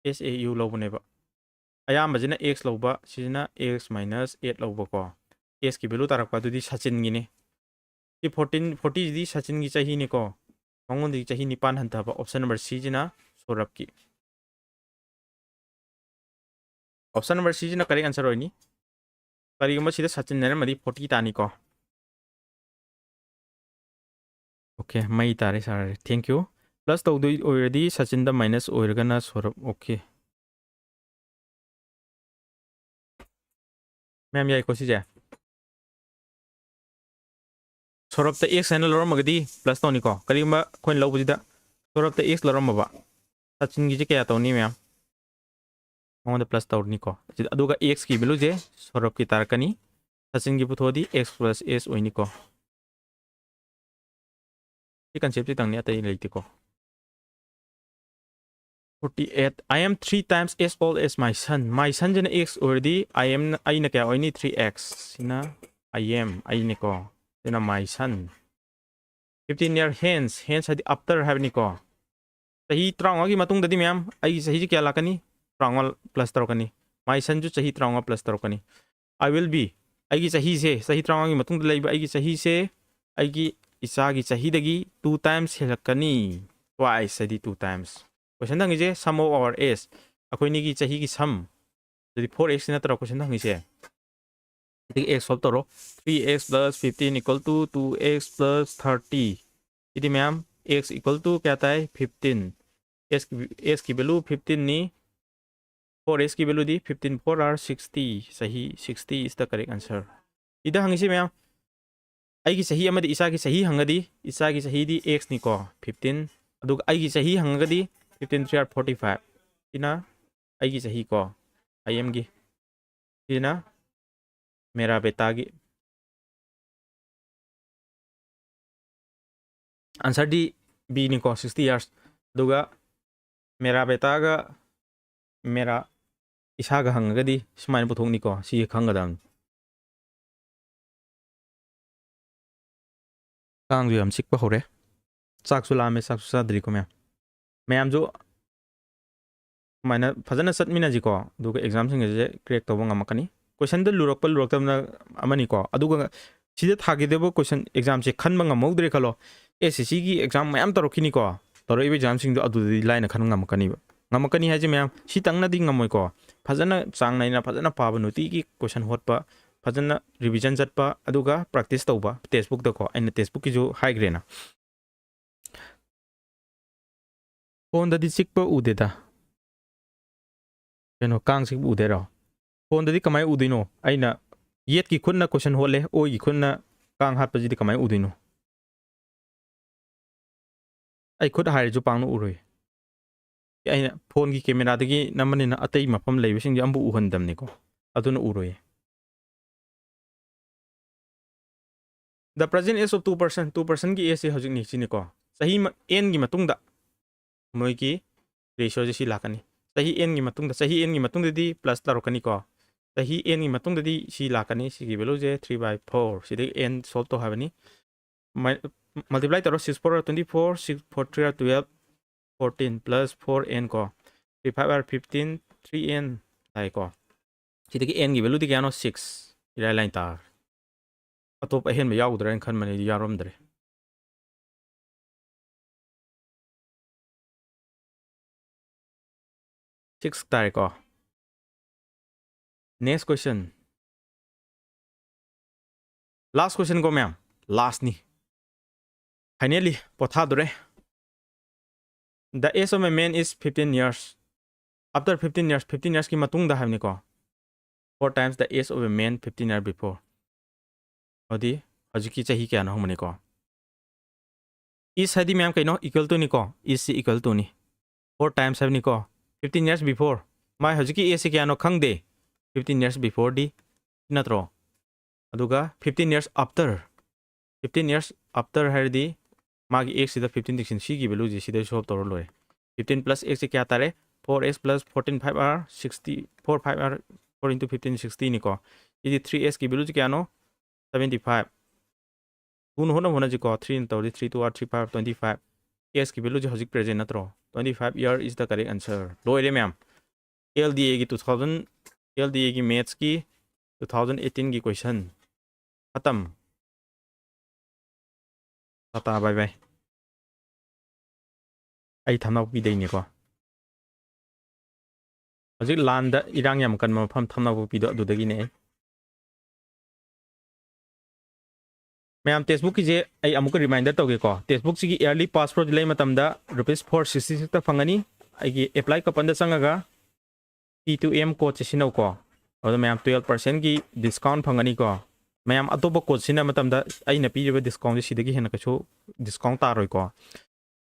एस ए यू लोबो नेबा अयाम बजना x लोबा सिजना x minus 8 लोबो को s की वैल्यू तारकपा दुदी सचिन गिने कि 40 दी सचिन की चाहिए ने को मंगोन दी चाहिए निपान हंताबा ऑप्शन नंबर सी जना sorap ki option number C na correct answer hoini kari ma sida sachin nare madi 40 tani ko okay mai tare sar thank you plus to do already sachin da minus oirgana sorap okay ma'am yai ko si ja sorap ta x na lorom magadi plus to ni ko kari ma coin lo bujida sorap ta x lorom ba sachin gi je kya to ni ma'am mong da plus to ni ko aduga x ki value je sorap ki tarkani sachin gi puthodi x plus s oini ko si concept ti tang ni atai leiti ko 48 I am 3 times as old as my son jana x already I am I na kya oini 3x sina I am I ni ko sina my son 15 year hence hadi after have ni ko sahi traunga gi matung dadi ma'am ai sahi ji kya lakani traunga plus tarokani my son ju sahi traunga plus tarokani I will be ai gi sahi se sahi traunga gi matung da leiba ai gi sahi se ai gi isa gi sahi dagi 2 times helakani twice sadi 2 times question dang je sum of our s akoi ni gi sahi gi sum jadi 4x na taro question dang je jadi x solve taro 3x plus 15 equal to 2x plus 30 jadi ma'am x equal to kya ta hai 15 s की value 15 नी 4s की value the 15 4 are 60 सही 60 is the correct answer इदा हंगिसे ma'am आई की सही अमदी इसा की सही हंगदी इसा की सही दी x नी को 15 अदुग आई की सही हंगदी 15 3 आर 45 इना आई की सही को आई एम की इना मेरा बेटा की आंसर दी बी नी को 60 इयर्स दुगा मेरा बेटा का मेरा इसागा हंगदी सुमाइन पुथोंगनी को सी खंगदम कांग जो हम सिकपा होरे चाकसु लामे चाकसु साद्री को मैम जो माइना फजना सतमिना जी को दुगा एग्जाम सिंग जे क्रेक तोबो ngam क्वेश्चन द लुरक लुरकतमना अमनी को अदुगा सिदे थागिदेबो क्वेश्चन एग्जाम से खनबा ngam खलो एसएससी की एग्जाम मैम तरोखिनी को तरोइबे एग्जाम सिंग दो अदुदी लाइन खन ngam है जे मैम सी तंगना दी ngam को फजना चांग नाइना फजना पाबा नुती की क्वेश्चन होतपा फजना रिवीजन चटपा अदुगा प्रैक्टिस तौबा टेस्टबुक दको एन टेस्टबुक की जो हाइग्रेना फोन ददी सिकपा उदेदा केनो कांग सिक उदेरो फोन ददी कमाई उदिनो आइना येत की खुन्ना क्वेश्चन होले ओ की खुन्ना कांग हात पजिदी कमाई उदिनो आई खुद हारे जो पांगनो उरोय आइना फोन की कैमरा दगी नमनिना अतै मफम लेबिसिंग दि अंबु उहंदमने को अदुना उरोय The present age of 2% की age हजिक नि सिने को सही n की मतुंगदा मोय की रेशियो जे सि लाकनी सही n की मतुंगदा सही n की मतुंगददी प्लस लारकनी को सही n की मतुंगददी सि लाकनी सि की वैल्यू जे 3/4 सिदे n सॉल्व तो हाबनी मल्टीप्लाई करो 6 4 24 6 4 3 12 14 plus 4n को 3 5 are 15 3n ताई को सिदे की n की वैल्यू दी क्या नो 6 इरा लाइन तार अतोप अहेन में याउद्रे खन मने यारोमद्रे 6 तारीख को नेक्स्ट क्वेश्चन लास्ट क्वेश्चन को मैम लास्ट नी फाइनली पोथा दुरे the age of a man is 15 years after 15 years की मतुंग दा हामनी को 4 times the age of a man 15 years before अदी हजिकी चाही क्या ना हमने को इस हदी मैम कइनो इक्वल टू नी को इस से इक्वल टू नी 4 times है नी को 15 years before माय हजिकी ए से क्या नो खंग दे 15 years before दी नत्रो अदुगा 15 years after है दी मागी x से 15 दिक्सिन सी की वैल्यू जी सीधे सॉल्व तोर लोए 15 plus x से क्या तारे 4x plus 14 5 are 60 4 5 are 4 into 15 60 नी को ये 3x की वैल्यू क्या नो 75 उन होना जी को 3 तो 3 2 3 5 25 x की वैल्यू जो हजिक प्रेजेंट नत्रो 25 year is the correct answer लोए मैम LDA की 2000 LDA की मैथ्स की 2018 की क्वेश्चन खत्म टाटा बाय बाय आई थमना भी देने को hojik land da irang yam kan mafam thamna bu pido adudagi ne mayam textbook ki je ai amuk reminder tawge ko textbook si yearly passport lei matam da rupees 466 ta fangani ai gi apply ka panda sangaga T2M code se sinau ko ado mayam 12% ki discount fangani ko mayam atoba code sina matam da ai na pi riba discount si sidagi hena ka chu discount ta roi ko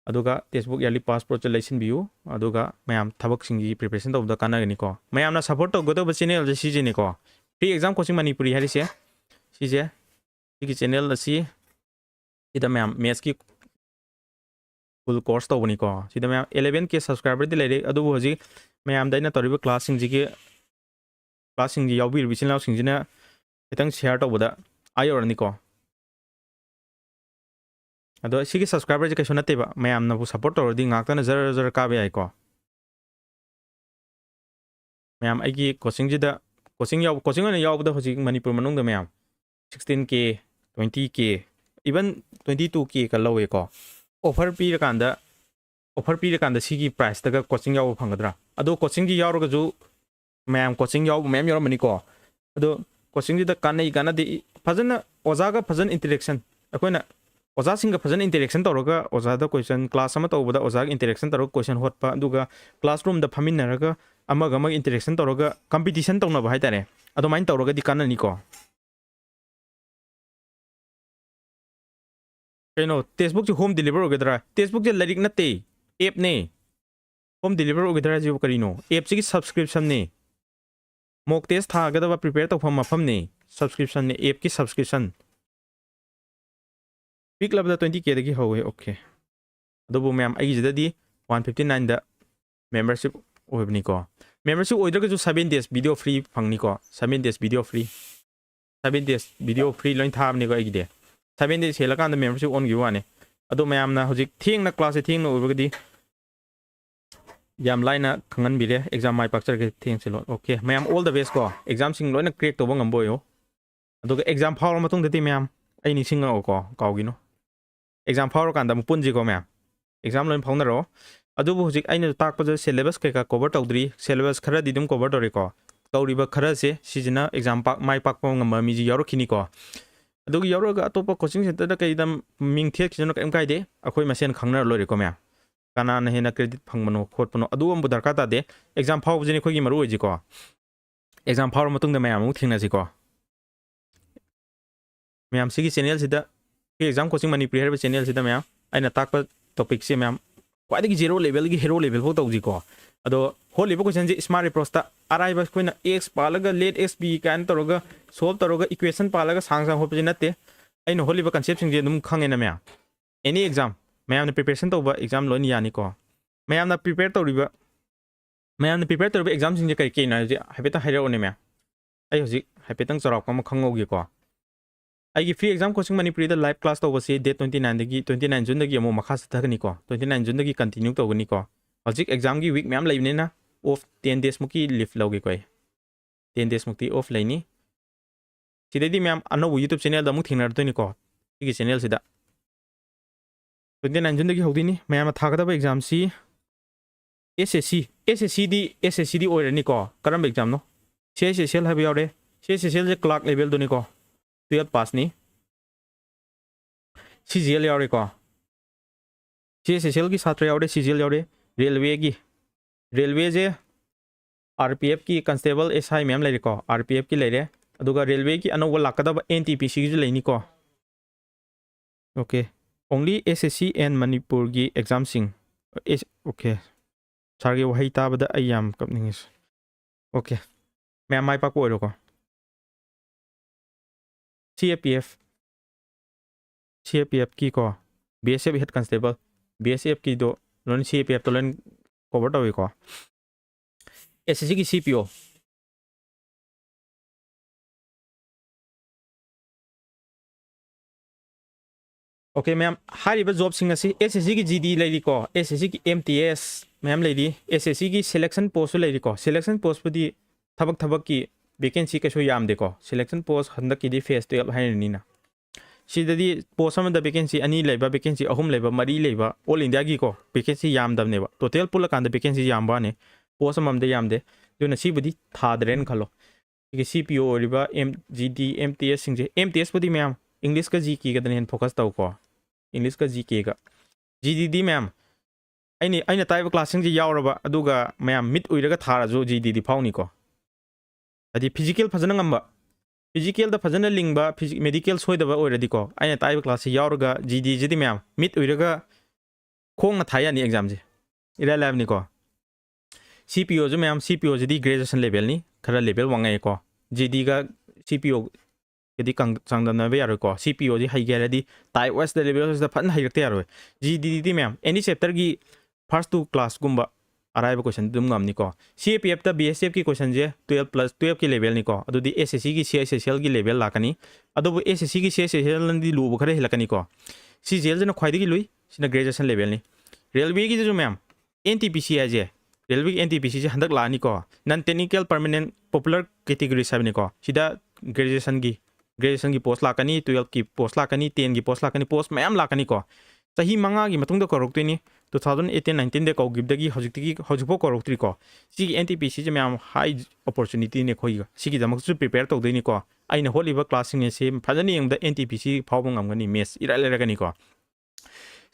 aduga textbook yearly passport che leisin biu aduga mayam thabak singi preparation to da kana ni ko mayam na support to godo channel je si je ni ko free exam coaching manipuri hari se si je ki channel asi ida mayam maths ki full course to bani ko sida mayam 11k subscriber di lere adu hoji mayam da ina toriba class sing ji ki class sing ji yawi bi channel sing jina etang share to boda ayor ni ko ado sigi subscriber je kaisona teba mayam na bu support to di ngak ta na jar jar ka be ai ko mayam ai gi coaching ji da coaching na yaw da hoji manipur manung da mayam 16k 20k even 22k ka lowe ko offer pi kanda sigi price daga coaching yaw phangadra ado coaching gi yaw ga ju mayam coaching yaw mayam yor mani ko ado coaching ji da kanai kana di fajana oza ga fajan interaction akoina oza singa fajan interaction toroga oza da question class ama tawbada oza interaction toroga question hotpa aduga classroom da phamin naraga amaga mag interaction toroga competition tawna ba haitare ado main toroga di kana ni ko keno textbook ji home deliver ogedra textbook ji larik nate app ne home deliver ogedra ji karino app ji subscription ne mock test tha gadaba prepare to pham mafam ne subscription ne app ki subscription pick lab da 20k dagi howe okay adobo ma'am ai ji dadi 159 da membership oibni ko membership oidra ju 7 days video free phangni ko 7 days video free loin thab ni ko ai de 7 days hela kan da membership on gi wane ado mayam na hojik thing na class thing no obagadi yam line na khangan bire exam mai picture ke thing se lo okay mayam all the best ko exam sing loina crack to bangam boyo ado exam faul matung dati mayam ai ni singa ko kawgi no exam faul kan da mupun ji ko mayam exam loin phawna ro ado bu hojik aina tak pa syllabus ke ka cover tawdri syllabus khara di dum cover tori ko tawriba khara se sijina exam pak mai pak pa ngam mi ji yaro khini ko adugi yawraga atopa coaching center da kaidam ming thiet khijano kaim kaide akhoi masen khangna lori ko mya kana na hena credit phangmano khotpano adu ambu darka ta de exam phaw jini khogi maru oji ko exam phaw matung da mayam mu thingna ji ko mayam sigi channel sida exam coaching manipuri herba channel sida mayam aina takpa topic se mayam kwadi zero level gi hero level ho tawji ko ado holi bo question ji smart approach ta arai ba koina x palaga let x b kan toroga solve toroga equation palaga sang sang hopji nate aina holi ba concept sing je dum khange na mya any exam mayam na preparation to ba exam loni yani ko mayam na prepare to riba exam sing je kai ke na je habeta hairo ne mya ai hoji habetang chorok kam khango gi ko ai gi free exam coaching manipuri da live class to ba se date 29 dagi 29 june dagi mo makha sa thagni ko 29 june dagi continue to gni ko hojik exam gi week mayam laibne na off 10 days muki leave logi koi 10 days mukti off laini sidedi mayam ano youtube channel da mu thingnar to ni ko igi channel sida 29 june dagi hodini mayam thagada ba exam si SSC di oirani ko karam exam no CSSL have yore CSSL je clerk level do ni ko 12 pass ni CGL yore ko CSSL ki satra yore CGL yore railway je RPF ki constable SI ma'am leire ko RPF ki leire aduga railway ki anowa lakada NTPC ki leini ko okay only SSC and Manipur gi exam sing okay sarge wahai ta bada ayam kapningis okay ma'am mai pa ko ro ko CAPF ki ko BSF head constable BSF ki do lon CAPF to lon cover to ko SSC ki CPO okay ma'am hariba job sing asi SSC ki GD leiri ko SSC ki MTS ma'am leiri SSC ki selection post leiri ko selection post pudi thabak ki vacancy ka so yam de ko selection post handa ki di phase 12 haini na sidadi post am da vacancy ani leiba vacancy ahum leiba mari leiba all india gi ko vacancy yam dam ne ba total pula kan da vacancy yam ba ne post am de yam de ꯑꯗꯨꯅ ꯁꯤꯕꯨꯗꯤ ꯊꯥꯗ꯭ꯔꯦꯅ ꯈꯜꯂꯣ ꯁꯤꯒꯤ CPO ꯑꯣꯏꯔꯤꯕ MGD MTS ꯁꯤꯡꯁꯦ MTS ꯕꯨꯗꯤ ꯃꯌꯥꯝ ꯏꯪꯂꯤꯁꯀ GK ꯒꯗꯅ ꯍꯦꯟꯅ focus ꯇꯧꯀꯣ ꯏꯪꯂꯤꯁꯀ GK ꯒ GDD ꯃꯌꯥꯝ ꯑꯩꯅ ꯇꯥꯏꯕ ꯀ꯭ꯂꯥꯁꯁꯤꯡꯁꯦ ꯌꯥꯎꯔꯕ ꯑꯗꯨꯒ ꯃꯌꯥꯝ ꯃꯤꯠ ꯎꯏꯔꯒ ꯊꯥꯔꯁꯨ GDD ꯐꯥꯎꯅꯤꯀꯣ ꯍꯥꯏꯗꯤ ꯐꯤꯖꯤꯀꯦꯜ ꯐꯖꯅ ꯉꯝꯕ ꯐꯤꯖꯤꯀꯦꯜꯗ ꯐꯖꯅ ꯂꯤꯡꯕ ꯃꯦꯗꯤꯀꯦꯜ ꯁꯣꯏꯗꯕ ꯑꯣꯏꯔꯗꯤꯀꯣ ꯑꯩꯅ ꯇꯥꯏꯕ ꯀ꯭ꯂꯥꯁꯁꯦ ꯌꯥꯎꯔꯒ GDꯁꯤꯗꯤ ꯃꯌꯥꯝ ꯃꯤꯠ ꯎꯏꯔꯒ ꯈꯣꯡꯅ ꯊꯥ ꯌꯥꯅꯤ ꯑꯦꯛꯖꯥꯝꯁꯦ 이랄 ꯂꯥꯏꯕꯅꯤꯀꯣ CPOꯁꯨ ꯃꯌꯥꯝ CPOꯁꯤꯗꯤ ꯒ꯭ꯔꯦꯖꯨꯑꯦꯁꯟ ꯂꯦꯚꯦꯜꯅꯤ ꯈꯔ ꯂꯦꯚꯦꯜ ꯋꯥꯡꯉꯛꯑꯦꯀꯣ GDꯒ CPOꯒꯗꯤ ꯆꯥꯡꯗꯝꯅꯕ ꯌꯥꯔꯣꯏꯀꯣ CPOꯁꯤ ꯍꯩꯒꯦ ꯍꯥꯏꯔꯗꯤ ꯇꯥꯏꯞ ꯋꯥꯏꯁꯇ ꯂꯦꯚꯦꯜꯁꯤꯗ ꯐꯖꯅ ꯍꯩꯔꯛꯇ ꯌꯥꯔꯣꯏ GDDꯗꯤ ꯃꯌꯥꯝ ꯑꯦꯅꯤ ꯆꯦꯞꯇꯔꯒꯤ ꯐꯥꯔꯁ 2 क्लासꯒꯨꯝꯕ ꯑꯔꯥꯏꯕ ꯀꯣꯏꯁꯟ ꯑꯗꯨꯝ ꯉꯝꯅꯤꯀꯣ CAPFꯇ BSFꯀꯤ ꯀꯣꯏꯁꯟꯁꯦ 12+12ꯀꯤ ꯂꯦꯚꯦꯜꯅꯤꯀꯣ ꯑꯗꯨꯗꯤ SSCꯒꯤ CISSLꯒꯤ ꯂꯦꯚꯦꯜ ꯂꯥꯛꯀꯅꯤ ꯑꯗꯨꯕꯨ SSCꯒꯤ CISSLꯅꯗꯤ ꯂꯨꯕ ꯈꯔ ꯍꯦꯜꯂꯛꯀꯅꯤꯀꯣ CGLꯁꯤꯅ ꯈ꯭ꯋꯥꯏꯗꯒꯤ ꯂꯨꯏ ꯁꯤꯅ ꯒ꯭ꯔꯦꯖꯨꯑꯦꯁꯟ ꯂꯦꯚꯦꯜꯅꯤ रेलवेꯒꯤꯗꯁꯨ ꯃꯌꯥꯝ NTPC ꯍꯥꯏꯁꯦ रेलवेꯒꯤ NTPCꯁꯦ ꯍꯟꯗꯛ ꯂꯥꯛꯑꯅꯤꯀꯣ ꯅꯟ टेक्निकल परमानेंट पॉपुलर कैटेगरी हाबनिको सिदा ग्रेजुएशन की पोस्ट लाकनी 12 की पोस्ट लाकनी 10 की पोस्ट लाकनी पोस्ट मैम लाकनीको चाही मंगागी मतुंगदा कौरक्तोइनी 2018-19 दे कौगिबदगी हौजिकफो कौरक्त्रिको सिगी NTPC जे मैम हाई अपॉर्चुनिटी ने खोइगा सिगी दमकसु प्रिपेयर तौदोइनिको आइना होलिबा क्लासिंग से फजन यंगदा NTPC फावबो ngamgani मेस इरालेरगनिको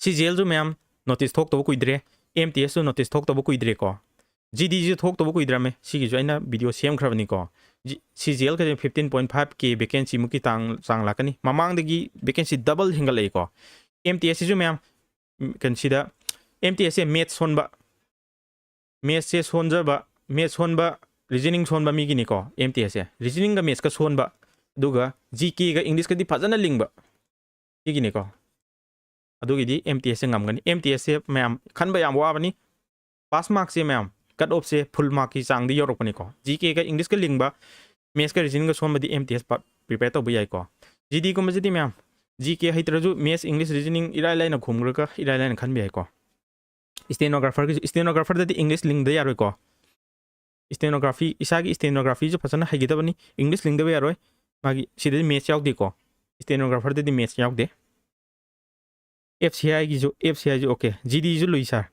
CGL जो मैम नोटिस थोक तो कुइद्रे MTS जो नोटिस थोक तो कुइद्रे को GD जो थोक तो कुइद्रामे सिगी जो आइना वीडियो सेम खरबनिको CGL का 15.5 के वैकेंसी मुकी चांग लाकनी ममांगदगी वैकेंसी डबल हिंगलेको MTS जो मैम कंसीदा MTS से मैथ्स सोनबा मैथ्स से सोनबा रीजनिंग सोनबा मीगिनिको MTS से रीजनिंग का मैथ्स का सोनबा दुगा GK का इंग्लिश का दी फजन लिंगबा इगिनिको अदुगिदी MTS से ngamgani MTS से मैम खनबा याम वाबनी पास मार्क्स से मैम कट ऑफ से फुल मार्क की चांग दी योरकपनिको GK का इंग्लिश का लिंगबा मैथ्स का रीजनिंग का सोनबदी MTS प्रिपेयर तौबा याइको GD को मजदी मैम GK हैतरजु मैथ्स इंग्लिश रीजनिंग इराय लाइना खुमग्रगा इराय लाइना खनबा याइको स्टेनोग्राफर ददी इंग्लिश लिंग दे यारोइको स्टेनोग्राफी इसागी स्टेनोग्राफी जो फसना हैगिदबनी इंग्लिश लिंग दे यारोइ मागी सिदे मैथ्स यावदिको स्टेनोग्राफर ददी मैथ्स यावदे FCI की जो FCI जो ओके GD जो लुई सर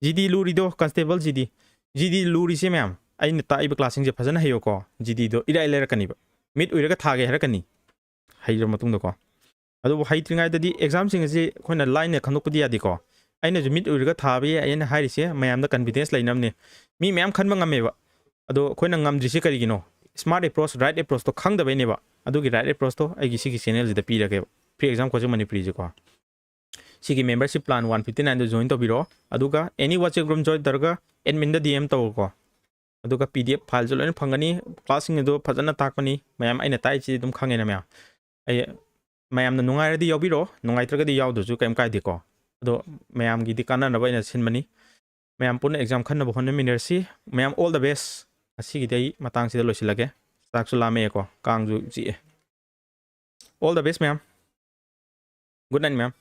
GD लूरीदो कांस्टेबल GD लूरी से मैम अइन ताइब क्लासिंग जे फजन हैयोको GD दो इराय लेरकनिबा मिड उइरगा थागे हरकनी हैजो मतुंगदको अदो हैत्रिङाइददि एग्जाम सिंग से खोइना लाइन खनोकपदि यादिको अइना जो मिड उइरगा थाबे अइना हारिसे मयामदा कॉन्फिडेंस लाइनमने मी मयाम खनबा ngамमेबा अदो खोइना ngамद्रिसे करिगिनो स्मार्ट अप्रोच राइट अप्रोच तो खंगदबैनेबा अदुगी राइट अप्रोच तो आइगी सिगी चैनल जिदा पीरगे फ्री एग्जाम कोचिंग मणिपुरी जेको सिगी मेंबरशिप प्लान 159 दो जॉइन तौबिरो अदुगा एनी व्हाट्सएप ग्रुप जॉइन तरगा एडमिन दा DM तौको अदुगा PDF फाइल जो लोइन फंगनी क्लासिंग दो फजना ताकपनी मयाम आइना ताइची दुम खंगेना मयाम मैम नुंगाइरदी यावबिरो नुंगाइत्रगदी यावदुजु कैम कायदेको अदो मैम गी कानानबा इन सिनमनी मैम पुन एग्जाम खन्नब होनमिनरसी मैम ऑल द बेस्ट असिगिदई मतंगसिदा लोइसिलगे चाकसु लामेको कांगजु जी all the best ma'am good night ma'am